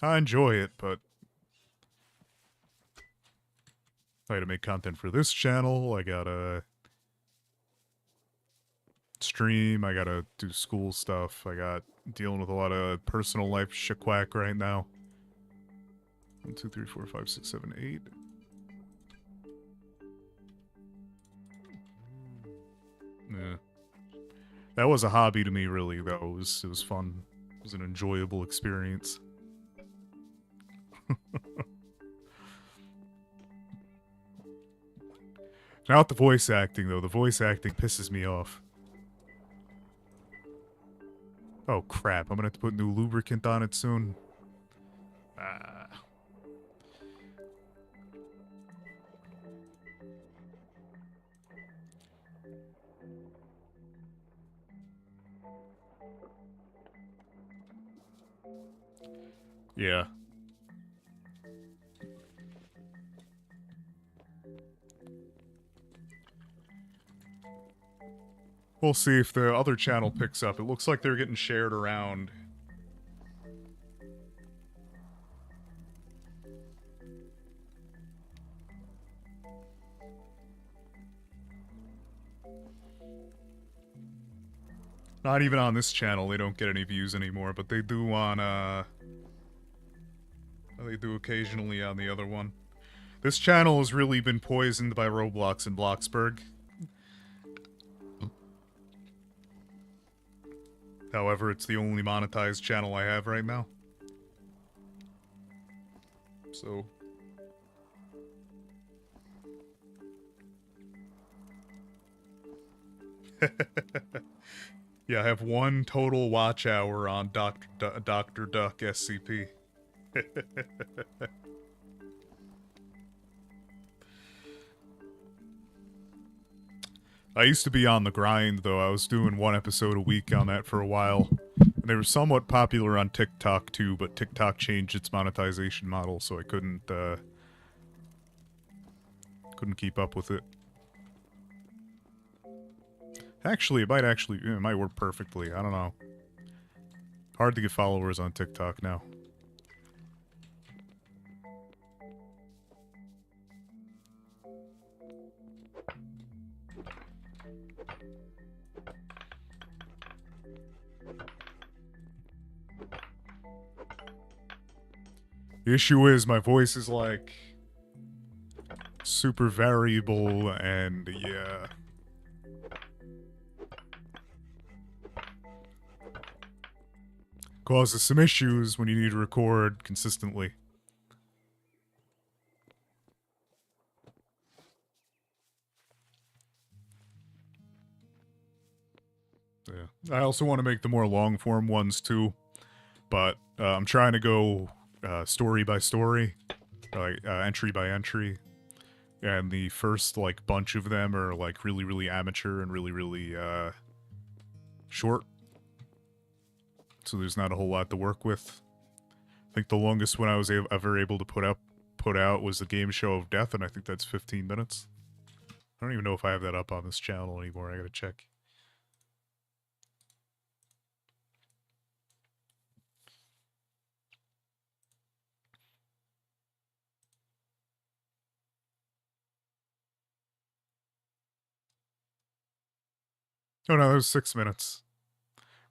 I enjoy it, but I gotta make content for this channel, I gotta stream, I gotta do school stuff, I got dealing with a lot of personal life shit-quack right now. 1, 2, 3, 4, 5, 6, 7, 8. Yeah. That was a hobby to me, really, though. It was fun. It was an enjoyable experience. Not the voice acting, though. The voice acting pisses me off. Oh, crap. I'm gonna have to put new lubricant on it soon. Ah. Yeah. We'll see if the other channel picks up. It looks like they're getting shared around. Not even on this channel, they don't get any views anymore, but they do on, they do occasionally on the other one. This channel has really been poisoned by Roblox and Bloxburg. However, it's the only monetized channel I have right now. So... yeah, I have 1 total watch hour on Dr. Duck SCP. I used to be on the grind, though. I was doing 1 episode a week on that for a while. And they were somewhat popular on TikTok, too, but TikTok changed its monetization model, so I couldn't keep up with it. Actually, it might work perfectly. I don't know. Hard to get followers on TikTok now. The issue is my voice is like super variable and yeah. Causes some issues when you need to record consistently. Yeah. I also want to make the more long-form ones too, but I'm trying to go story by story, like entry by entry, and the first like bunch of them are like really, really amateur and really, really short. So there's not a whole lot to work with. I think the longest one I was ever able to put out was the Game Show of Death, and I think that's 15 minutes. I don't even know if I have that up on this channel anymore. I gotta check. Oh no, that was 6 minutes.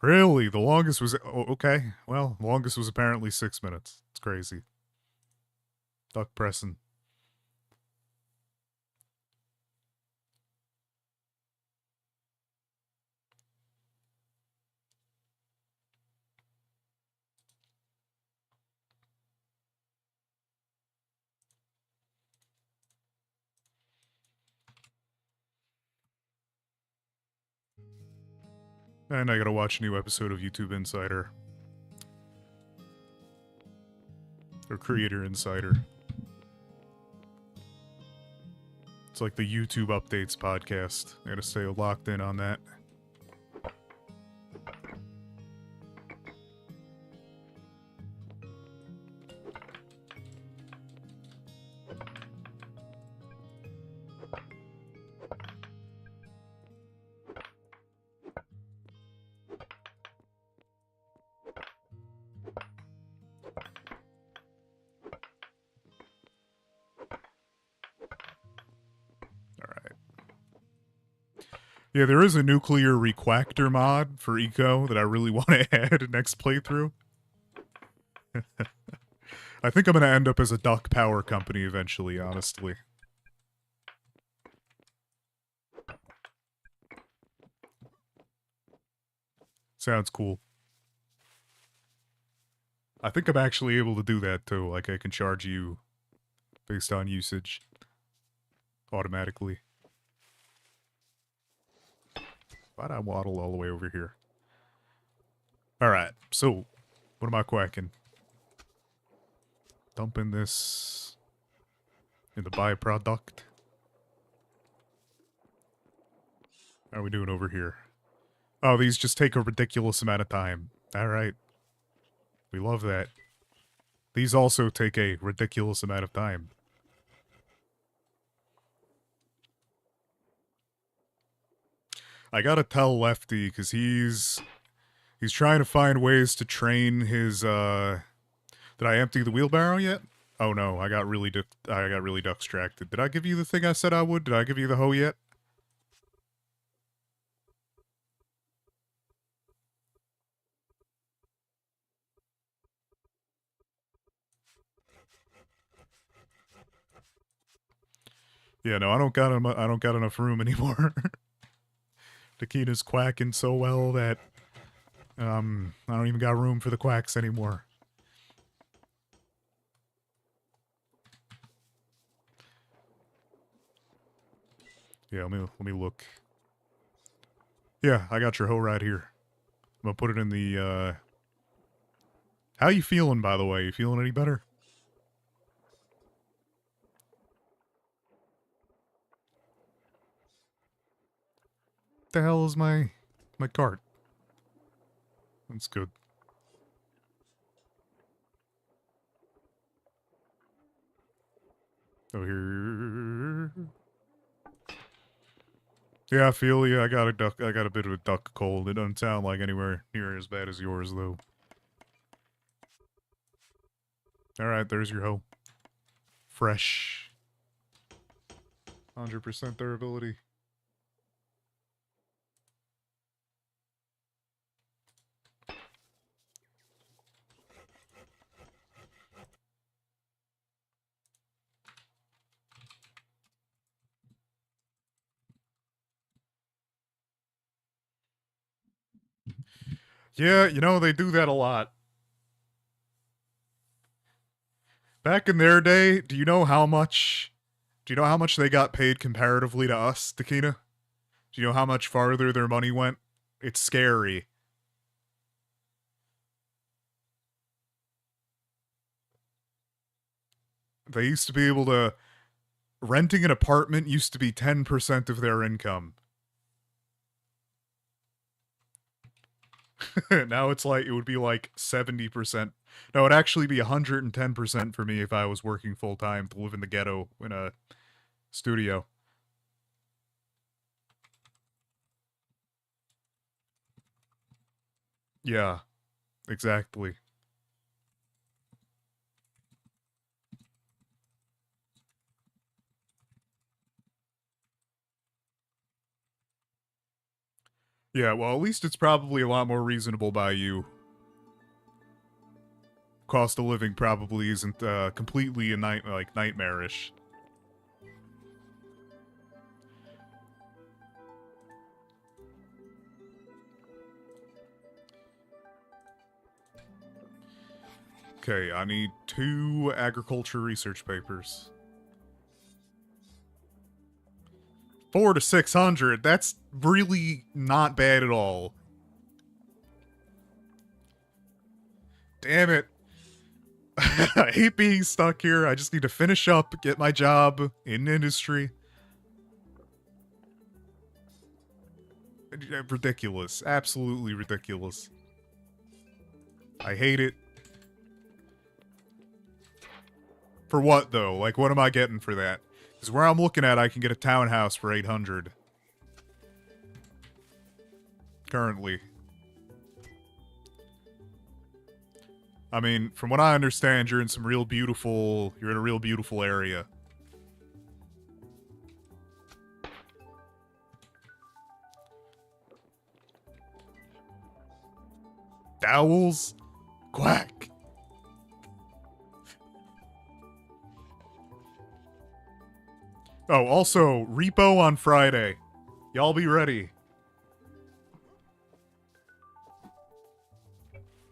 Really? The longest was... Oh, okay. Well, the longest was apparently 6 minutes. It's crazy. Duck pressing. And I gotta watch a new episode of YouTube Insider. Or Creator Insider. It's like the YouTube Updates podcast. I gotta stay locked in on that. Yeah, there is a nuclear requactor mod for Eco that I really want to add next playthrough. I think I'm going to end up as a duck power company eventually, honestly. Sounds cool. I think I'm actually able to do that too. Like, I can charge you based on usage automatically. Why'd I waddle all the way over here? Alright, so, what am I quacking? Dumping this in the byproduct. How are we doing over here? Oh, these just take a ridiculous amount of time. Alright. We love that. These also take a ridiculous amount of time. I gotta tell Lefty, because he's trying to find ways to train his, Did I empty the wheelbarrow yet? Oh no, I got really distracted. Did I give you the thing I said I would? Did I give you the hoe yet? Yeah, no, I don't got enough room anymore. Takina's quacking so well that I don't even got room for the quacks anymore. Yeah, let me look. Yeah, I got your hoe right here. I'm gonna put it in the How you feeling, by the way? You feeling any better? What the hell is my cart? That's good. Oh, here. Yeah, I feel you. I got a bit of a duck cold. It doesn't sound like anywhere near as bad as yours, though. Alright, there's your hoe. Fresh. 100% durability. Yeah, you know, they do that a lot. Back in their day, do you know how much they got paid comparatively to us, Takina? Do you know how much farther their money went? It's scary. They used to be able to... Renting an apartment used to be 10% of their income. Now it's like, it would be like 70%. No, it'd actually be 110% for me if I was working full-time to live in the ghetto in a studio. Yeah, exactly. Yeah, well, at least it's probably a lot more reasonable by you. Cost of living probably isn't completely nightmarish. Okay, I need 2 agriculture research papers. 400 to 600, that's really not bad at all. Damn it. I hate being stuck here. I just need to finish up, get my job in industry. Ridiculous. Absolutely ridiculous. I hate it. For what, though? Like, what am I getting for that? Because where I'm looking at, I can get a townhouse for 800. Currently. I mean, from what I understand, you're in a real beautiful area. Dowels? Quack. Oh, also, repo on Friday. Y'all be ready.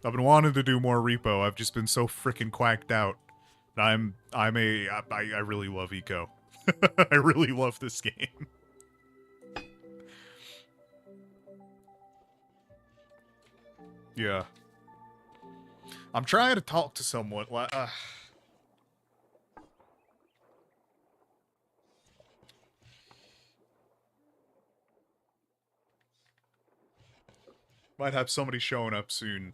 I've been wanting to do more repo. I've just been so freaking quacked out. I really love eco. I really love this game. Yeah. I'm trying to talk to someone. Might have somebody showing up soon.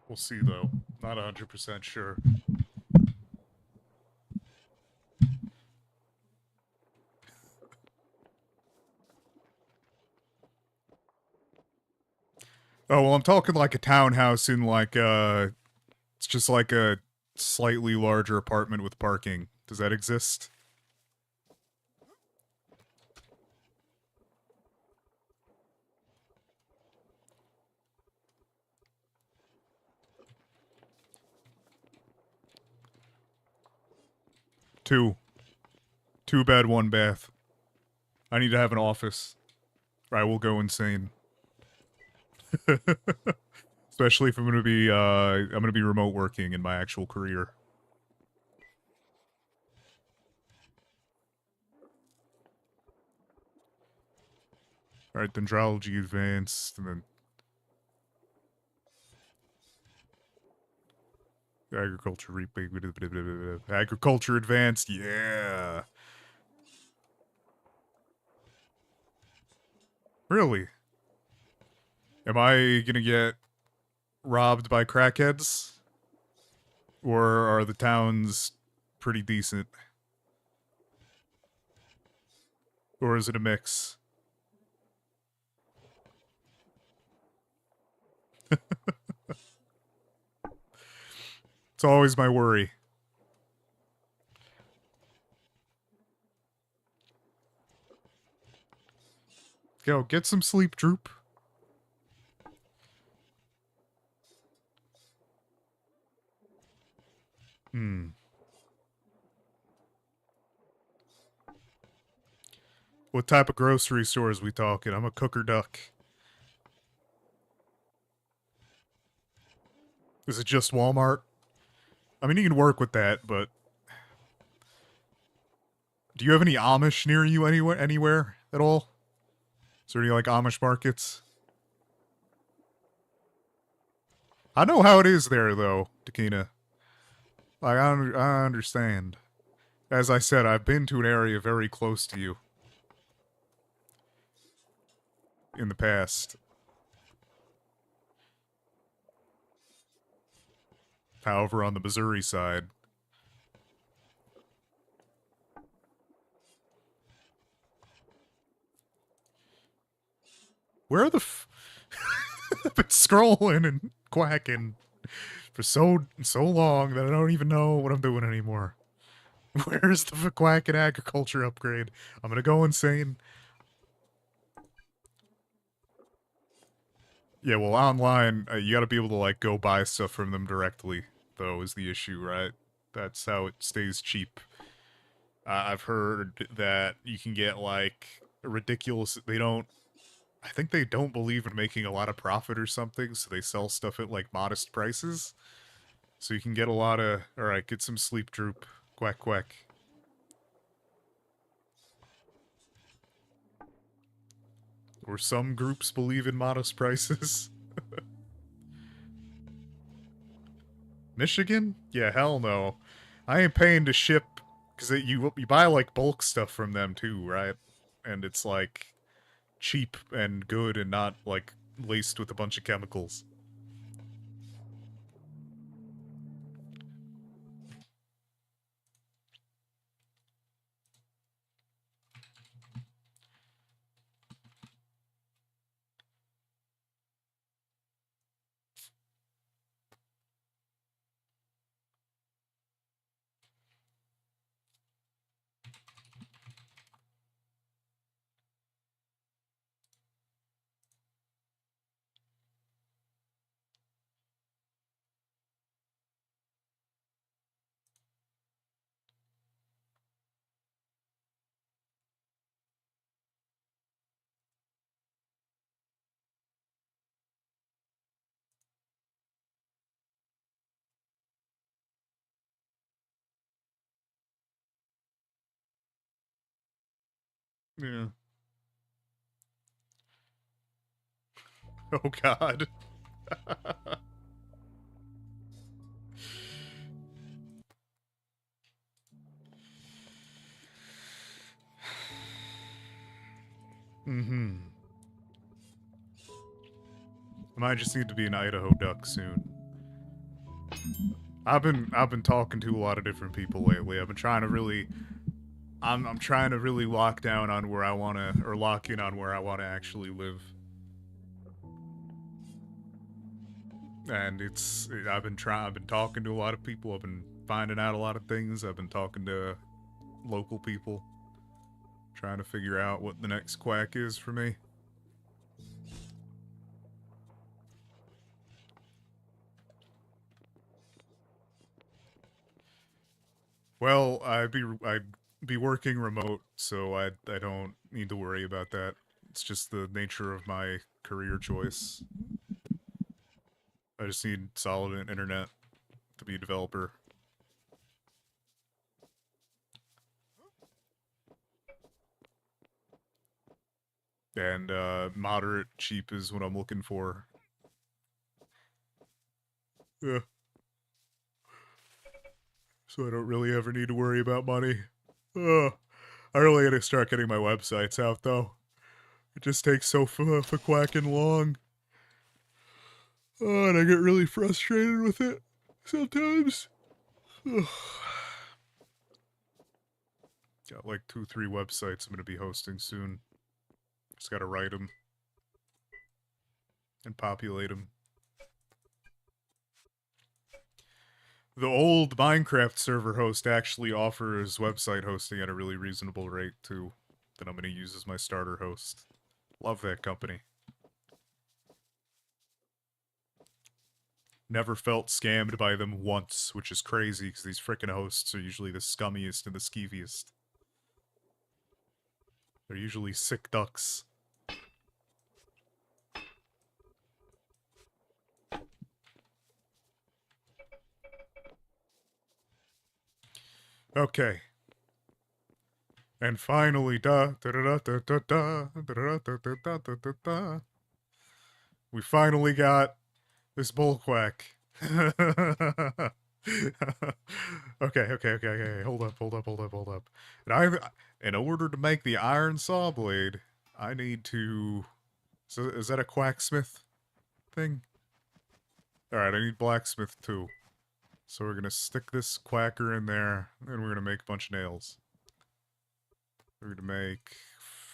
We'll see, though. Not 100% sure. Oh, well, I'm talking like a townhouse in like, it's just like a slightly larger apartment with parking. Does that exist? Two. 2 bed, 1 bath. I need to have an office. Or I will go insane. Especially if I'm gonna be remote working in my actual career. Alright, Dendrology Advanced, and then Agriculture Advanced, yeah. Really? Am I gonna get robbed by crackheads? Or are the towns pretty decent? Or is it a mix? It's always my worry. Go, get some sleep, Droop. What type of grocery stores we talking? I'm a cooker duck. Is it just Walmart? I mean, you can work with that, but... Do you have any Amish near you anywhere at all? Is there any, like, Amish markets? I know how it is there, though, Takina. Like, I understand. As I said, I've been to an area very close to you. In the past. However, on the Missouri side. Where are the I've been scrolling and quacking for so long that I don't even know what I'm doing anymore. Where's the quacking agriculture upgrade? I'm gonna go insane. Yeah, well, online, you gotta be able to, like, go buy stuff from them directly, though, is the issue, right? That's how it stays cheap. I've heard that you can get, like, ridiculous... I think they don't believe in making a lot of profit or something, so they sell stuff at, like, modest prices. So you can get a lot of... Alright, get some sleep droop. Quack, quack. Or some groups believe in modest prices. Michigan? Yeah, hell no. I ain't paying to ship, because you buy, like, bulk stuff from them, too, right? And it's, like, cheap and good and not, like, laced with a bunch of chemicals. Yeah. Oh, God. Mm-hmm. I might just need to be an Idaho duck soon. I've been talking to a lot of different people lately. I've been trying to really... I'm trying to really lock down on where I want to... Or lock in on where I want to actually live. And I've been talking to a lot of people. I've been finding out a lot of things. I've been talking to local people. Trying to figure out what the next quack is for me. Well, I'd be working remote, so I don't need to worry about that. It's just the nature of my career choice. I just need solid internet to be a developer. And moderate cheap is what I'm looking for. Yeah. So I don't really ever need to worry about money. I really gotta start getting my websites out, though. It just takes so quacking long. Oh, and I get really frustrated with it sometimes. Got like 2-3 websites I'm gonna be hosting soon. Just gotta write them and populate them. The old Minecraft server host actually offers website hosting at a really reasonable rate, too, that I'm gonna use as my starter host. Love that company. Never felt scammed by them once, which is crazy, because these frickin' hosts are usually the scummiest and the skeeviest. They're usually sick ducks. Okay. And finally, we finally got this bullquack. Okay. Hold up. In order to make the iron saw blade, I need to... So, is that a quacksmith thing? Alright, I need blacksmith too. So we're gonna stick this quacker in there, and we're gonna make a bunch of nails. We're gonna make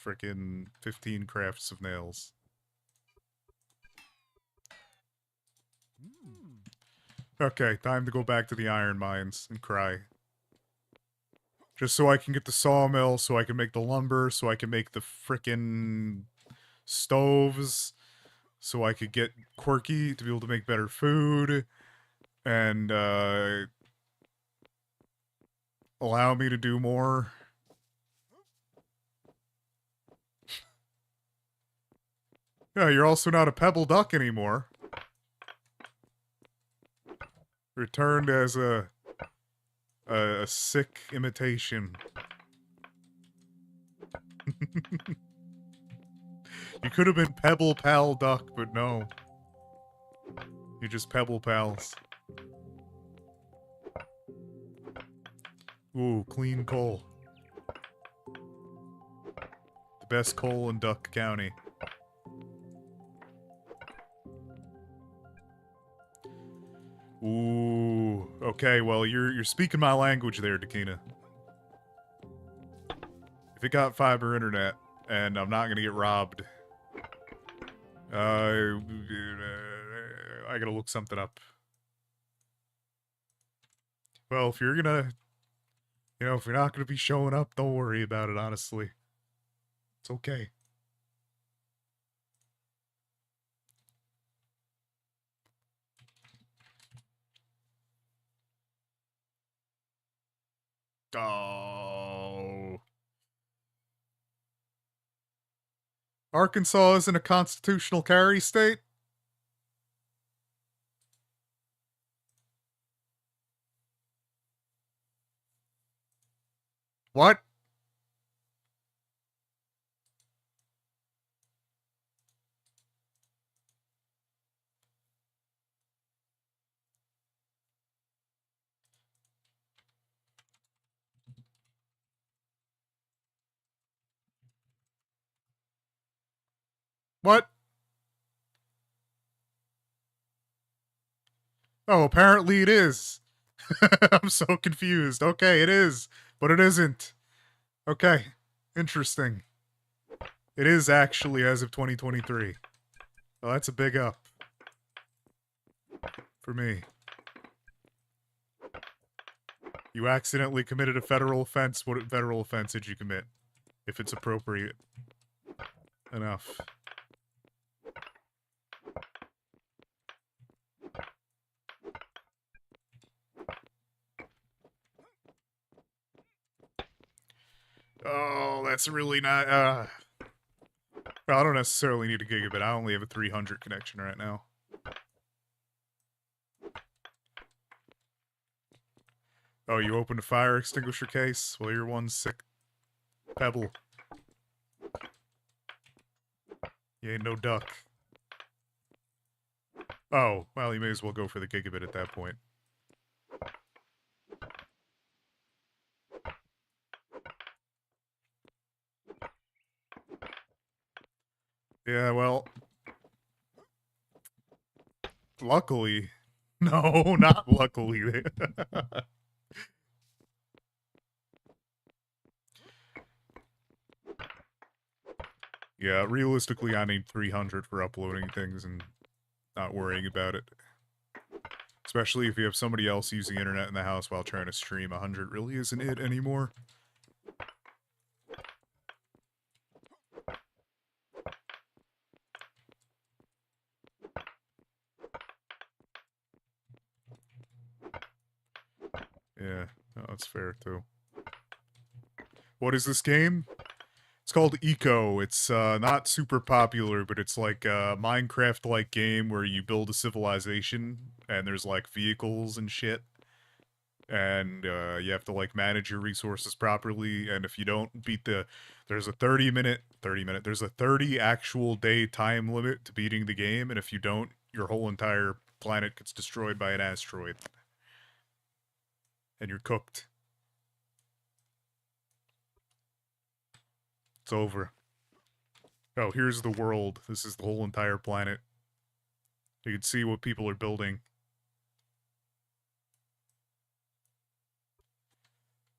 frickin' 15 crafts of nails. Okay, time to go back to the iron mines and cry. Just so I can get the sawmill, so I can make the lumber, so I can make the frickin' stoves, so I could get Quirky to be able to make better food, and, allow me to do more. Yeah, you're also not a pebble duck anymore. Returned as a sick imitation. You could have been Pebble Pal Duck, but no. You're just Pebble Pals. Ooh, clean coal. The best coal in Duck County. Ooh, okay, well, you're speaking my language there, Dakina. If it got fiber internet, and I'm not gonna get robbed, I gotta look something up. Well, if you're gonna, if you're not gonna be showing up, don't worry about it, honestly. It's okay. Oh. Arkansas isn't a constitutional carry state? What? What? Oh, apparently it is. I'm so confused. Okay, it is, but it isn't. Okay, interesting. It is actually as of 2023. Well, that's a big up. For me. You accidentally committed a federal offense. What federal offense did you commit? If it's appropriate enough. Oh, that's really not, well, I don't necessarily need a gigabit. I only have a 300 connection right now. Oh, you opened a fire extinguisher case? Well, you're one sick pebble. You ain't no duck. Oh, well, you may as well go for the gigabit at that point. Yeah, well... Luckily... No, not luckily. Yeah, realistically, I need 300 for uploading things and not worrying about it. Especially if you have somebody else using internet in the house while trying to stream. 100 really isn't it anymore. Yeah, that's fair too. What is this game? It's called Eco. It's not super popular, but it's like a Minecraft-like game where you build a civilization and there's like vehicles and shit. And you have to like manage your resources properly, and if you don't beat there's a 30 actual day time limit to beating the game, and if you don't, your whole entire planet gets destroyed by an asteroid. And you're cooked. It's over. Oh, here's the world. This is the whole entire planet. You can see what people are building.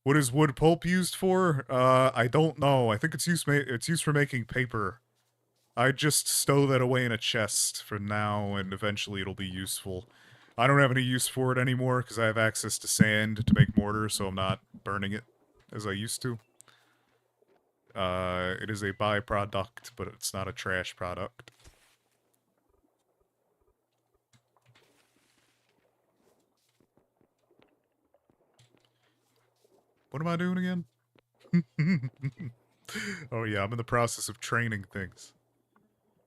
What is wood pulp used for? I don't know. I think it's used for making paper. I just stow that away in a chest for now, and eventually it'll be useful. I don't have any use for it anymore because I have access to sand to make mortar, so I'm not burning it as I used to. It is a byproduct, but it's not a trash product. What am I doing again? Oh yeah, I'm in the process of training things.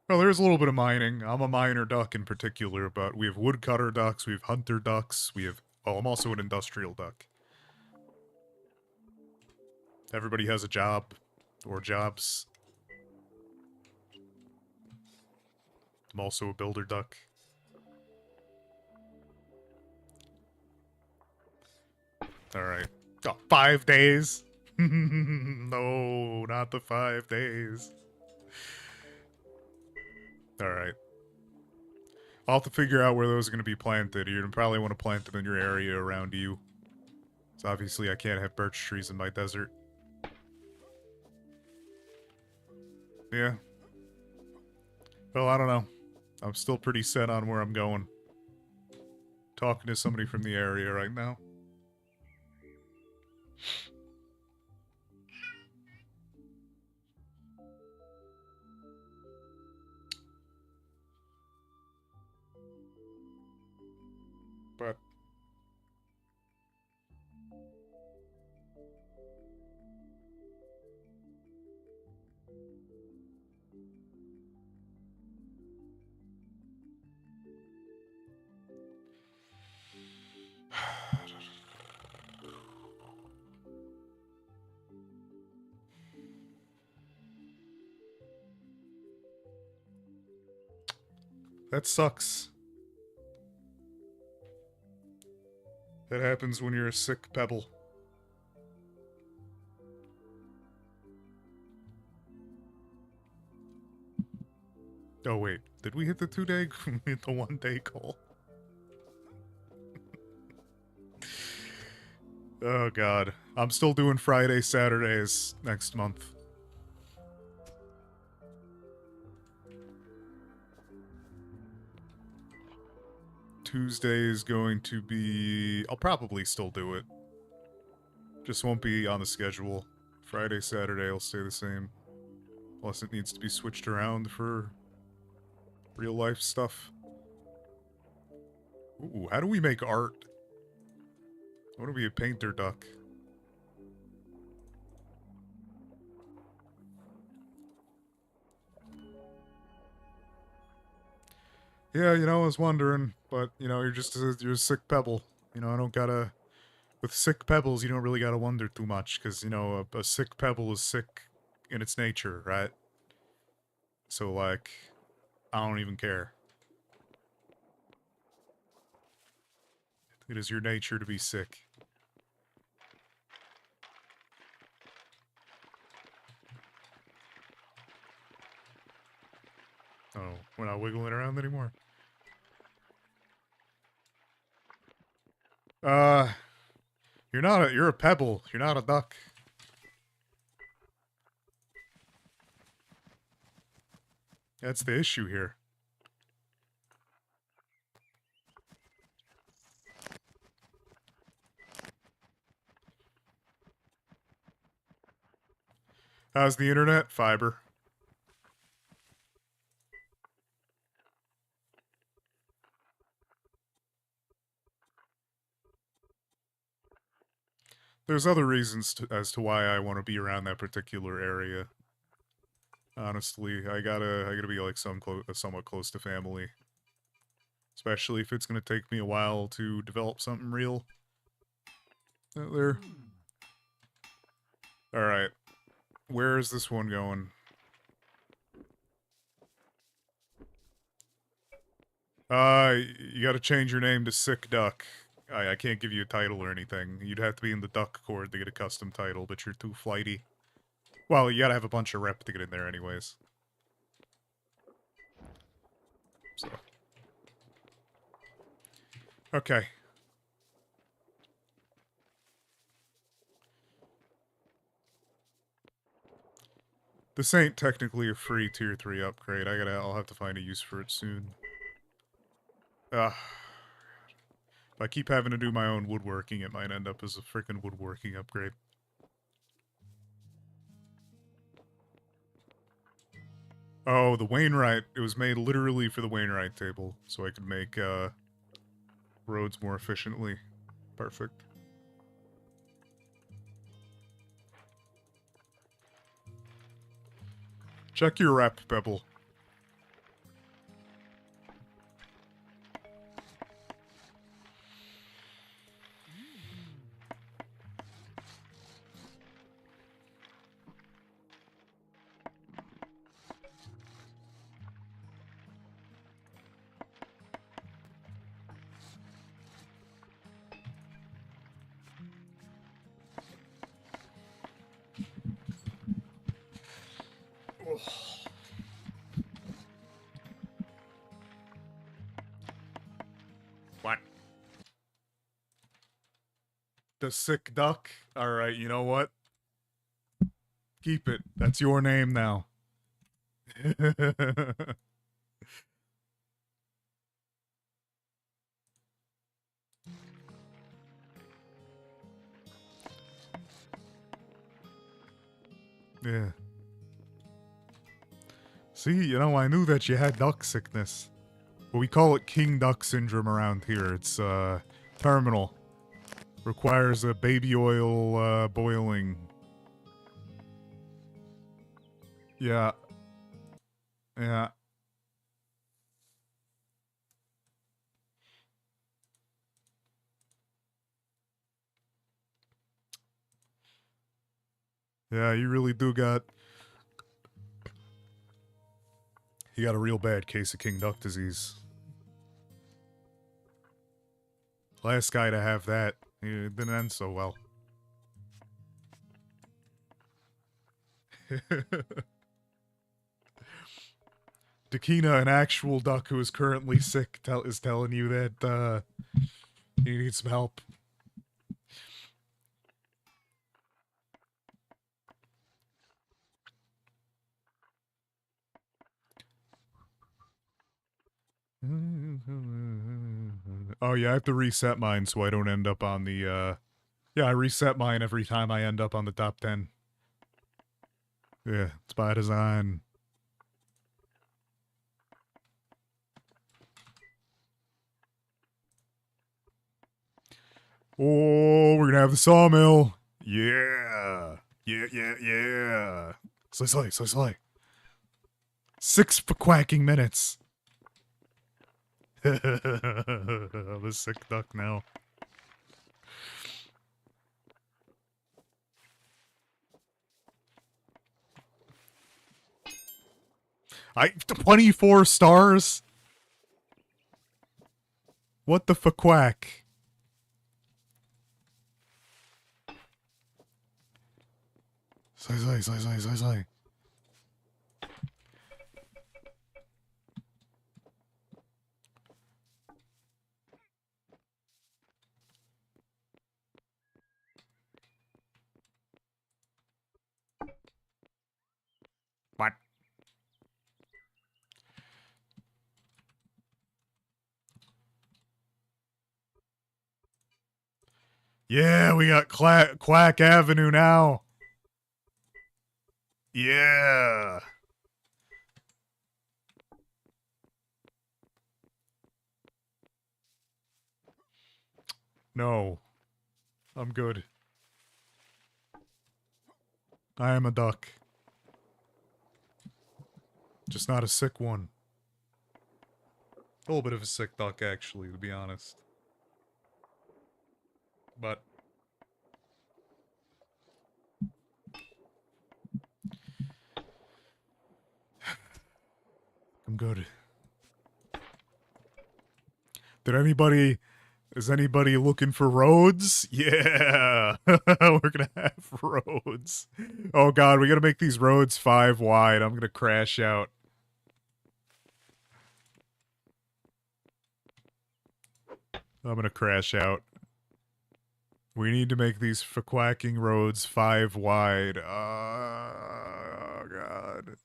Well, there's a little bit of mining. I'm a miner duck in particular, but we have woodcutter ducks, we have hunter ducks, we have... Oh, I'm also an industrial duck. Everybody has a job. Or jobs. I'm also a builder duck. Alright. Oh, 5 days? No, not the 5 days. Alright. I'll have to figure out where those are going to be planted. You're going to probably want to plant them in your area around you. So obviously I can't have birch trees in my desert. Yeah. Well, I don't know. I'm still pretty set on where I'm going. Talking to somebody from the area right now. But... that sucks. That happens when you're a sick pebble. Oh wait, did we hit the 2-day? We hit the 1-day goal. Oh god. I'm still doing Friday, Saturdays next month. Tuesday is going to be... I'll probably still do it. Just won't be on the schedule. Friday, Saturday will stay the same. Unless it needs to be switched around for real life stuff. Ooh, how do we make art? I want to be a painter duck. Yeah, you know, I was wondering, but, you know, you're a sick pebble. You know, I don't gotta... With sick pebbles, you don't really gotta wonder too much, because, you know, a sick pebble is sick in its nature, right? So, like, I don't even care. It is your nature to be sick. Oh, we're not wiggling around anymore. You're a pebble. You're not a duck. That's the issue here. How's the internet? Fiber. There's other reasons as to why I want to be around that particular area. Honestly, I gotta be like somewhat close to family. Especially if it's gonna take me a while to develop something real. There. Alright. Where is this one going? You gotta change your name to Sick Duck. I can't give you a title or anything. You'd have to be in the Duck Chord to get a custom title, but you're too flighty. Well, you gotta have a bunch of rep to get in there anyways. So. Okay. This ain't technically a free tier 3 upgrade. I'll have to find a use for it soon. Ugh. If I keep having to do my own woodworking, it might end up as a freaking woodworking upgrade. Oh, the Wainwright. It was made literally for the Wainwright table, so I could make, roads more efficiently. Perfect. Check your rep, Pebble. What? The sick duck? Alright, you know what? Keep it. That's your name now. Yeah. See, you know, I knew that you had duck sickness. Well, we call it king duck syndrome around here. It's, terminal. Requires a baby oil, boiling. Yeah. Yeah. Yeah, you really do got... You got a real bad case of king duck disease. Last guy to have that, it didn't end so well. Dakina, an actual duck who is currently sick, is telling you that, you need some help. Oh yeah, I have to reset mine so I don't end up on the, Yeah, I reset mine every time I end up on the top 10. Yeah, it's by design. Oh, we're gonna have the sawmill. Yeah. Yeah. Slay. 6 for quacking minutes. I'm a sick duck now. I 24 stars? What the fuck quack? Slay. What? Yeah, we got Quack Avenue now. Yeah. No. I'm good. I am a duck. Just not a sick one. A little bit of a sick duck, actually, to be honest. But... I'm good. Is anybody looking for roads? Yeah! We're gonna have roads. Oh god, we gotta make these roads 5 wide. I'm gonna crash out. I'm gonna crash out. We need to make these quacking roads 5 wide. Oh god.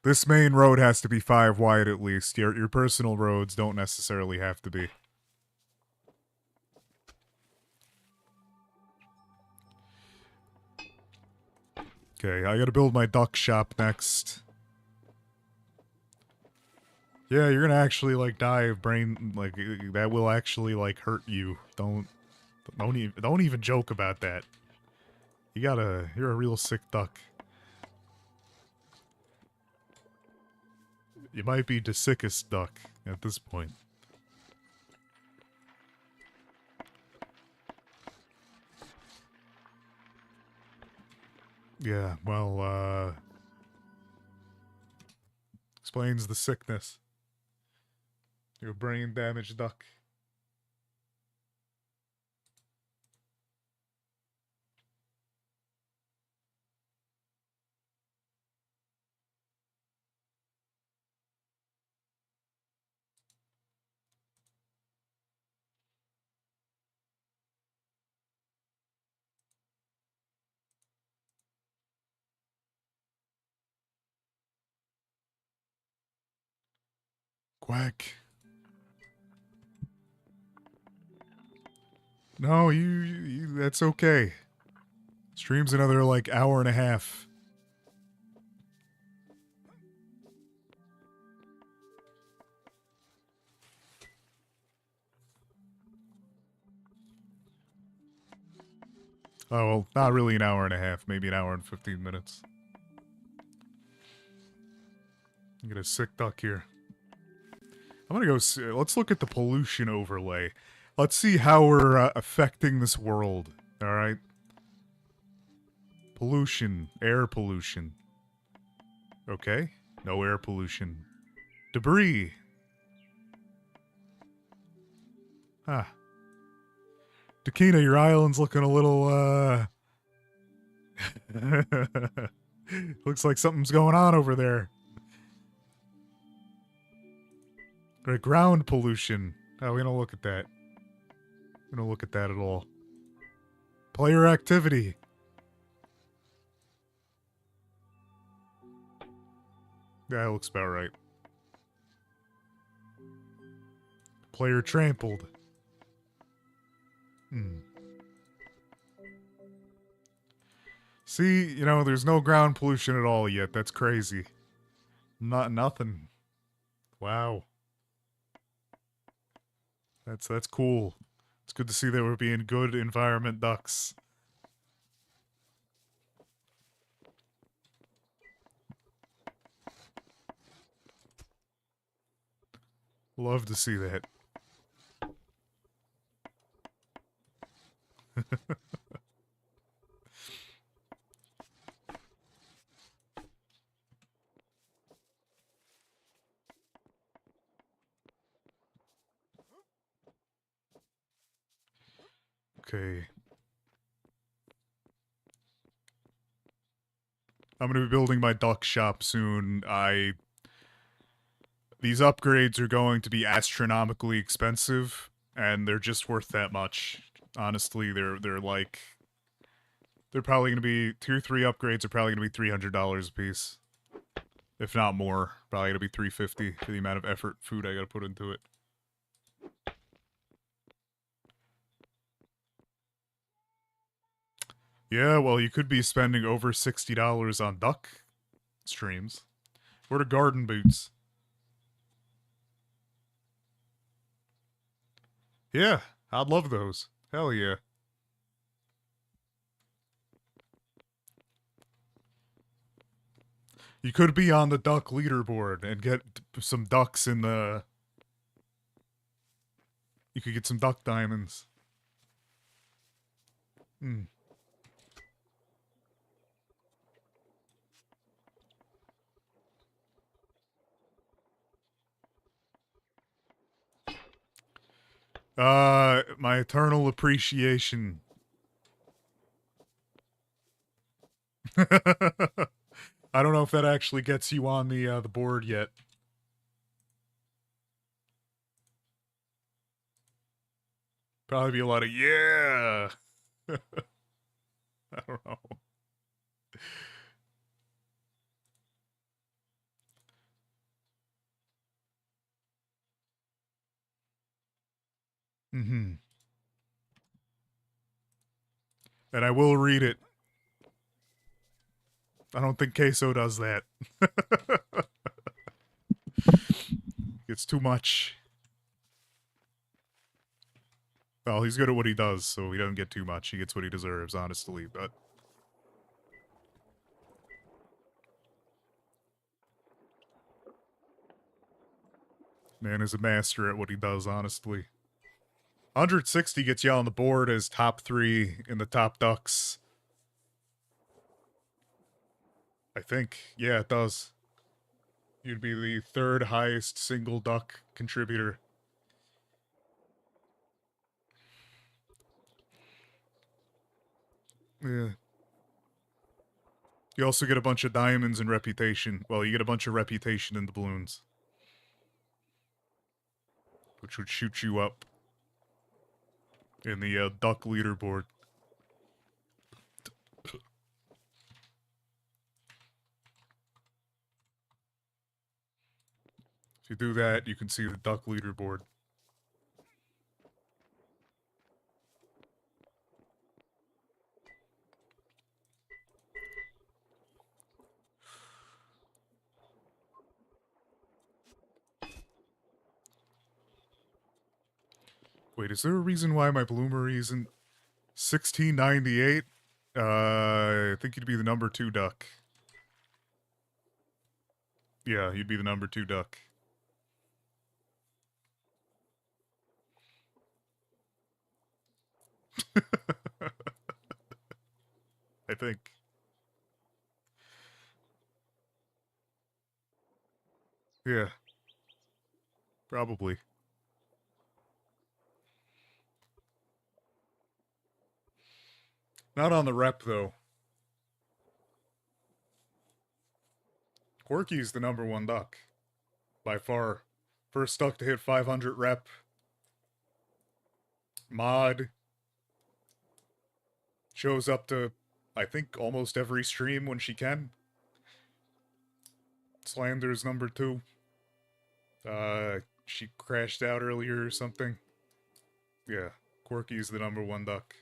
This main road has to be 5 wide at least. Your personal roads don't necessarily have to be. Okay, I gotta build my duck shop next. Yeah, you're gonna actually, like, die of brain, like, that will actually, like, hurt you. Don't even joke about that. You're a real sick duck. You might be the sickest duck at this point. Yeah, well, explains the sickness. You're a brain damaged duck. Quack. No, that's okay. Stream's another, like, hour and a half. Oh, well, not really an hour and a half. Maybe an hour and 15 minutes. Get a sick duck here. I'm gonna go see, let's look at the pollution overlay. Let's see how we're affecting this world. Alright? Pollution. Air pollution. Okay. No air pollution. Debris. Huh. Dakina, your island's looking a little, looks like something's going on over there. Ground pollution. Oh, we don't look at that. We don't look at that at all. Player activity. Yeah, that looks about right. Player trampled. See, you know, there's no ground pollution at all yet. That's crazy. Nothing. Wow. That's cool. It's good to see that we're being good environment ducks. Love to see that. Okay. I'm gonna be building my duck shop soon. These upgrades are going to be astronomically expensive, and they're just worth that much. Honestly, they're probably gonna be 2-3 upgrades are probably gonna be $300 a piece, if not more. Probably gonna be $350 for the amount of effort, food I gotta put into it. Yeah, well, you could be spending over $60 on duck streams. What are garden boots? Yeah, I'd love those. Hell yeah. You could be on the duck leaderboard and get some ducks in the... You could get some duck diamonds. Hmm. My eternal appreciation. I don't know if that actually gets you on the board yet. Probably be a lot of yeah. I don't know. Mm-hmm. And I will read it. I don't think Queso does that. It's too much. Well, he's good at what he does, so he doesn't get too much. He gets what he deserves, honestly, but... Man is a master at what he does, honestly. 160 gets you on the board as top 3 in the top ducks. I think. Yeah, it does. You'd be the 3rd highest single duck contributor. Yeah. You also get a bunch of diamonds and reputation. Well, you get a bunch of reputation in the balloons. Which would shoot you up in the duck leaderboard. If you do that, you can see the duck leaderboard. Wait, is there a reason why my bloomery isn't 1698? I think you'd be the number 2 duck. Yeah, you'd be the number 2 duck. I think. Yeah. Probably. Not on the rep, though. Quirky's the number 1 duck. By far. First duck to hit 500 rep. Mod. Shows up to, I think, almost every stream when she can. Slander's number 2. She crashed out earlier or something. Yeah, Quirky's the number 1 duck.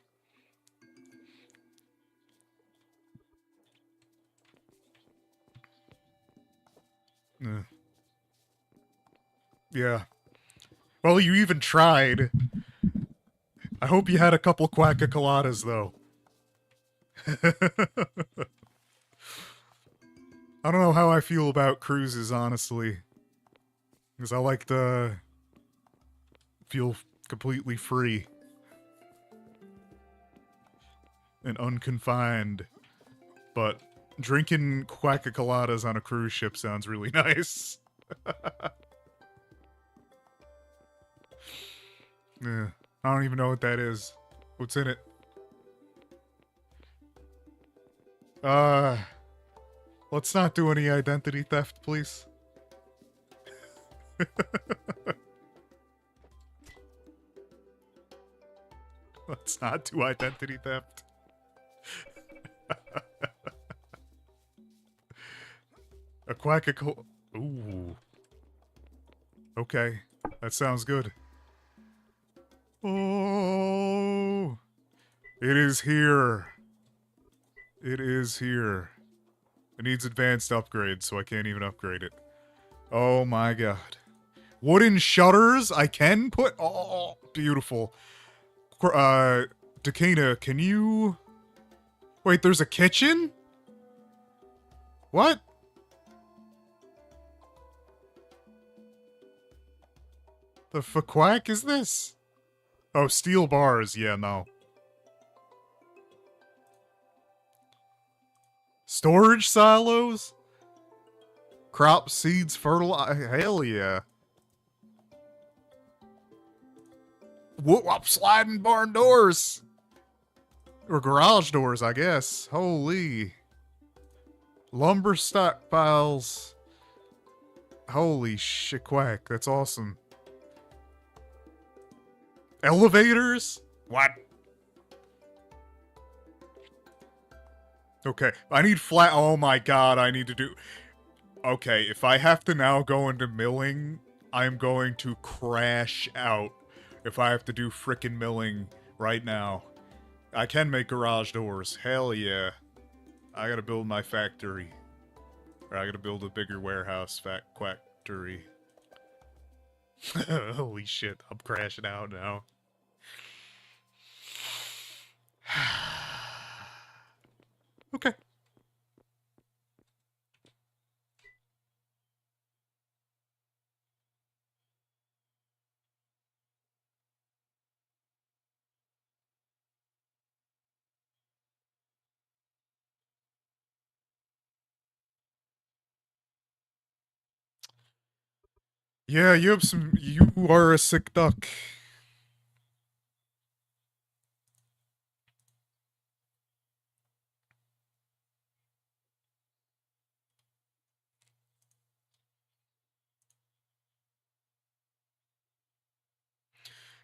Yeah. Well, you even tried. I hope you had a couple quack-a-coladas, though. I don't know how I feel about cruises, honestly. Because I like to feel completely free. And unconfined. But drinking quack-a-coladas on a cruise ship sounds really nice. Yeah, I don't even know what that is. What's in it? Let's not do any identity theft, please. Let's not do identity theft. A quack-a-cola... Ooh. Okay, that sounds good. Oh, it is here. It is here. It needs advanced upgrades, so I can't even upgrade it. Oh my god. Wooden shutters I can put... Oh, beautiful. Dakina, can you... Wait, there's a kitchen? What? The fuck is this? Oh, steel bars. Yeah, no. Storage silos? Crop seeds, fertilizer. Hell yeah. Whoop, sliding barn doors. Or garage doors, I guess. Holy. Lumber stockpiles. Holy shit, quack. That's awesome. Elevators? What? Okay, I need flat... Oh my god, I need to do... Okay, if I have to now go into milling, I'm going to crash out. if I have to do frickin' milling right now. I can make garage doors. Hell yeah. I gotta build my factory. Or I gotta build a bigger warehouse factory. Holy shit, I'm crashing out now. Okay. Yeah, you are a sick duck.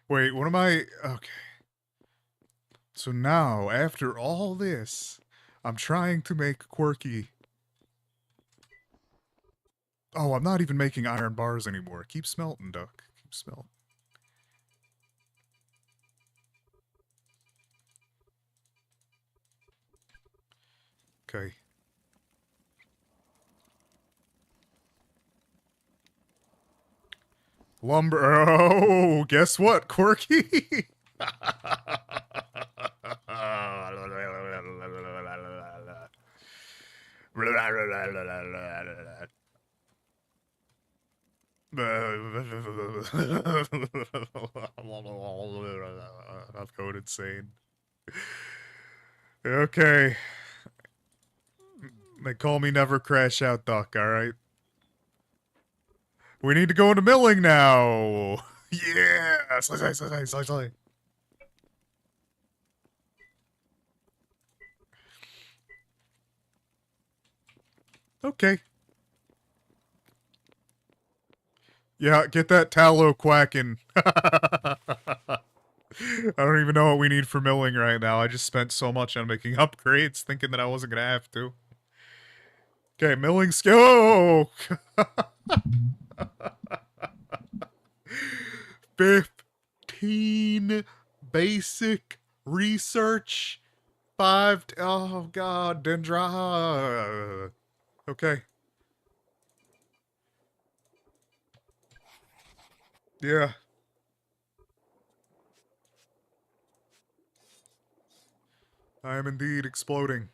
Wait, what am I? Okay. So now, after all this, I'm trying to make quirky. Oh, I'm not even making iron bars anymore. Keep smelting, duck. Keep smelting. Okay. Lumber. Oh, guess what, quirky? I'm going insane. Okay. They call me Never Crash Out Duck, alright? We need to go into milling now! Yeah! Slice. Okay. Yeah, get that tallow quacking. I don't even know what we need for milling right now. I just spent so much on making upgrades thinking that I wasn't gonna have to. Okay, milling skill. 15 basic research. 5. Oh god, Dendra. Okay. Yeah. I am indeed exploding.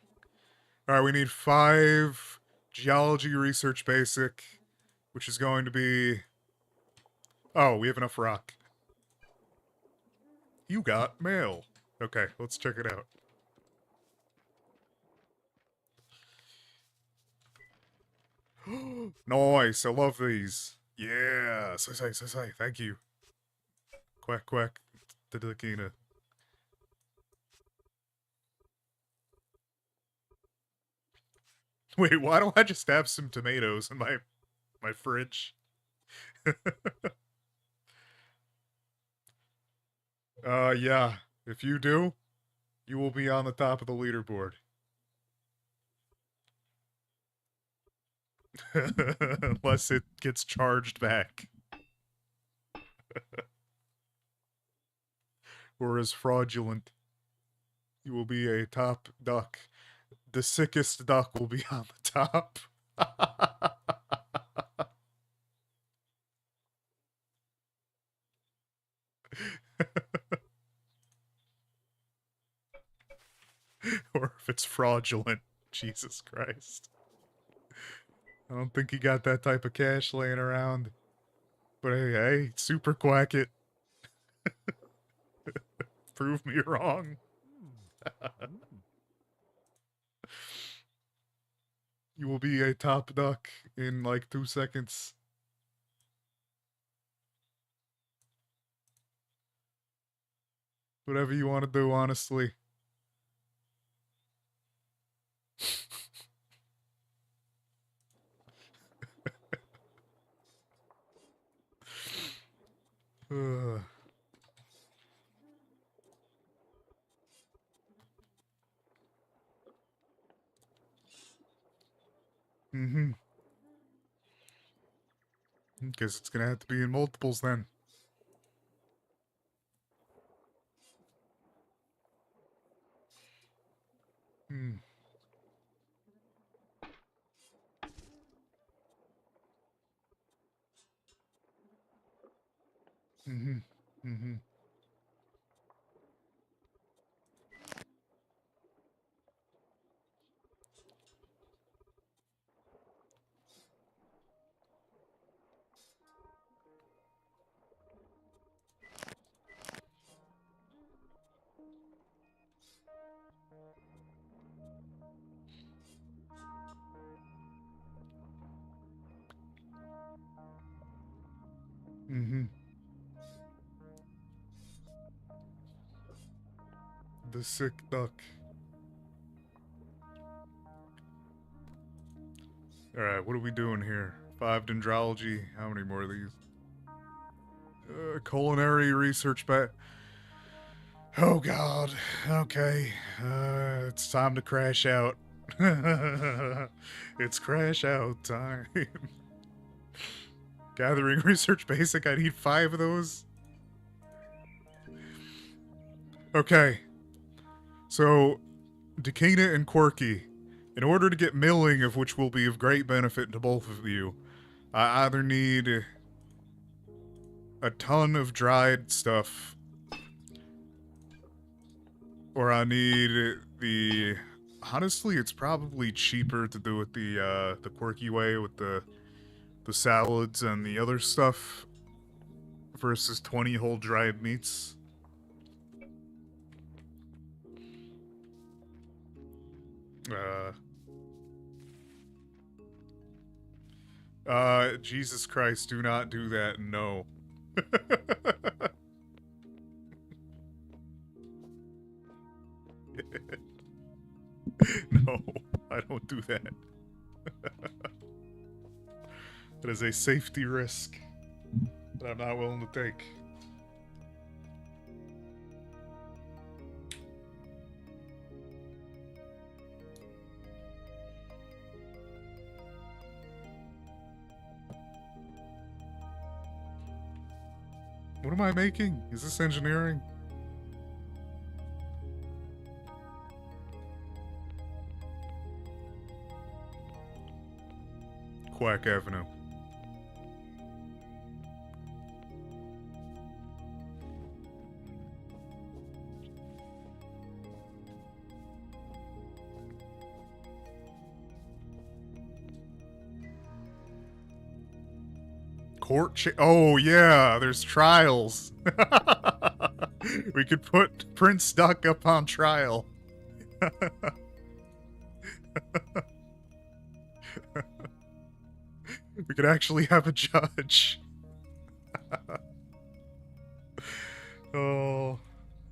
Alright, we need 5 geology research basic, which is going to be... Oh, we have enough rock. You got mail. Okay, let's check it out. Nice, I love these. Yeah, say, thank you. Quack, Tadakina. Wait, why don't I just have some tomatoes in my fridge? Yeah. If you do, you will be on the top of the leaderboard. Unless it gets charged back. Or is fraudulent. You will be a top duck. The sickest duck will be on the top. Or if it's fraudulent. Jesus Christ. I don't think he got that type of cash laying around. But hey, super quack it. Prove me wrong. You will be a top duck in like 2 seconds. Whatever you want to do, honestly. Mm-hmm. Guess it's gonna have to be in multiples then. Mm-hmm. Mm-hmm. Mm-hmm. The sick duck. Alright, what are we doing here? 5 dendrology. How many more of these? Culinary research back. Oh god. Okay. It's time to crash out. It's crash out time. Gathering research basic. I need 5 of those. Okay. So, Decana and Quirky, in order to get milling, of which will be of great benefit to both of you, I either need a ton of dried stuff, or I need the... Honestly, it's probably cheaper to do it the Quirky way with the salads and the other stuff versus 20 whole dried meats. Jesus Christ, do not do that, no. No, I don't do that. That is a safety risk that I'm not willing to take. What am I making? Is this engineering? Quack Avenue. Oh, yeah, there's trials. We could put Prince Duck up on trial. We could actually have a judge. Oh,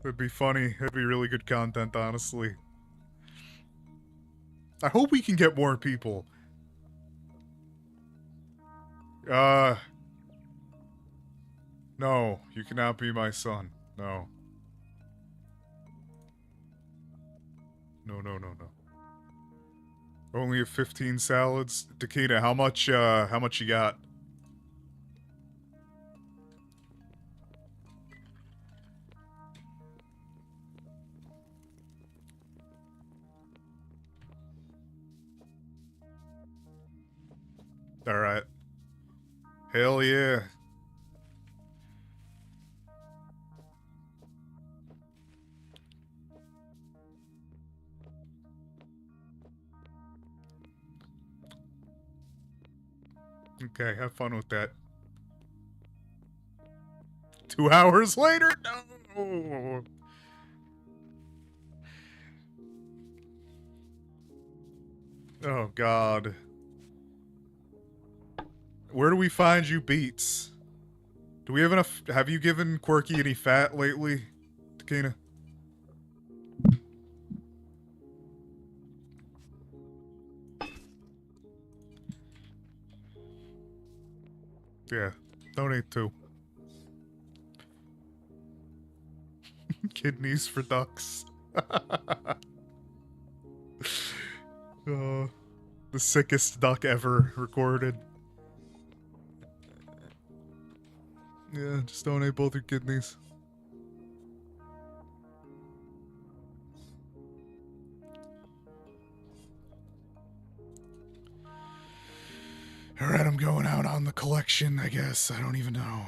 that'd be funny. That'd be really good content, honestly. I hope we can get more people. No, you cannot be my son. No. No, no, no, no. Only have 15 salads. Takeda, how much you got? Alright. Hell yeah. Okay, have fun with that. 2 hours later? No! Oh, God. Where do we find you beets? Do we have enough... Have you given Quirky any fat lately, Takina? Yeah, donate 2. Kidneys for ducks. The sickest duck ever recorded. Yeah, just donate both your kidneys. Alright, I'm going out on the collection, I guess. I don't even know.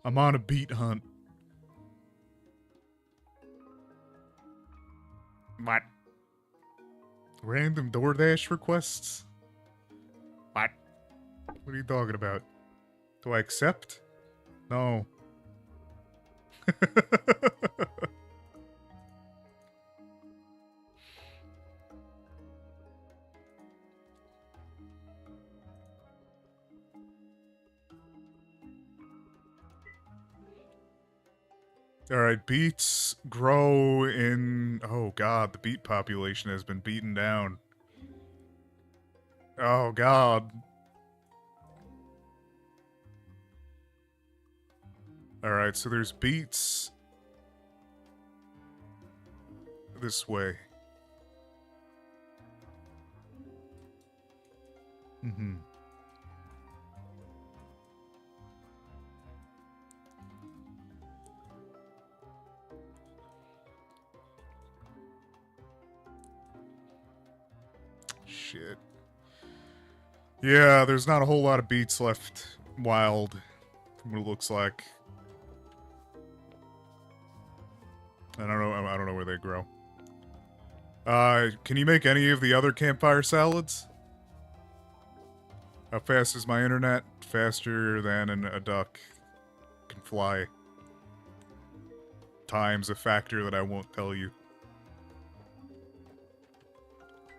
I'm on a beet hunt. What? Random DoorDash requests? What? What are you talking about? Do I accept? No. Alright, beets grow in... Oh god, the beet population has been beaten down. Oh god. Alright, so there's beets... this way. Mm-hmm. Shit. Yeah, there's not a whole lot of beets left wild, from what it looks like. I don't know where they grow. Can you make any of the other campfire salads? How fast is my internet? Faster than a duck can fly. Times a factor that I won't tell you.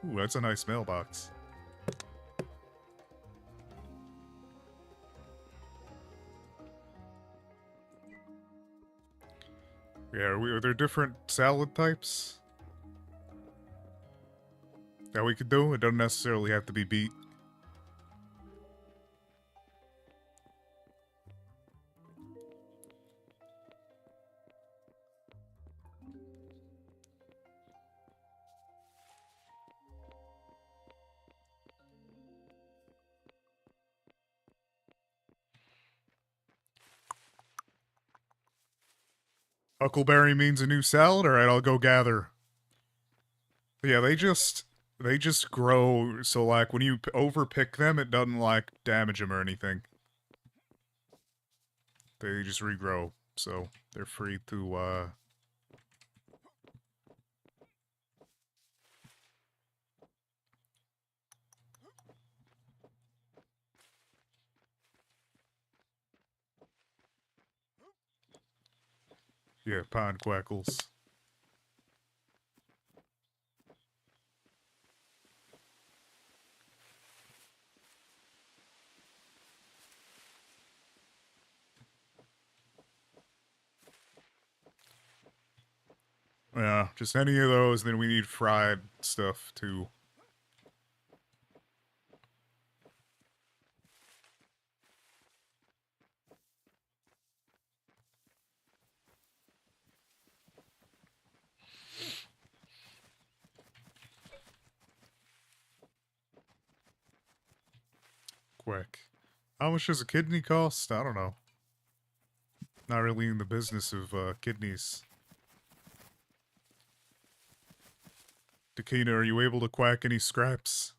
Ooh, that's a nice mailbox. Yeah, are there different salad types that we could do? It doesn't necessarily have to be beet. Huckleberry means a new salad? Alright, I'll go gather. Yeah, they just grow, so like when you overpick them, it doesn't like damage them or anything. They just regrow, so they're free to yeah, pond quackles. Yeah, just any of those, then we need fried stuff too. Quick. How much does a kidney cost? I don't know. Not really in the business of kidneys. Dakina, are you able to quack any scraps?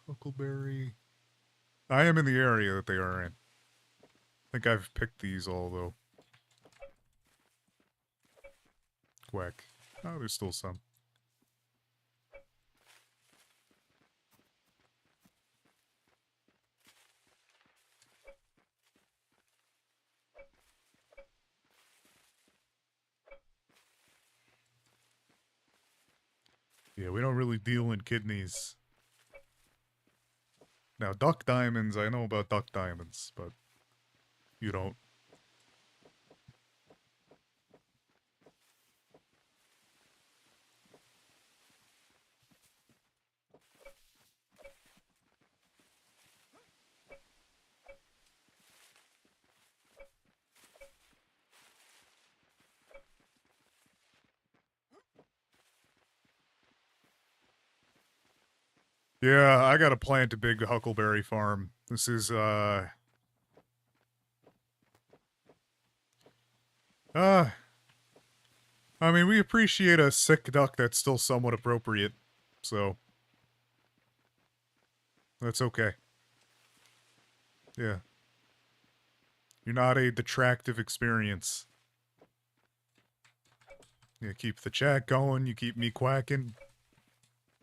Huckleberry. I am in the area that they are in. I think I've picked these all, though. Quack. Oh, there's still some. Yeah, we don't really deal in kidneys. Now, duck diamonds, I know about duck diamonds, but you don't. Yeah, I gotta plant a big huckleberry farm. This is, I mean, we appreciate a sick duck that's still somewhat appropriate. so that's okay. Yeah. You're not a detractive experience. You keep the chat going, you keep me quacking.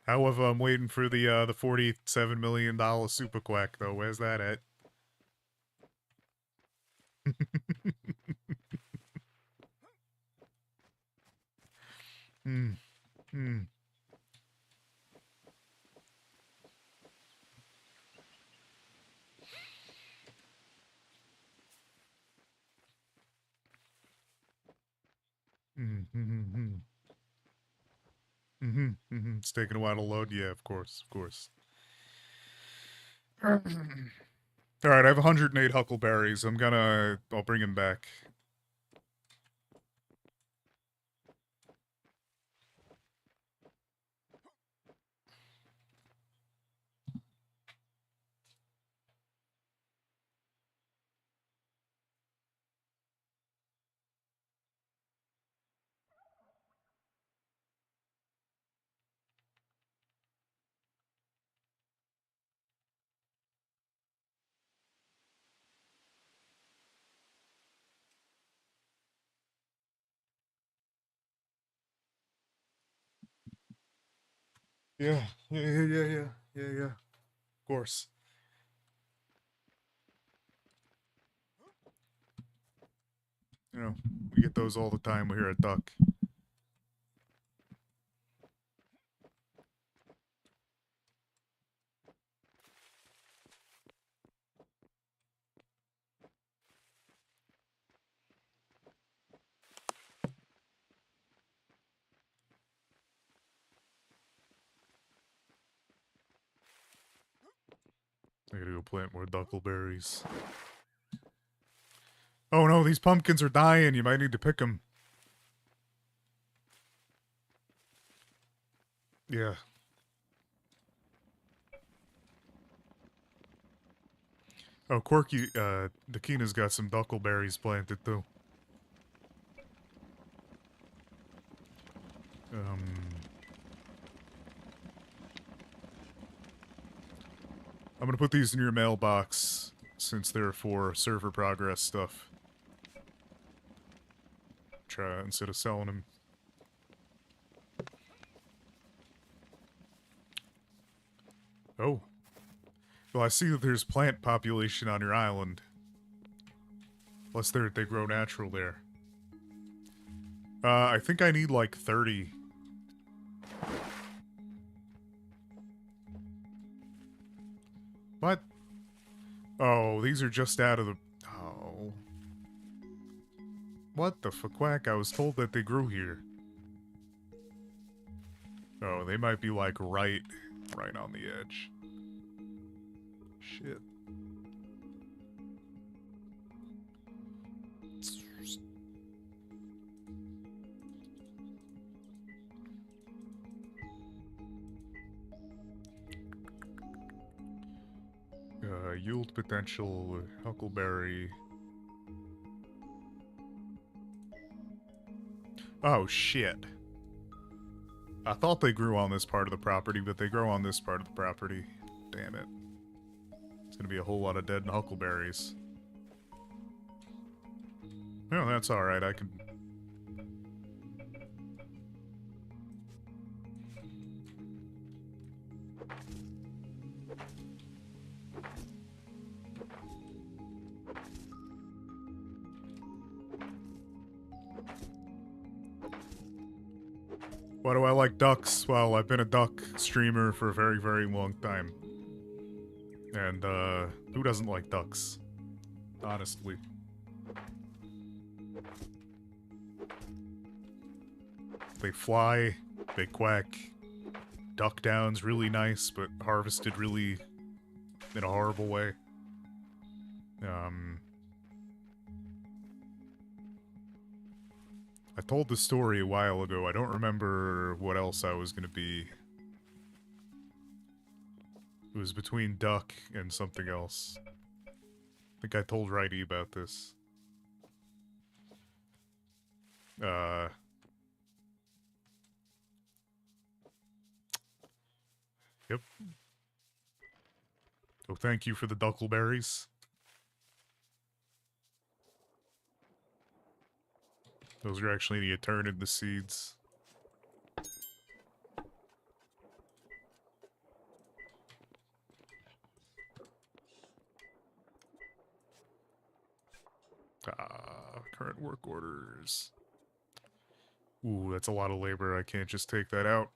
However, I'm waiting for the $47 million super quack, though. Where's that at? Hmm. Hmm. Mm-hmm. Mm-hmm. Mm-hmm. It's taking a while to load. Yeah, of course, of course. All right, I have 108 huckleberries. I'll bring him back. Yeah, yeah. Of course. You know, we get those all the time. We're here at Duck. I gotta go plant more duckleberries. Oh no, these pumpkins are dying. You might need to pick them. Yeah. Oh, Quirky, Dakina's got some duckleberries planted too. I'm gonna put these in your mailbox since they're for server progress stuff. Try instead of selling them. Oh. Well, I see that there's plant population on your island. Plus, they grow natural there. I think I need like 30. What? Oh, these are just out of the... Oh. What the fuck? I was told that they grew here. Oh, they might be like right on the edge. Shit. Yield potential, huckleberry. Oh, shit. I thought they grew on this part of the property, but they grow on this part of the property. Damn it. It's gonna be a whole lot of dead huckleberries. No, that's alright, I can... Why do I like ducks? Well, I've been a duck streamer for a very, very long time. And, who doesn't like ducks? Honestly. They fly, they quack. Duck down's really nice, but harvested really in a horrible way. I told the story a while ago. I don't remember what else I was gonna be. It was between duck and something else. I think I told Righty about this. Yep. Oh, thank you for the duckleberries. Those are actually the Eternid seeds. Current work orders. Ooh, that's a lot of labor. I can't just take that out.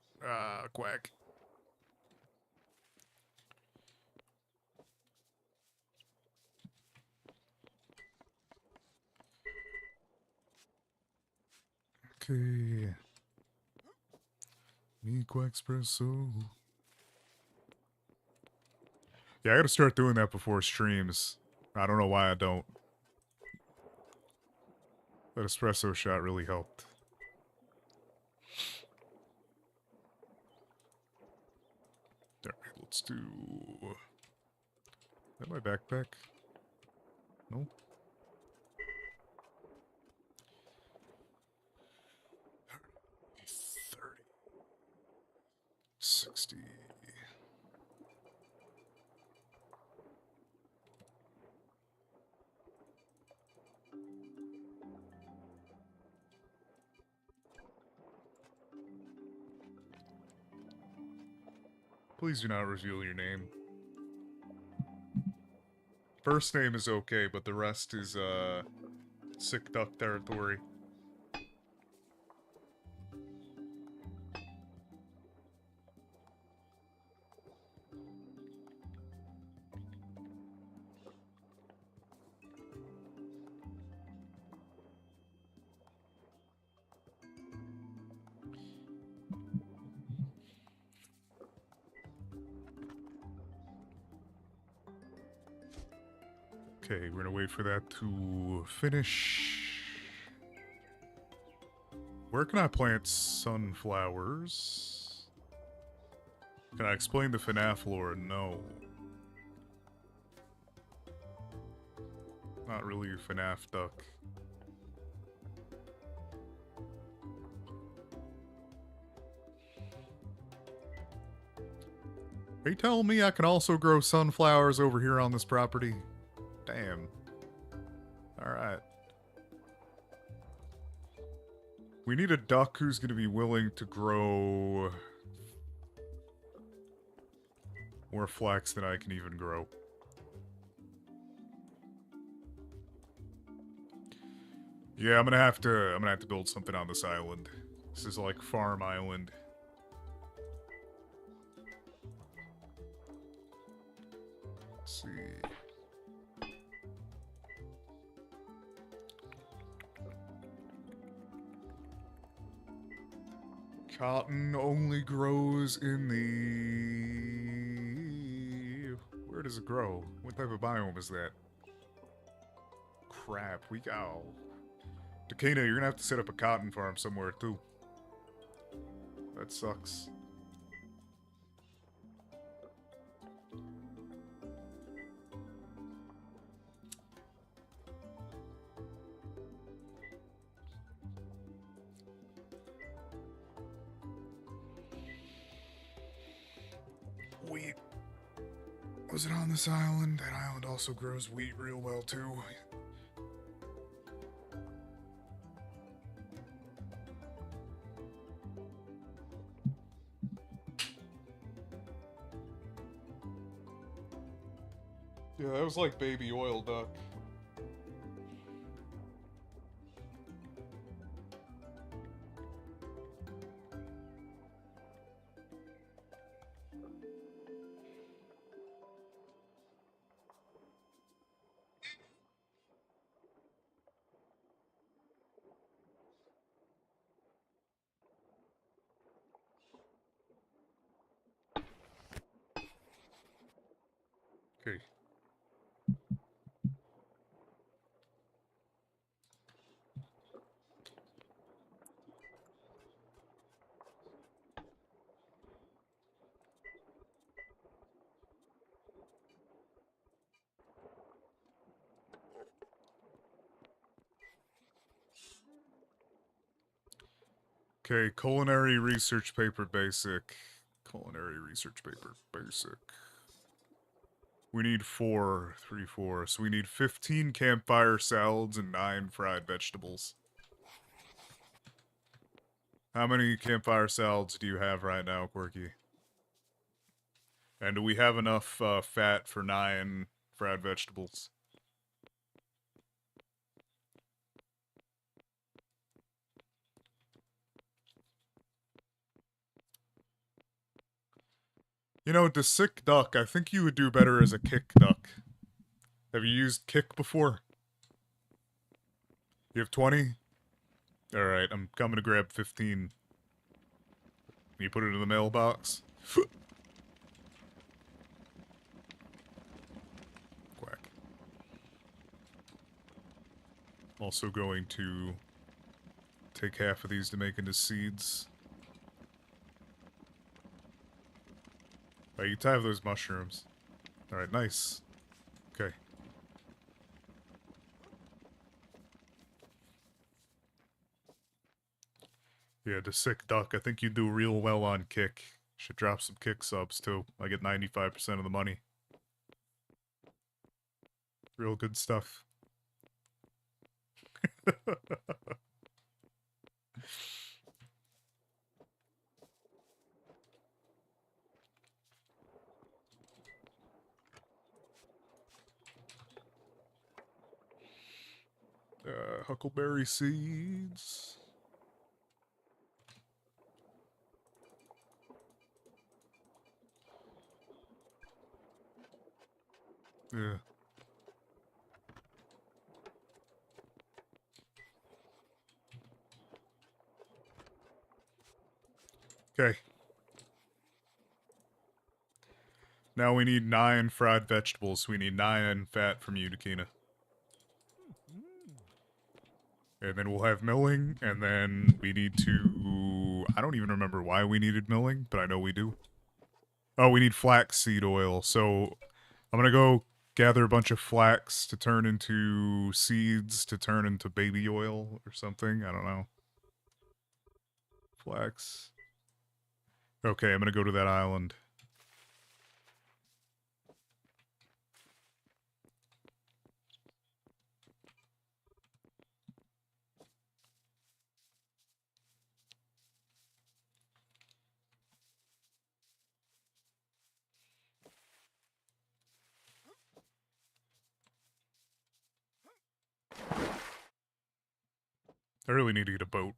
Quack. Okay. Mico Espresso. Yeah, I gotta start doing that before streams. I don't know why I don't. That espresso shot really helped. Alright, let's do... Is that my backpack? No? 30. 60. Please do not reveal your name. First name is okay, but the rest is, sick duck territory. Okay, we're gonna wait for that to finish. Where can I plant sunflowers? Can I explain the FNAF lore? No. Not really a FNAF duck. Are you telling me I can also grow sunflowers over here on this property? Damn. Alright. We need a duck who's going to be willing to grow more flax than I can even grow. Yeah, I'm gonna have to build something on this island. This is like Farm Island. Let's see. Cotton only grows in the... Where does it grow? What type of biome is that? Crap, we go. Takena, you're gonna have to set up a cotton farm somewhere too. That sucks. Wheat. Was it on this island? That island also grows wheat real well too. Yeah, that was like baby oil duck. Okay. Okay, culinary research paper basic. Culinary research paper. Basic. We need 4. 3, 4. So we need 15 campfire salads and 9 fried vegetables. How many campfire salads do you have right now, Quirky? And do we have enough fat for 9 fried vegetables? You know, the sick duck, I think you would do better as a kick duck. Have you used kick before? You have 20? Alright, I'm coming to grab 15. You put it in the mailbox? Quack. Also going to take half of these to make into seeds. Alright, you can have those mushrooms. Alright, nice. Okay. Yeah, the sick duck. I think you do real well on kick. Should drop some kick subs too. I get 95% of the money. Real good stuff. Huckleberry seeds. Yeah. Okay. Now we need 9 fried vegetables. We need 9 fat from you, Dakina. And then we'll have milling, and then we need to... I don't even remember why we needed milling, but I know we do. Oh, we need flaxseed oil, so I'm gonna go gather a bunch of flax to turn into seeds to turn into baby oil or something. I don't know. Flax. Okay, I'm gonna go to that island. I really need to get a boat.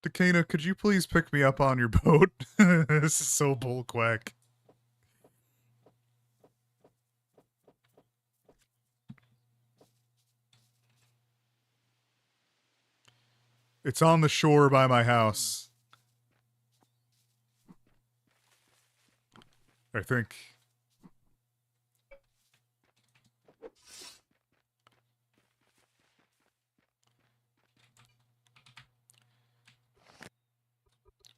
Dakina, could you please pick me up on your boat? This is so bullquack. It's on the shore by my house. I think.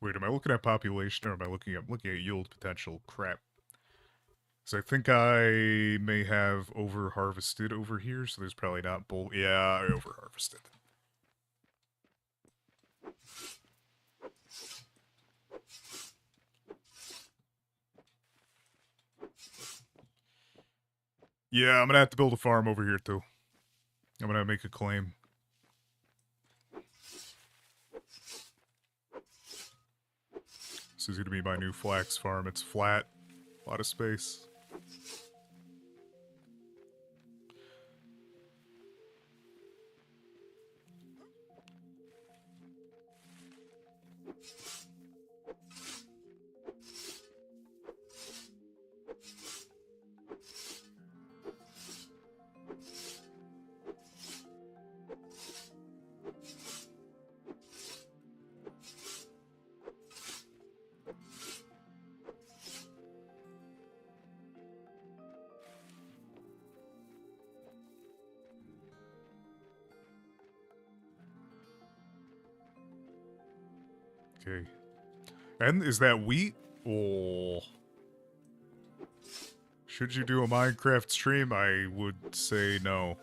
Wait, am I looking at population or am I looking at yield potential? Crap. So I think I may have over-harvested over here, so there's probably not bull... Yeah, I over-harvested. Yeah, I'm gonna have to build a farm over here, too. I'm gonna make a claim. This is gonna be my new flax farm. It's flat. A lot of space. Okay. And is that wheat? Oh. Should you do a Minecraft stream? I would say no.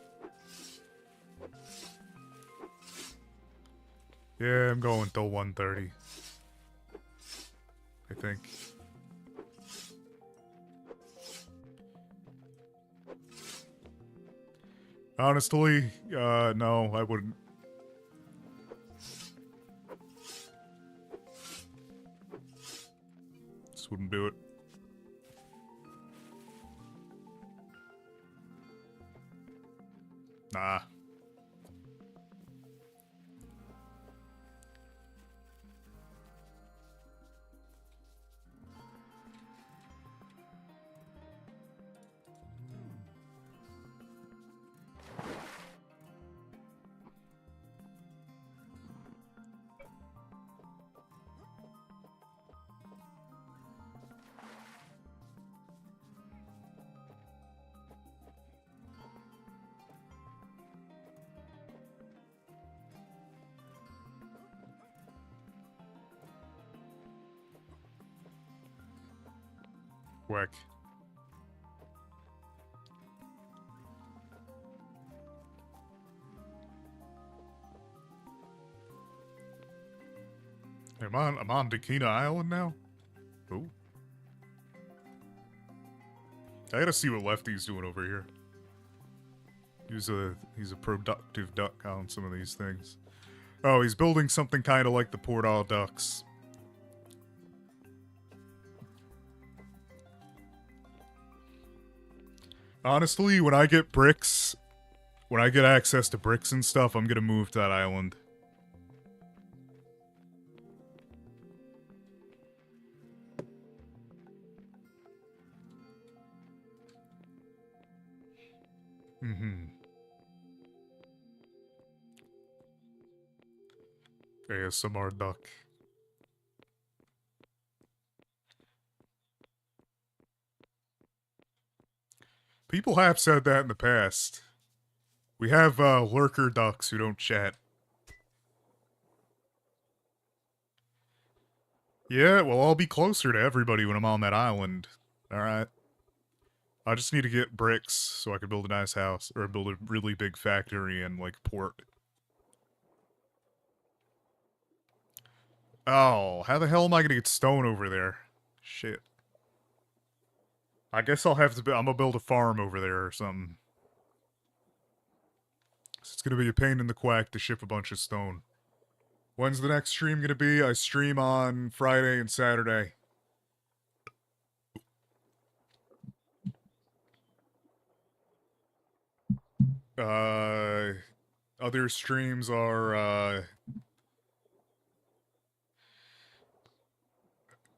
Yeah, I'm going till 1:30. I think. Honestly, no, I wouldn't. Just wouldn't do it. Nah. Whack. I'm on Bikini Island now? Ooh. I gotta see what Lefty's doing over here. He's a productive duck on some of these things. Oh, he's building something kind of like the Portal ducks. Honestly, when I get bricks, when I get access to bricks and stuff, I'm gonna move to that island. Mm-hmm. ASMR duck. People have said that in the past. We have lurker ducks who don't chat. Yeah, well, I'll be closer to everybody when I'm on that island. Alright. I just need to get bricks so I can build a nice house, or build a really big factory and, like, port. Oh, how the hell am I gonna get stone over there? Shit. I guess I'll have to, I'm gonna build a farm over there or something. It's gonna be a pain in the quack to ship a bunch of stone. When's the next stream gonna be? I stream on Friday and Saturday. Other streams are,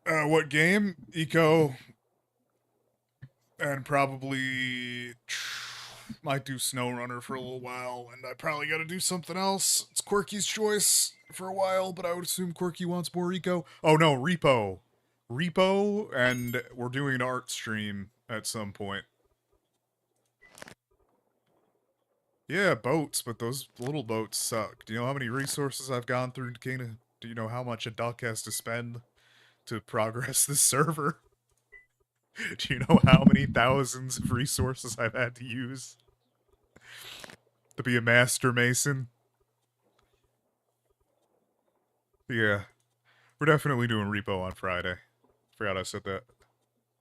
what game? Eco. And probably might do SnowRunner for a little while, and I probably gotta do something else. It's Quirky's choice for a while, but I would assume Quirky wants more Eco. Oh no, Repo. Repo, and we're doing an art stream at some point. Yeah, boats, but those little boats suck. Do you know how many resources I've gone through, Kana? Do you know how much a duck has to spend to progress this server? Do you know how many thousands of resources I've had to use to be a master mason? Yeah. We're definitely doing repo on Friday. Forgot I said that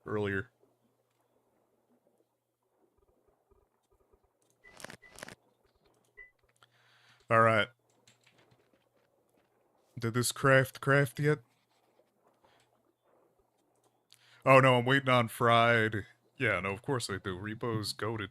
earlier. Alright. Did this craft yet? Oh no, I'm waiting on fried. Yeah, no, of course I do. Repo's goated.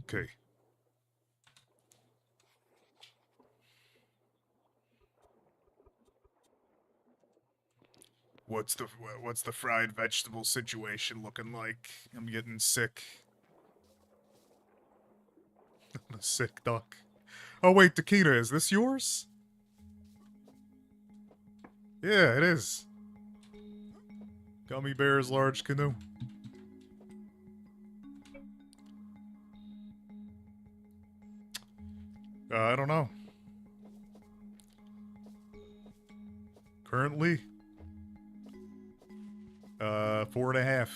Okay. What's the fried vegetable situation looking like? I'm getting sick. I'm a sick duck. Oh wait, Takeda, is this yours? Yeah, it is. Gummy bear's large canoe. I don't know. Currently, 4.5.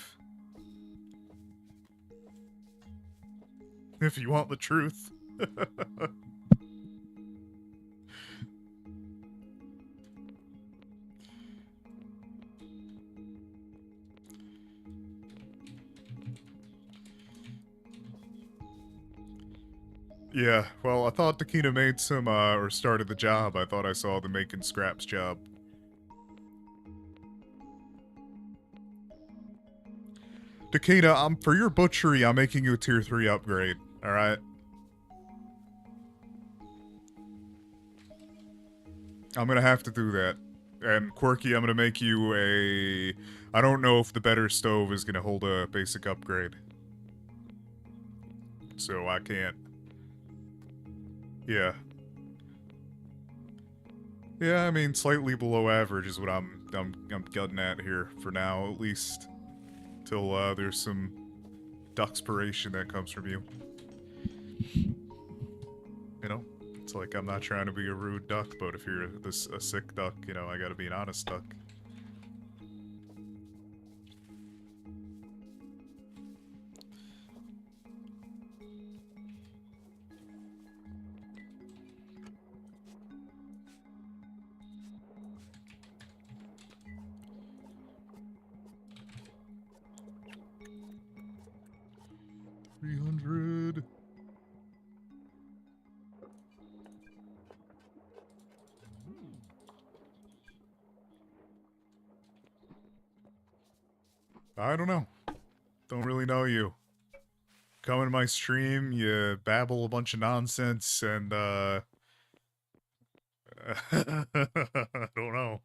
If you want the truth. Yeah, well, I thought Takina made some, or started the job. I thought I saw the making scraps job. Takina, for your butchery, I'm making you a tier 3 upgrade, alright? I'm gonna have to do that. And Quirky, I'm gonna make you a... I don't know if the better stove is gonna hold a basic upgrade. So I can't. Yeah. Yeah, I mean, slightly below average is what I'm getting at here for now, at least. Till, there's some duxpiration that comes from you. You know? It's like, I'm not trying to be a rude duck, but if you're a sick duck, you know, I gotta be an honest duck. $300. I don't know. Don't really know you. Come in my stream, you babble a bunch of nonsense, and, I don't know.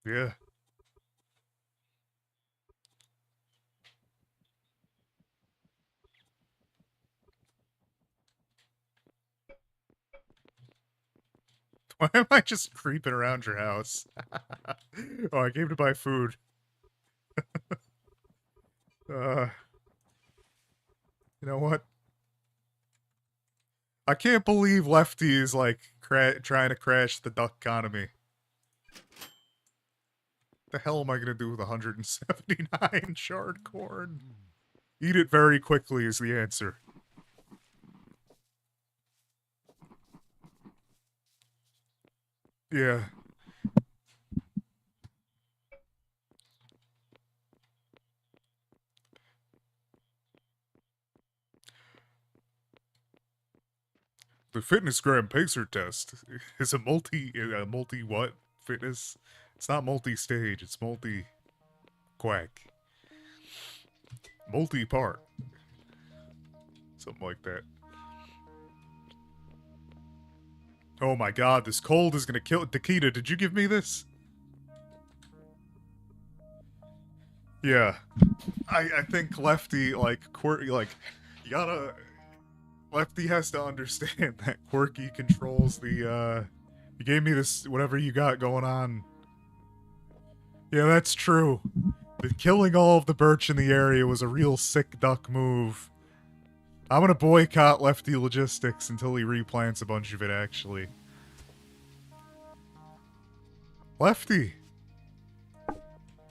Yeah. Why am I just creeping around your house? Oh, I came to buy food. You know what? I can't believe Lefty is, like, trying to crash the duck economy. The hell am I gonna do with 179 shard corn? Eat it very quickly is the answer. Yeah. The fitness gram pacer test is a multi what fitness? It's not multi-stage, it's multi-quack. Multi-part. Something like that. Oh my god, this cold is gonna kill it. Takeda, did you give me this? Yeah. I think Lefty, like, you gotta... Lefty has to understand that Quirky controls the, You gave me this, whatever you got going on. Yeah, that's true. The killing all of the birch in the area was a real sick duck move. I'm gonna boycott Lefty Logistics until he replants a bunch of it, actually. Lefty!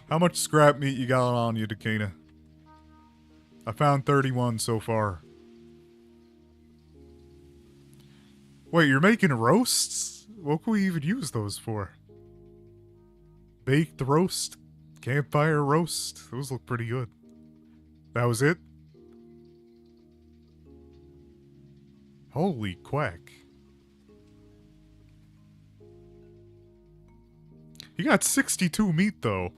How much scrap meat you got on you, Dakina? I found 31 so far. Wait, you're making roasts? What can we even use those for? Baked roast? Campfire roast? Those look pretty good. That was it? Holy quack. You got 62 meat, though.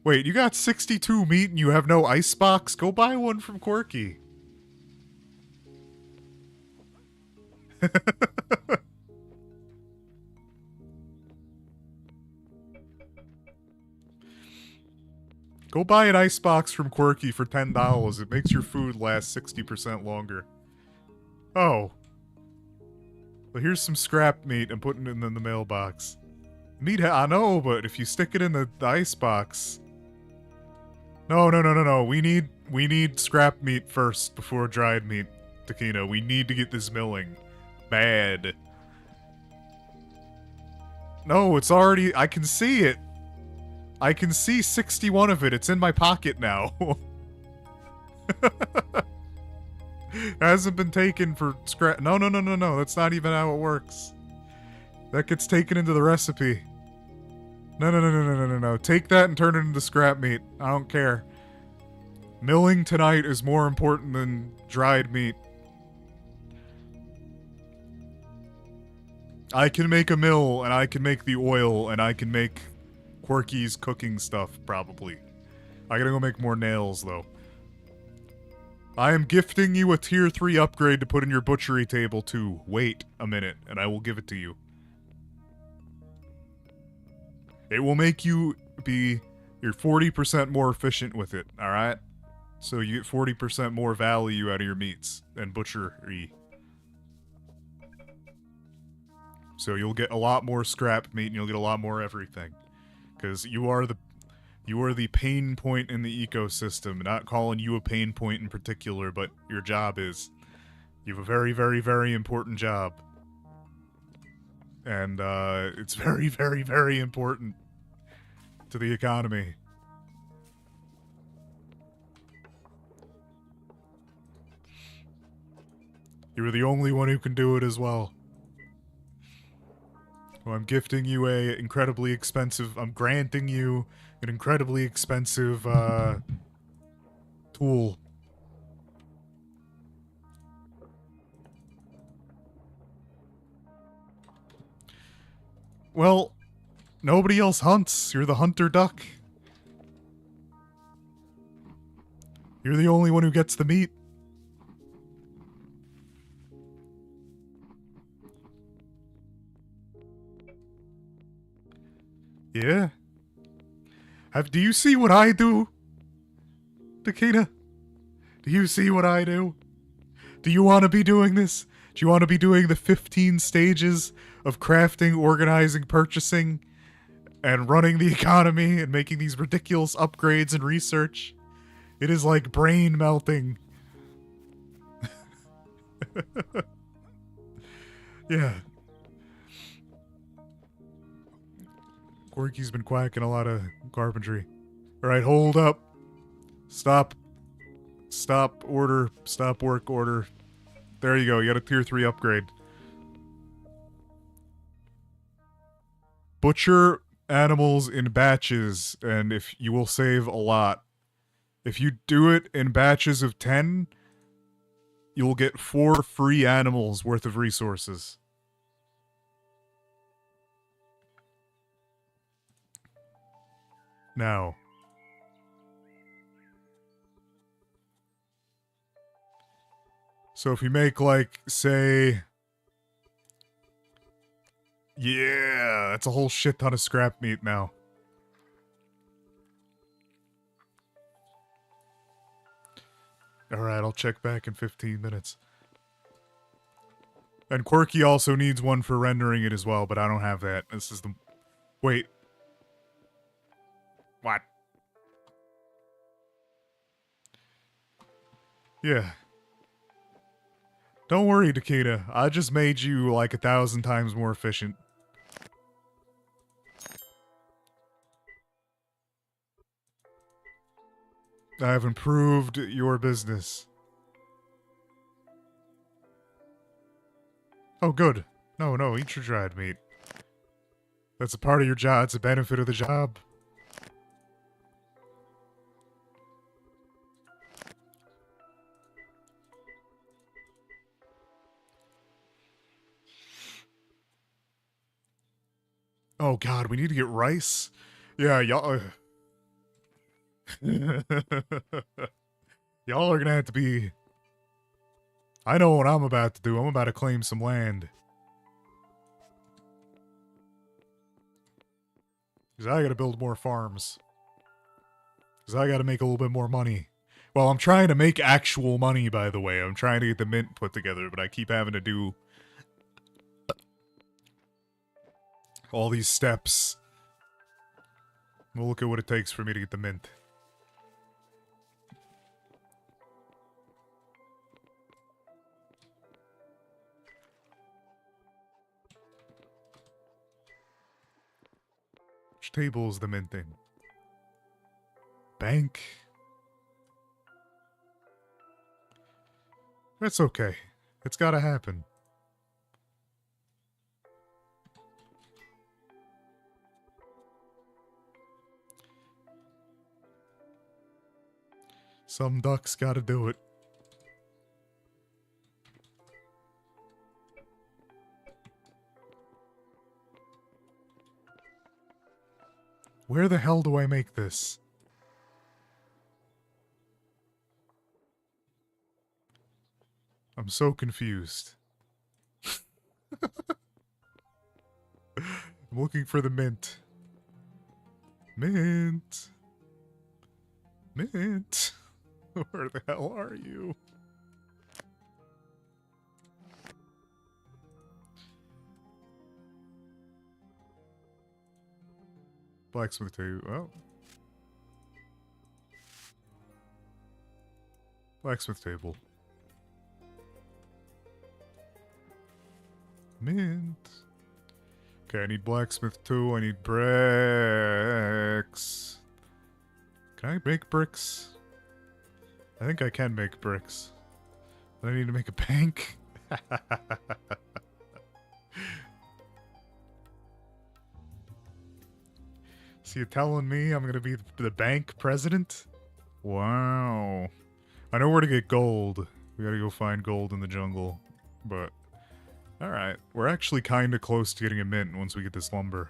Wait, you got 62 meat and you have no icebox? Go buy one from Quirky. Go buy an icebox from Quirky for $10. It makes your food last 60% longer. Oh. Well, here's some scrap meat. I'm putting it in the mailbox. Meat, I know, but if you stick it in the icebox... No. We need scrap meat first before dried meat, Takina. We need to get this milling. Bad. No, it's already... I can see it. I can see 61 of it. It's in my pocket now. Hasn't been taken for scrap... No. That's not even how it works. That gets taken into the recipe. No. Take that and turn it into scrap meat. I don't care. Milling tonight is more important than dried meat. I can make a mill, and I can make the oil, and I can make Quirky's cooking stuff, probably. I gotta go make more nails, though. I am gifting you a tier 3 upgrade to put in your butchery table, too. Wait a minute, and I will give it to you. It will make you be... You're 40% more efficient with it, alright? So you get 40% more value out of your meats and butchery. So you'll get a lot more scrap meat and you'll get a lot more everything. Because you are the pain point in the ecosystem. Not calling you a pain point in particular, but your job is. You have a very, very, very important job. And it's very, very, very important to the economy. You're the only one who can do it as well. Well, I'm gifting you I'm granting you an incredibly expensive, tool. Well, nobody else hunts. You're the hunter duck. You're the only one who gets the meat. Yeah. Do you see what I do? Takeda? Do you see what I do? Do you want to be doing this? Do you want to be doing the 15 stages of crafting, organizing, purchasing, and running the economy and making these ridiculous upgrades and research? It is like brain melting. Yeah. Quirky's been quacking a lot of carpentry. Alright, hold up. Stop. Stop order. Stop work order. There you go, you got a tier 3 upgrade. Butcher animals in batches, and if you will save a lot. If you do it in batches of 10, you'll get 4 free animals worth of resources. Now. So if you make, like, say... Yeah, that's a whole shit ton of scrap meat now. Alright, I'll check back in 15 minutes. And Quirky also needs one for rendering it as well, but I don't have that. This is the... Wait. What? Yeah. Don't worry, Takeda. I just made you like 1,000 times more efficient. I have improved your business. Oh, good. No, eat your dried meat. That's a part of your job. It's a benefit of the job. Oh god, we need to get rice? Yeah, y'all... y'all are gonna have to be... I know what I'm about to do. I'm about to claim some land. Because I gotta build more farms. Because I gotta make a little bit more money. Well, I'm trying to make actual money, by the way. I'm trying to get the mint put together, but I keep having to do all these steps. We'll look at what it takes for me to get the mint. Which table is the minting? Bank? That's okay. It's gotta happen. Some ducks gotta do it. Where the hell do I make this? I'm so confused. I'm looking for the mint. Mint. Mint. Where the hell are you? Blacksmith table. Oh. Blacksmith table. Mint. Okay, I need blacksmith 2. I need bricks. Can I make bricks? I think I can make bricks. But I need to make a bank. So you telling me I'm gonna be the bank president? Wow. I know where to get gold. We gotta go find gold in the jungle. But, alright. We're actually kinda close to getting a mint once we get this lumber.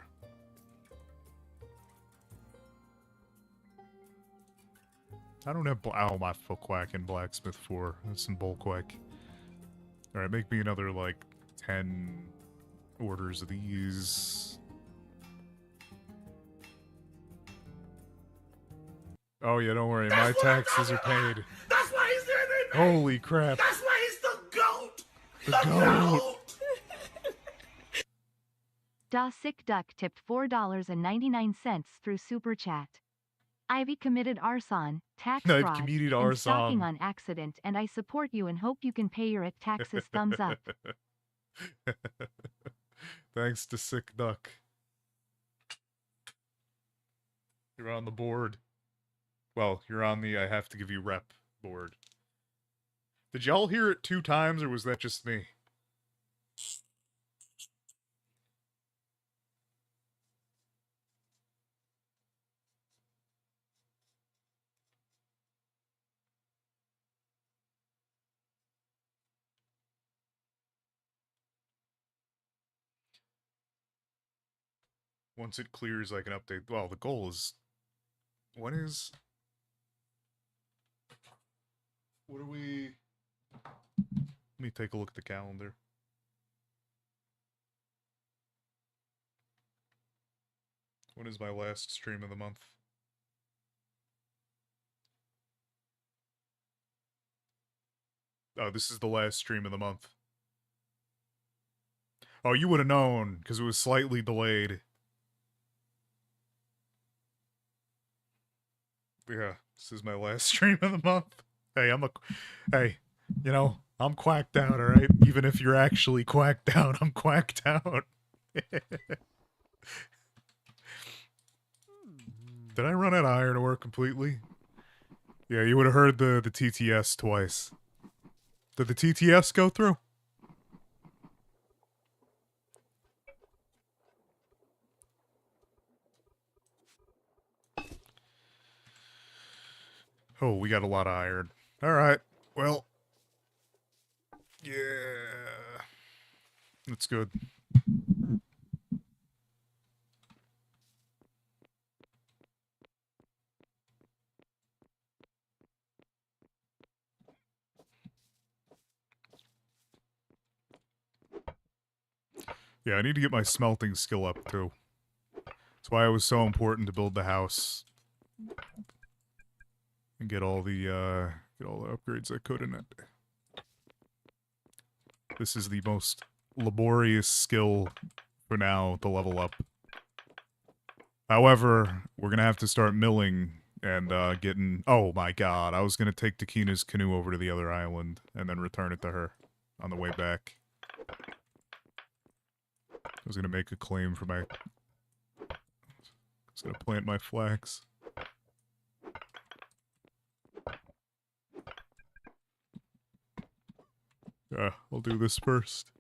I don't have oh, my Fullquack and Blacksmith 4. That's in Bullquack. Alright, make me another, like, 10 orders of these. Oh yeah, don't worry, my taxes are paid. That's why he's there. Holy crap. That's why he's the GOAT. The GOAT. Da Sick Duck tipped $4.99 through Super Chat. Ivy committed arson, tax I've fraud, committed and stalking arson. on accident, and I support you and hope you can pay your taxes. Thumbs up. Thanks to Sick Duck. You're on the board. Well, you're on the I have to give you rep board. Did y'all hear it 2 times, or was that just me? Once it clears, I can update. Well, the goal is... When is... What are we... Let me take a look at the calendar. When is my last stream of the month? Oh, this is the last stream of the month. Oh, you would have known, because it was slightly delayed. Yeah, this is my last stream of the month. Hey, Hey, you know, I'm quacked out, alright? Even if you're actually quacked out, I'm quacked out. Did I run out of iron ore completely? Yeah, you would have heard the TTS twice. Did the TTS go through? Oh, we got a lot of iron. Alright, well. Yeah. That's good. Yeah, I need to get my smelting skill up, too. That's why it was so important to build the house. And get all the upgrades I could in it. This is the most laborious skill for now to level up. However, we're gonna have to start milling and getting... Oh my god, I was gonna take Takina's canoe over to the other island and then return it to her on the way back. I was gonna make a claim for my... I was gonna plant my flax. I'll do this first.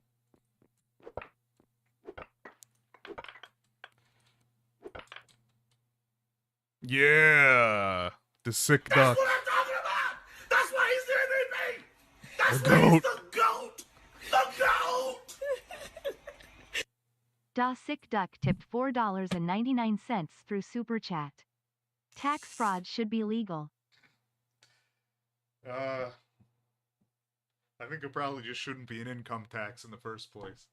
Yeah! The sick duck. That's what I'm talking about! That's why he's there than me! That's The why he's goat. the GOAT! The GOAT! Da Sick Duck tipped $4.99 through Super Chat. Tax fraud should be legal. I think it probably just shouldn't be an income tax in the first place.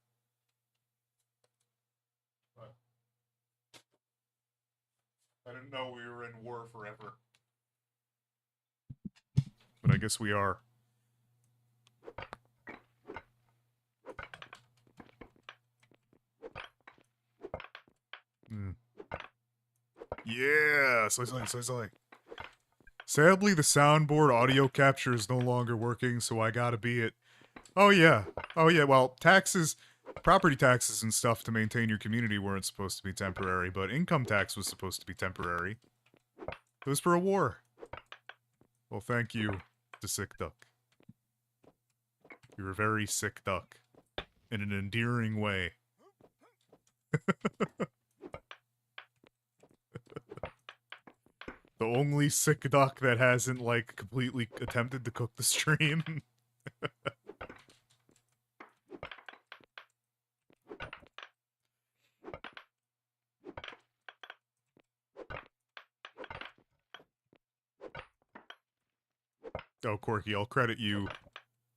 But I didn't know we were in war forever. But I guess we are. Yeah! Soy. Sadly, the soundboard audio capture is no longer working, so I gotta be it. Oh yeah, well, taxes, property taxes and stuff to maintain your community weren't supposed to be temporary, but income tax was supposed to be temporary. It was for a war. Well, thank you, the sick duck. You're a very sick duck. In an endearing way. The only sick duck that hasn't, like, completely attempted to cook the stream. Oh, Corky, I'll credit you.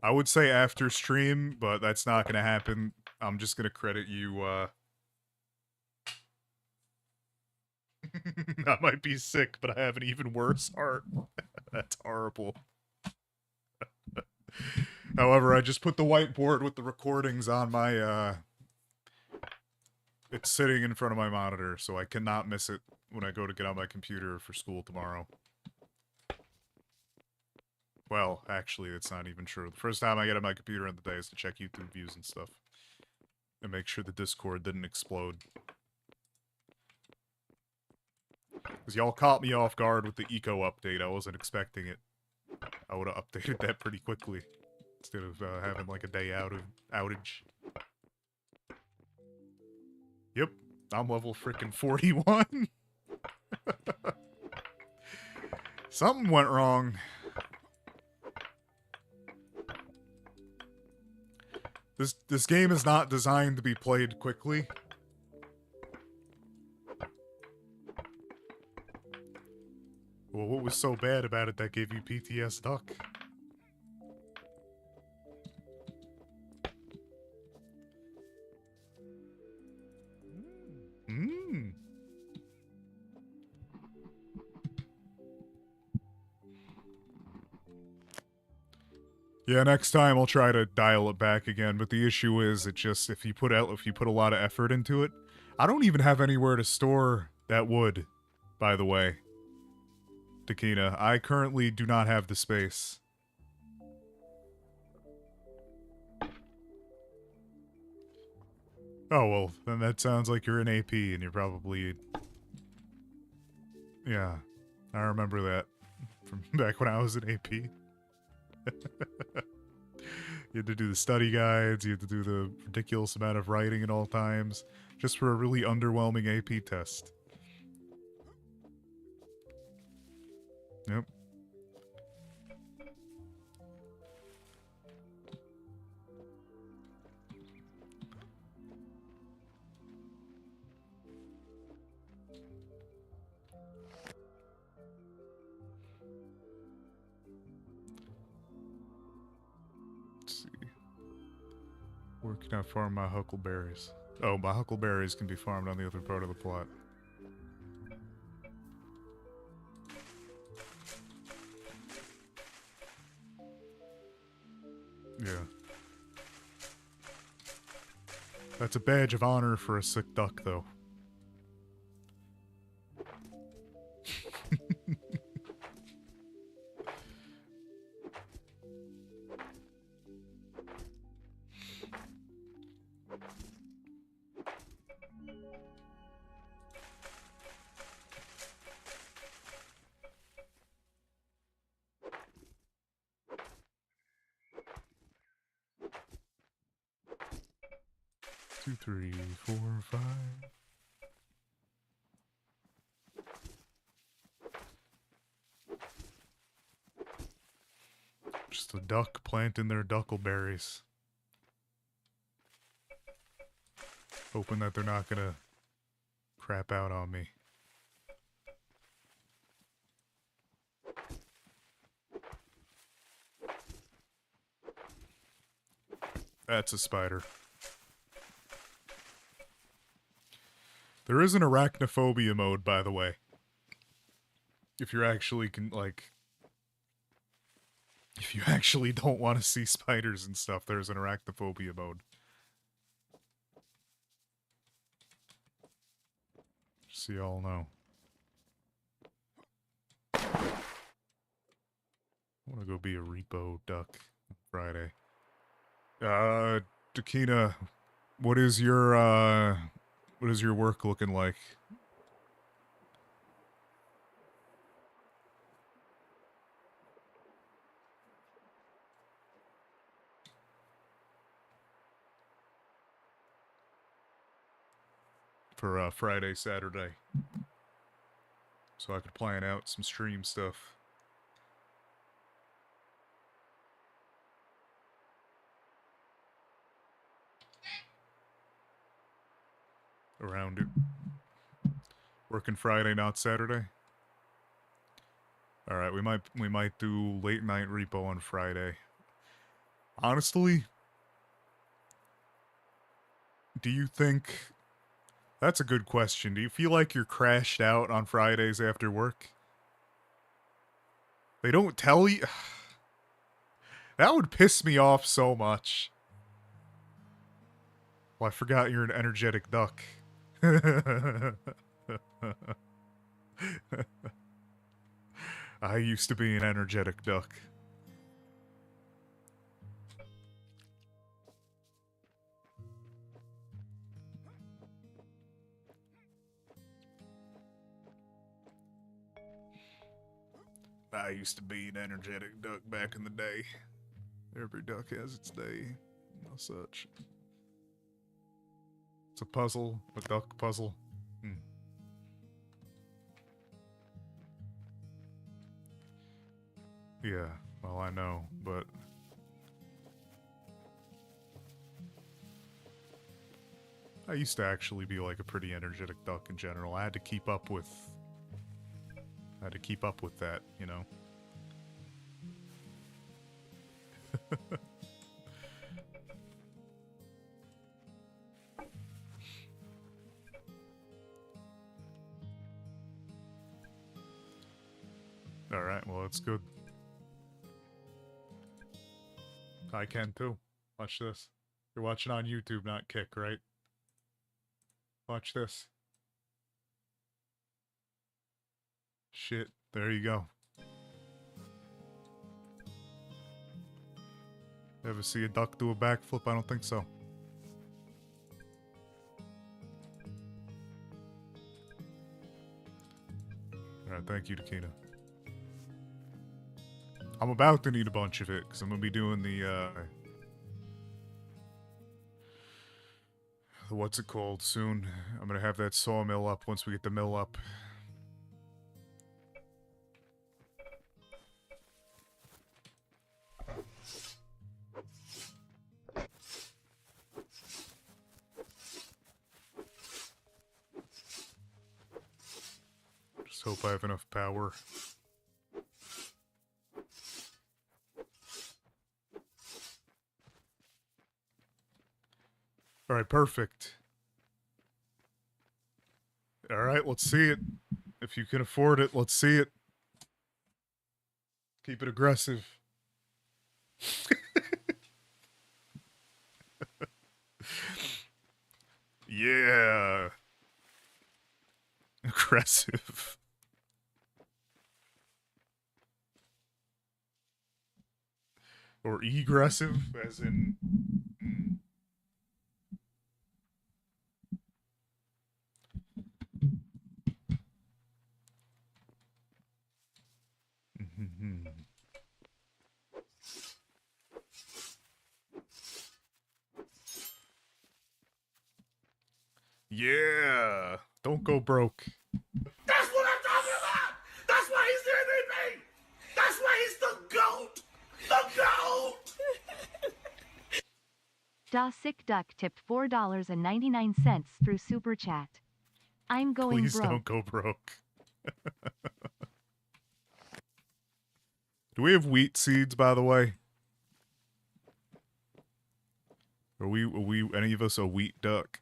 I would say after stream, but that's not gonna happen. I'm just gonna credit you, I might be sick, but I have an even worse heart. That's horrible. However, I just put the whiteboard with the recordings on my, it's sitting in front of my monitor, so I cannot miss it when I go to get on my computer for school tomorrow. Well, actually, it's not even true. The first time I get on my computer on the day is to check YouTube views and stuff. And make sure the Discord didn't explode. Because y'all caught me off guard with the eco update. I wasn't expecting it. I would have updated that pretty quickly. Instead of having like a day outage. Yep, I'm level frickin' 41. Something went wrong. This game is not designed to be played quickly. Well, what was so bad about it that gave you PTS duck? Mmm. Yeah, next time I'll try to dial it back again, but the issue is if you put a lot of effort into it. I don't even have anywhere to store that wood, by the way. Takina, I currently do not have the space. Oh, well, then that sounds like you're in AP and you're probably... Yeah, I remember that from back when I was in AP. You had to do the study guides, you had to do the ridiculous amount of writing at all times, just for a really underwhelming AP test. Yep. Where can I farm my huckleberries? Oh, my huckleberries can be farmed on the other part of the plot. Yeah. That's a badge of honor for a sick duck, though. 2, 3, 4, 5. Just a duck planting their duckleberries. Hoping that they're not gonna crap out on me. That's a spider. There is an arachnophobia mode, by the way. If you're actually if you actually don't want to see spiders and stuff, there's an arachnophobia mode. Just so y'all know. I want to go be a repo duck Friday. Dakina, what is your work looking like? For Friday, Saturday. So I could plan out some stream stuff. Around it. Working Friday, not Saturday. All right, we might do late night repo on Friday. Honestly, do you think that's a good question. Do you feel like you're crashed out on Fridays after work? They don't tell you. That would piss me off so much. Well, I forgot you're an energetic duck. I used to be an energetic duck. I used to be an energetic duck back in the day. Every duck has its day. No such. It's a puzzle, a duck puzzle. Yeah, well, I know, but I used to actually be like a pretty energetic duck in general. I had to keep up with that, you know. Alright, well, that's good. I can too. Watch this. You're watching on YouTube, not Kick, right? Watch this. Shit, there you go. Ever see a duck do a backflip? I don't think so. Alright, thank you, Dakina. I'm about to need a bunch of it, because I'm going to be doing the, what's it called soon. I'm going to have that sawmill up once we get the mill up. Just hope I have enough power. Alright, perfect. Alright, let's see it. If you can afford it, let's see it. Keep it aggressive. Yeah. Aggressive. Or egressive, as in... Yeah. Don't go broke. That's what I'm talking about! That's why he's there than me! That's why he's the GOAT! The GOAT! Da Sick Duck tipped $4.99 through Super Chat. I'm going Please broke. don't go broke. Do we have wheat seeds, by the way? Are we any of us a wheat duck?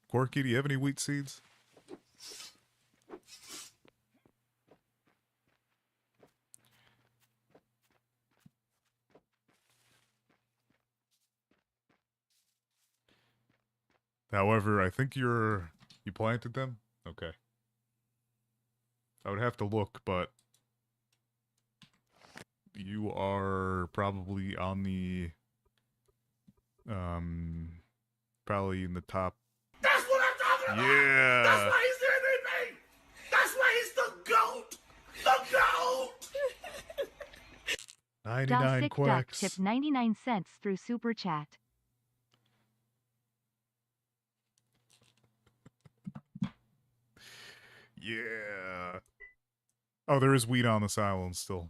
Corky, do you have any wheat seeds? However, I think you planted them? Okay. I would have to look, but you are probably on the probably in the top. That's what I'm talking about! Yeah. That's why he's there than me! That's why he's the GOAT! The GOAT! 99 Da Sick Duck quacks. tipped 99 cents through Super Chat. Yeah. Oh, there is wheat on this island still.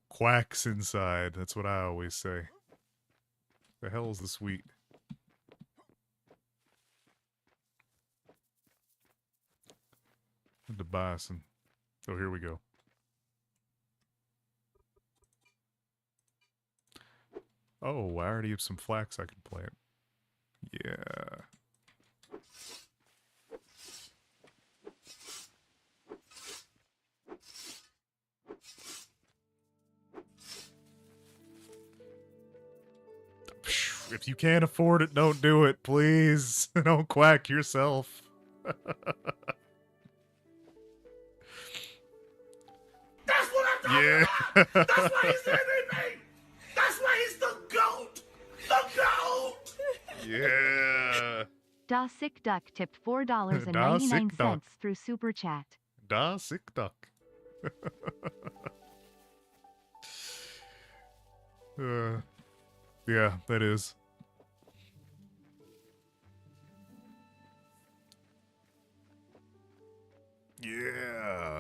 Quacks inside. That's what I always say. The hell is this wheat? The bison. Oh, here we go. Oh, I already have some flax I can plant. Yeah. If you can't afford it, don't do it, please. Don't quack yourself. That's what I'm talking Yeah. about! That's why he's there than me! That's why he's the GOAT! The GOAT! Yeah. Da Sick Duck tipped Da $4.99 Sick Duck. through Super Chat. Da sick duck. Yeah, that is. Yeah.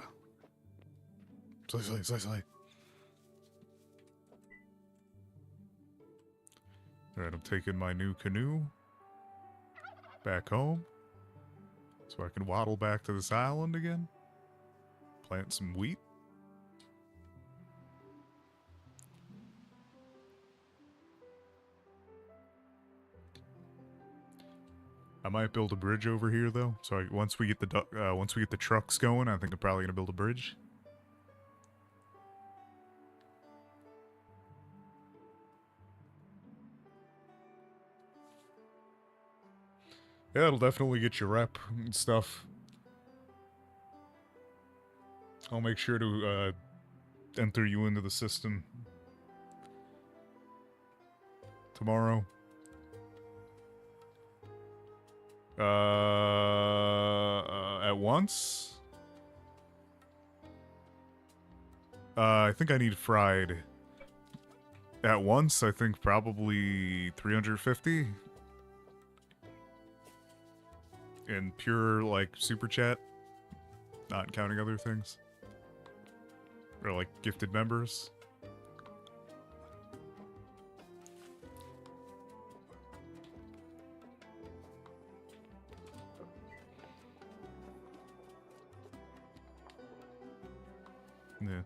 Slay. Alright, I'm taking my new canoe back home so I can waddle back to this island again. Plant some wheat. I might build a bridge over here though. So once we get the trucks going, I think I'm probably gonna build a bridge. Yeah, it'll definitely get your rep and stuff. I'll make sure to enter you into the system tomorrow. At once? I think I need fried. At once, I think probably 350. In pure, like, super chat. Not counting other things. Or, like, gifted members. Yeah.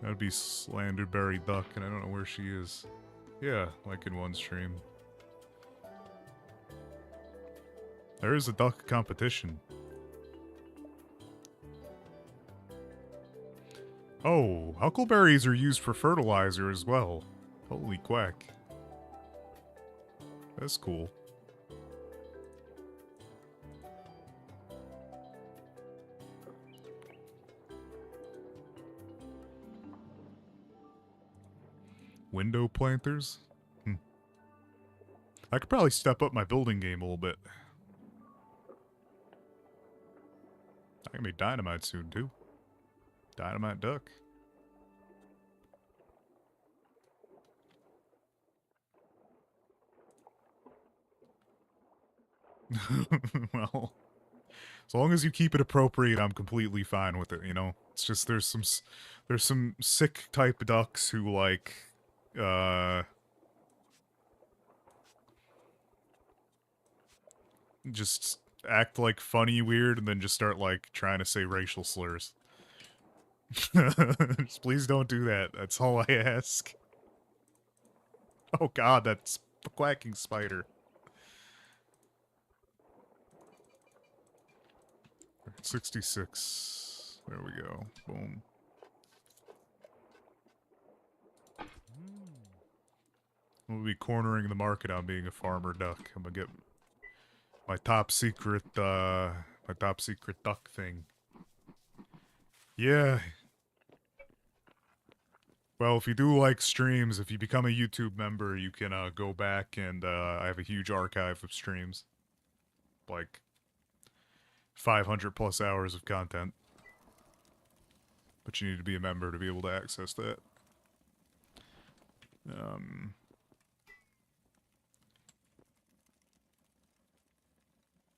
That'd be Slanderberry Duck, and I don't know where she is. Yeah, like in one stream. There is a duck competition. Oh, huckleberries are used for fertilizer as well. Holy quack. That's cool. Window planters? I could probably step up my building game a little bit. I can make dynamite soon, too. Dynamite duck. Well, as long as you keep it appropriate, I'm completely fine with it, you know? It's just there's some sick type ducks who like just act like funny weird and then just start like trying to say racial slurs. Just please don't do that. That's all I ask. Oh god, that's a quacking spider. 66. There we go. Boom. I'm gonna be cornering the market on being a farmer duck. I'm gonna get my top secret duck thing. Yeah. Well, if you do like streams, if you become a YouTube member, you can go back and I have a huge archive of streams. Like 500 plus hours of content. But you need to be a member to be able to access that.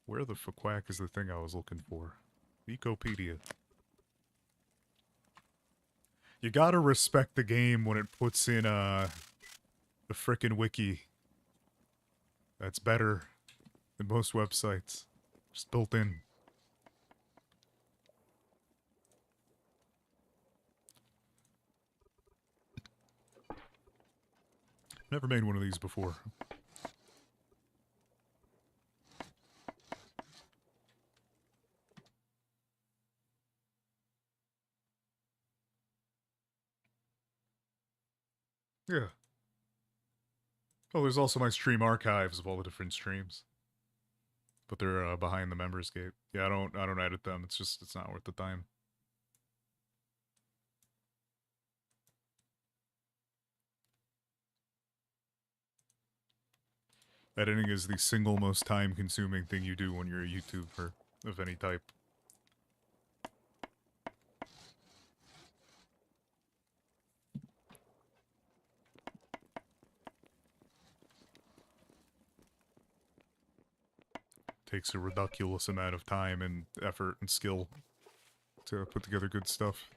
Where the fuck is the thing I was looking for? Ecopedia. You gotta respect the game when it puts in the frickin' wiki. That's better than most websites. Just built in. Never made one of these before. Yeah. Oh, there's also my stream archives of all the different streams. But they're behind the members gate. Yeah, I don't edit them. It's not worth the time. Editing is the single most time-consuming thing you do when you're a YouTuber of any type. Takes a ridiculous amount of time and effort and skill to put together good stuff.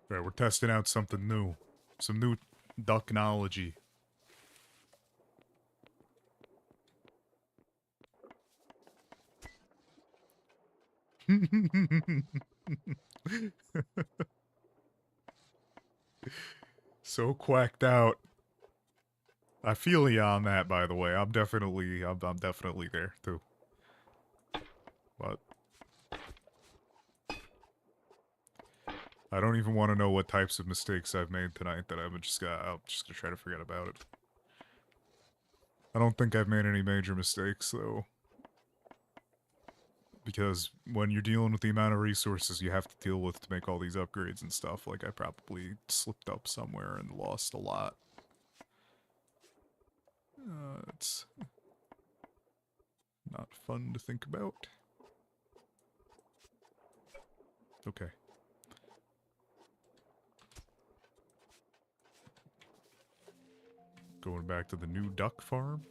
Right, we're testing out something new. Some new ducknology. So quacked out. I feel you on that, by the way. I'm definitely there too. But I don't even want to know what types of mistakes I've made tonight that I'm just gonna try to forget about it. I don't think I've made any major mistakes though. Because when you're dealing with the amount of resources you have to deal with to make all these upgrades and stuff, like I probably slipped up somewhere and lost a lot. It's not fun to think about. Okay. Going back to the new duck farm.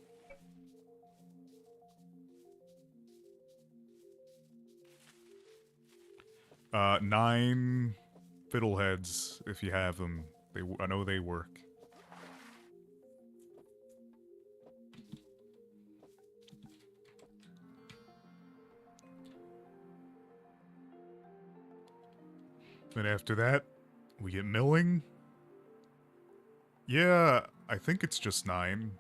Nine fiddleheads, if you have them. I know they work. And after that, we get milling. Yeah, I think it's just 9.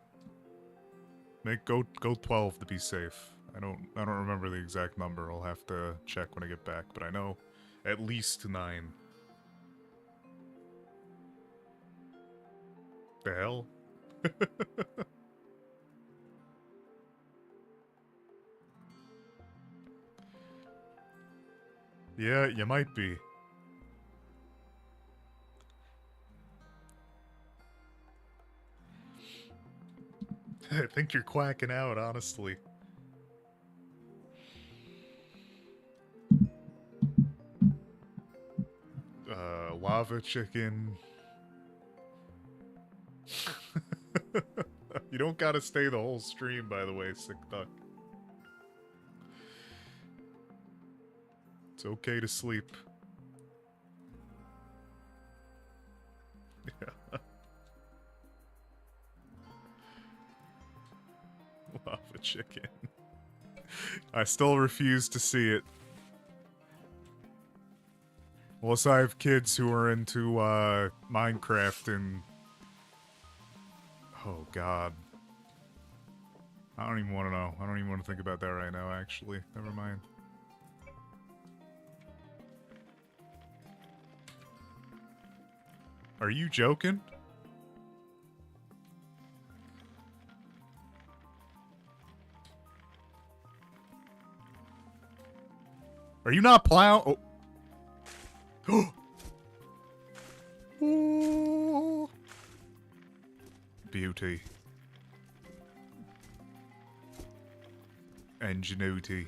Go 12 to be safe. I don't remember the exact number. I'll have to check when I get back, but I know at least 9. The hell? Yeah, you might be. I think you're quacking out, honestly. Lava chicken. You don't gotta stay the whole stream, by the way, Sick Duck. It's okay to sleep. Yeah. Lava chicken. I still refuse to see it. Unless I have kids who are into, Minecraft and... Oh, God. I don't even want to know. I don't even want to think about that right now, actually. Never mind. Are you joking? Are you not plowing? Oh. Oh. Beauty. Ingenuity.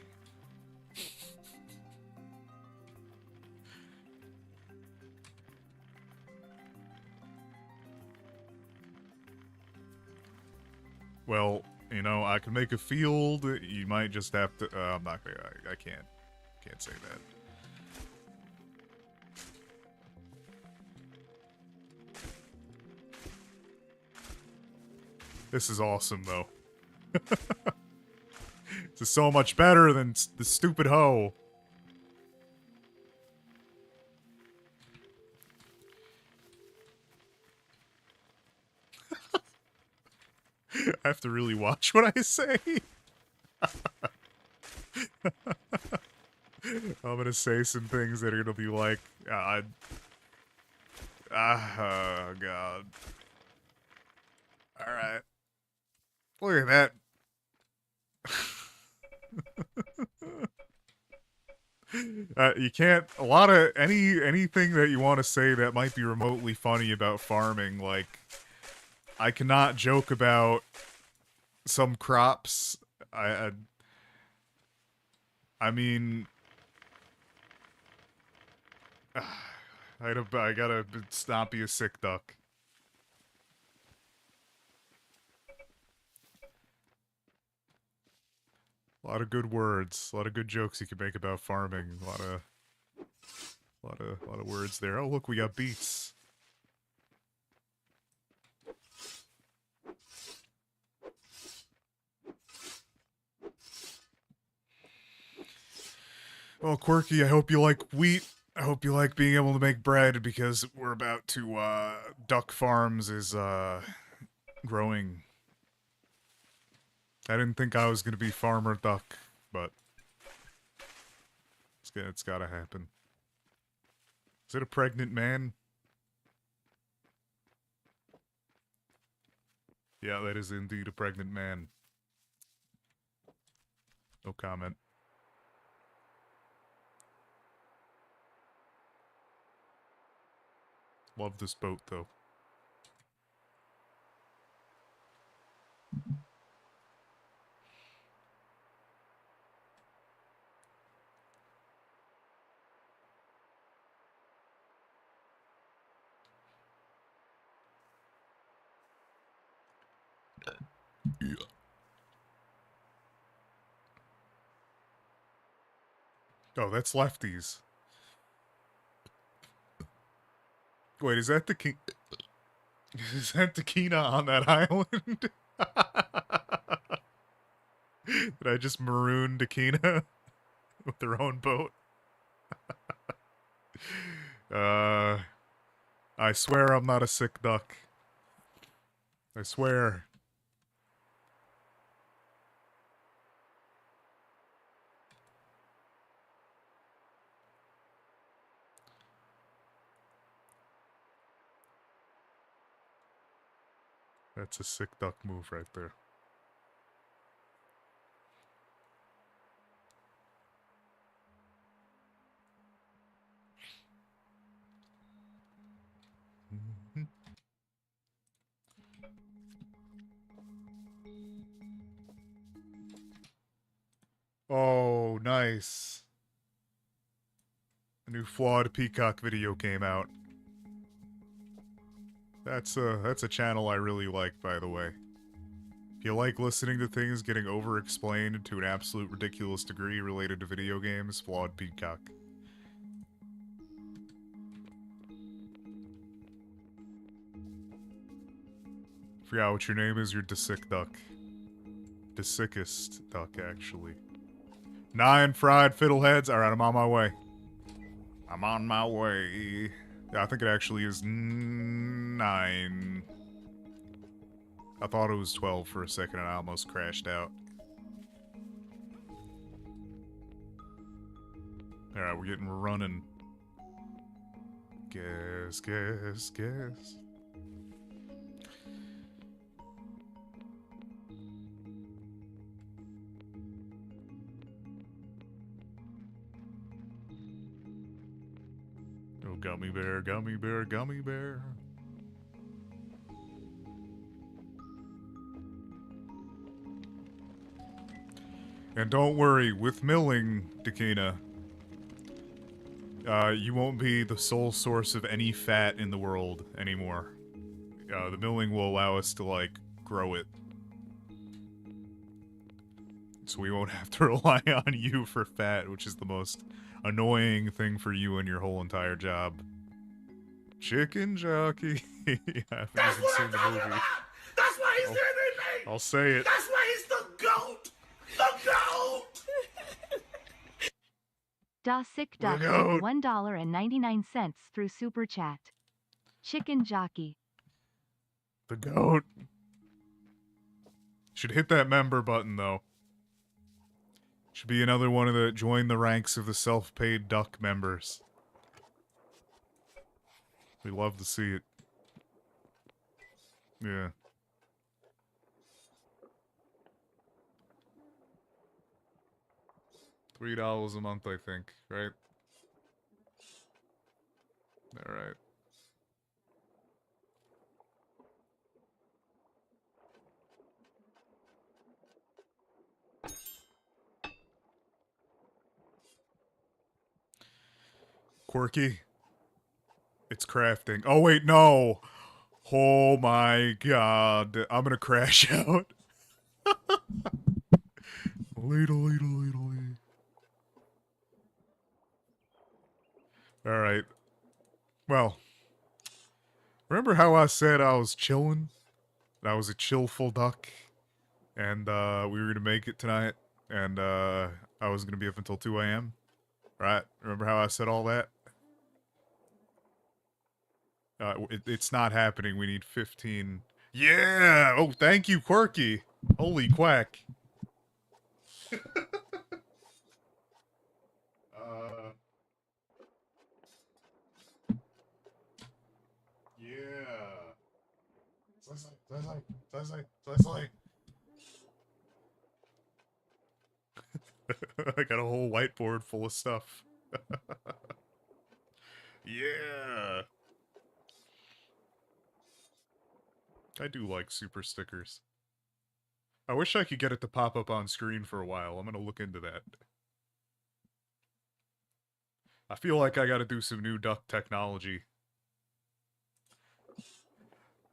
Well, you know, I can make a field. You might just have to. I'm not gonna. I can't. Can't say that. This is awesome, though. This is so much better than the stupid hoe. I have to really watch what I say. I'm gonna say some things that are gonna be like, oh, God. Alright. Look at that. You can't, a lot of, anything that you want to say that might be remotely funny about farming, like, I cannot joke about some crops. I mean, I gotta not be a sick duck. A lot of good words, a lot of good jokes you can make about farming. A lot of words there. Oh, look, we got beets. Well, Quirky, I hope you like wheat. I hope you like being able to make bread, because we're about to, Duck Farms is, growing. I didn't think I was gonna be Farmer Duck, but it's gotta happen. Is it a pregnant man? Yeah, that is indeed a pregnant man. No comment. Love this boat, though. Yeah. Oh, that's lefties. Wait, is that the king? Is that the Kina on that island? Did I just maroon Dakina with their own boat? I swear I'm not a sick duck. I swear. That's a sick duck move right there. Oh, nice. A new flawed peacock video came out. That's a channel I really like, by the way. If you like listening to things getting over-explained to an absolute ridiculous degree related to video games, Flawed Peacock. Forgot what your name is, you're DeSick Duck. DeSickest Duck, actually. 9 fried fiddleheads. Alright, I'm on my way. I'm on my way. Yeah, I think it actually is 9. I thought it was 12 for a second and I almost crashed out. Alright, we're getting running. Guess. Oh, gummy bear, gummy bear, gummy bear. And don't worry, with milling, Dakina, you won't be the sole source of any fat in the world anymore. The milling will allow us to, like, grow it. So we won't have to rely on you for fat, which is the most annoying thing for you and your whole entire job. Chicken jockey. I haven't That's even what seen I'm the talking movie. about. That's why he's the MVP. I'll say it. That's why he's the GOAT. The GOAT. Da Sick Duck Look out. tipped $1.99 through Super Chat. Chicken Jockey. The goat. Should hit that member button, though. Should be another one of the join the ranks of the self-paid duck members. We love to see it. Yeah. $3 a month, I think, right? Alright. Quirky. It's crafting. Oh, wait, no! Oh my god. I'm gonna crash out. Ladle. Alright. Well. Remember how I said I was chilling? That I was a chillful duck? And, we were gonna make it tonight? And, I was gonna be up until 2 a.m.? Right? Remember how I said all that? It's not happening. We need 15. Yeah! Oh, thank you, Quirky! Holy quack. Yeah. Slice. I got a whole whiteboard full of stuff. Yeah. I do like super stickers. I wish I could get it to pop up on screen for a while. I'm gonna look into that. I feel like I gotta do some new duck technology.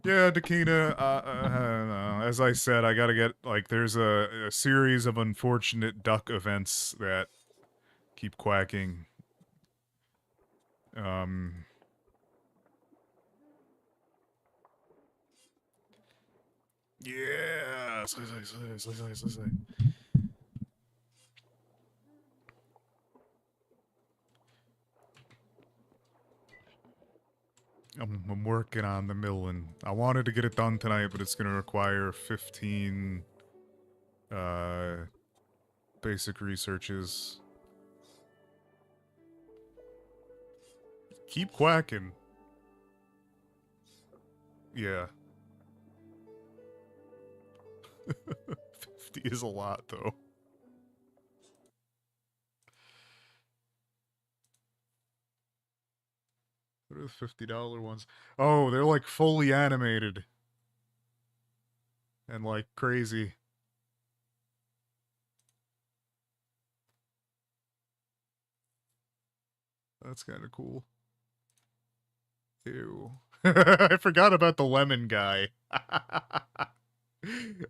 Yeah, Dakina, I don't know. As I said, I gotta get, like, there's a series of unfortunate duck events that keep quacking. Yeah! Slice. I'm working on the milling. I wanted to get it done tonight, but it's gonna require 15 basic researches. Keep quacking. Yeah. 50 is a lot, though. What are the $50 ones? Oh, they're like fully animated. And like crazy. That's kind of cool. Ew. I forgot about the lemon guy.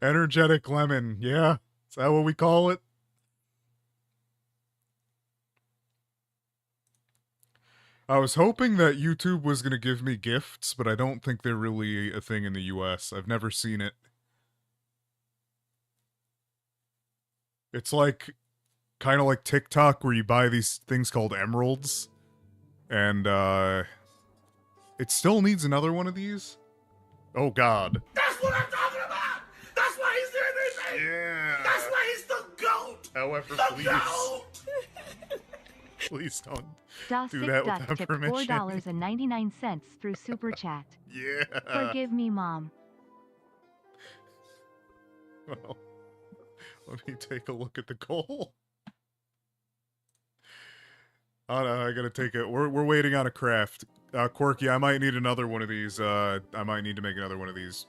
Energetic lemon. Yeah. Is that what we call it? I was hoping that YouTube was going to give me gifts, but I don't think they're really a thing in the US. I've never seen it. It's like kind of like TikTok where you buy these things called emeralds. And it still needs another one of these. Oh god. That's what I'm talking about. That's why he's the MVP. Yeah. That's why he's the GOAT. However, The please. GOAT. Please don't Da do Sick that Duck without tipped permission. $4.99 through Super Chat. Yeah. Forgive me, Mom. Well, let me take a look at the goal. Oh no, I gotta take it. We're waiting on a craft. Quirky, I might need another one of these. I might need to make another one of these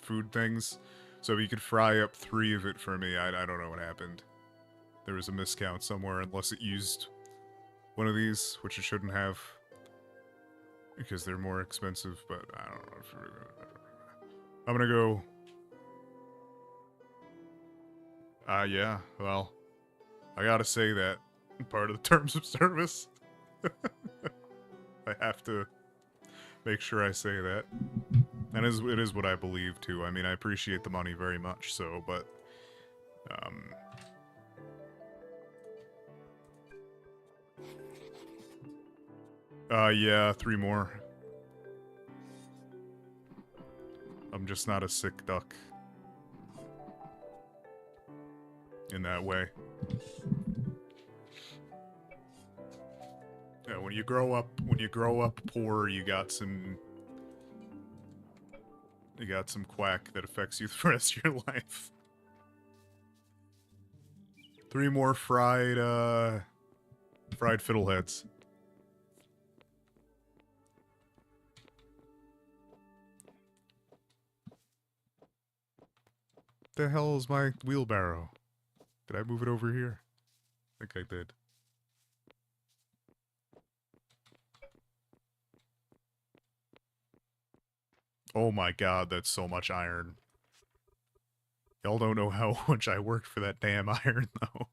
food things. So if you could fry up 3 of it for me, I don't know what happened. There was a miscount somewhere, unless it used one of these, which it shouldn't have. Because they're more expensive, but I don't know. I'm gonna go... yeah, well, I gotta say that part of the terms of service. I have to make sure I say that. And it is what I believe, too. I mean, I appreciate the money very much, so, but... yeah, 3 more. I'm just not a sick duck. In that way. Yeah, when you grow up poor, you got some quack that affects you the rest of your life. 3 more fried fiddleheads. The hell is my wheelbarrow? Did I move it over here? I think I did. Oh my god, that's so much iron. Y'all don't know how much I worked for that damn iron, though.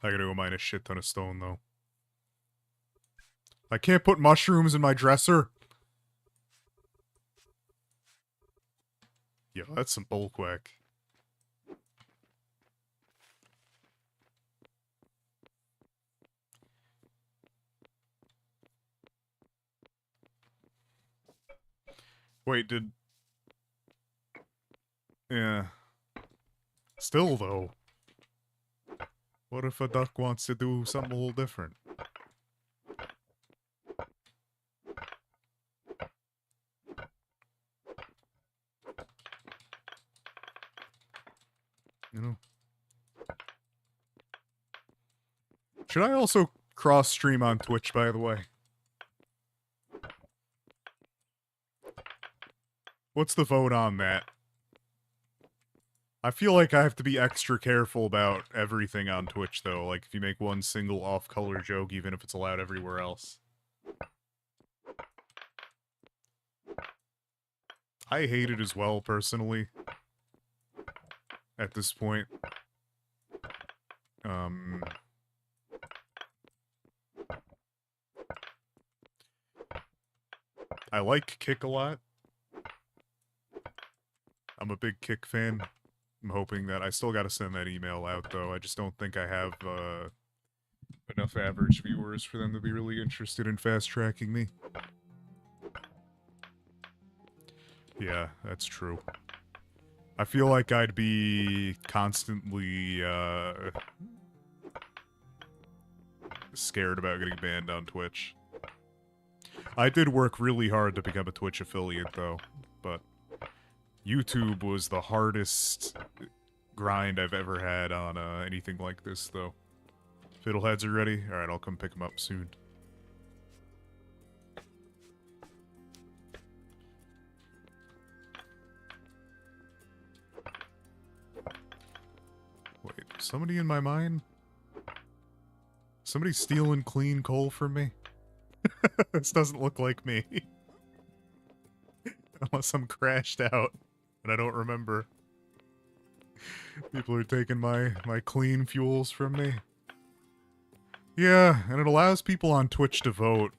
I gotta go mine a shit ton of stone, though. I can't put mushrooms in my dresser. Yo, that's some bullquack. Wait, did... Yeah. Still, though. What if a duck wants to do something a little different? You know? Should I also cross-stream on Twitch, by the way? What's the vote on that? I feel like I have to be extra careful about everything on Twitch, though. Like, if you make one single off-color joke, even if it's allowed everywhere else. I hate it as well, personally. At this point. I like Kick a lot. I'm a big Kick fan. I'm hoping that... I still gotta send that email out, though. I just don't think I have, enough average viewers for them to be really interested in fast-tracking me. Yeah, that's true. I feel like I'd be constantly, scared about getting banned on Twitch. I did work really hard to become a Twitch affiliate, though, but YouTube was the hardest grind I've ever had on anything like this, though. Fiddleheads are ready? Alright, I'll come pick them up soon. Wait, somebody in my mine? Somebody stealing clean coal from me? This doesn't look like me. Unless I'm crashed out and I don't remember. People are taking my clean fuels from me. Yeah, and it allows people on Twitch to vote.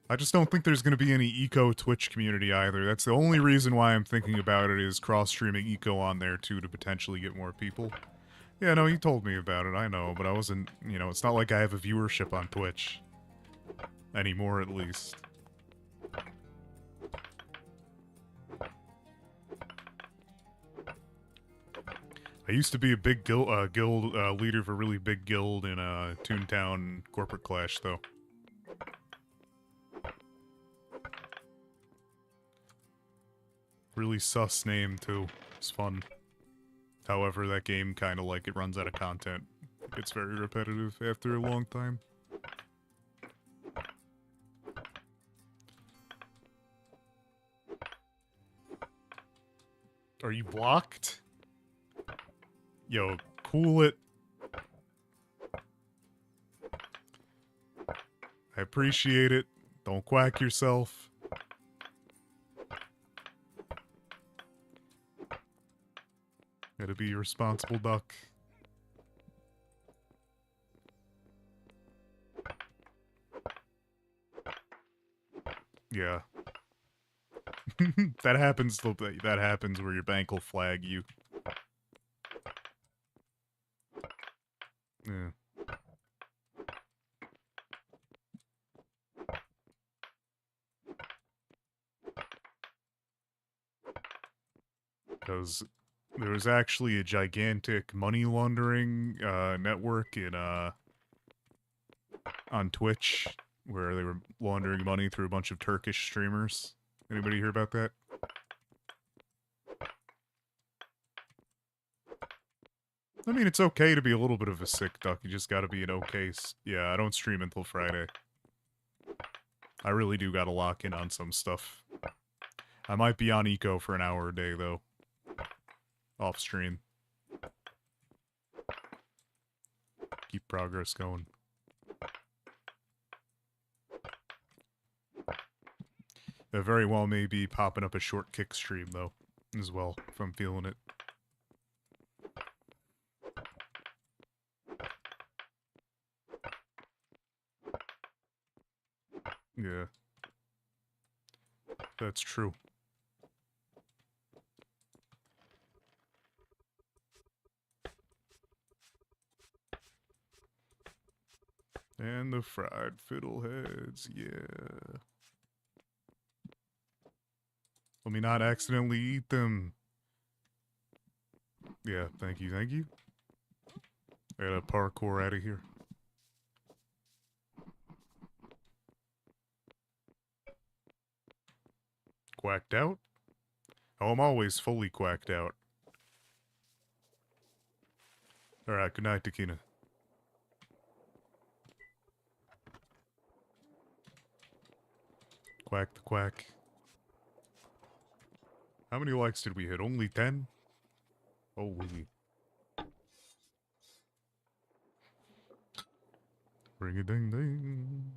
I just don't think there's going to be any eco Twitch community either. That's the only reason why I'm thinking about it, is cross-streaming eco on there too to potentially get more people. Yeah, no, you told me about it, I know, but I wasn't, you know, it's not like I have a viewership on Twitch. Anymore, at least. I used to be a big guild leader of a really big guild in Toontown Corporate Clash, though. Really sus name, too. It's fun. However, that game kind of like it runs out of content. It gets very repetitive after a long time. Are you blocked? Yo, cool it. I appreciate it. Don't quack yourself. Gotta be a responsible duck. Yeah. That happens where your bank will flag you. Yeah. Because there was actually a gigantic money laundering network in on Twitch where they were laundering money through a bunch of Turkish streamers. Anybody hear about that? I mean, it's okay to be a little bit of a sick duck. You just gotta be an okay... Yeah, I don't stream until Friday. I really do gotta lock in on some stuff. I might be on Eco for an hour a day, though. Off stream. Keep progress going. That very well may be popping up a short kick stream, though, as well, if I'm feeling it. Yeah. That's true. And the fried fiddleheads, yeah. Let me not accidentally eat them. Yeah, thank you, thank you. I gotta parkour out of here. Quacked out? Oh, I'm always fully quacked out. Alright, good night, Takina. Quack the quack. How many likes did we hit? Only 10? Holy. Ring-a-ding-ding.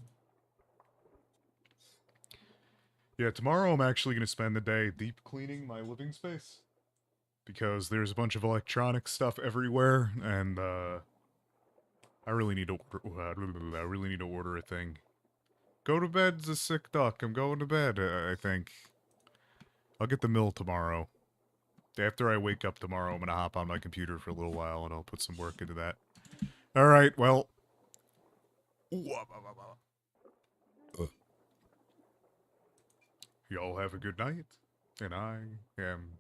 Yeah, tomorrow I'm actually going to spend the day deep cleaning my living space. Because there's a bunch of electronic stuff everywhere, and, I really need to order a thing. Go to bed, the sick duck. I'm going to bed, I think. I'll get the mill tomorrow. After I wake up tomorrow, I'm gonna hop on my computer for a little while, and I'll put some work into that. Alright, well, Y'all have a good night, and I am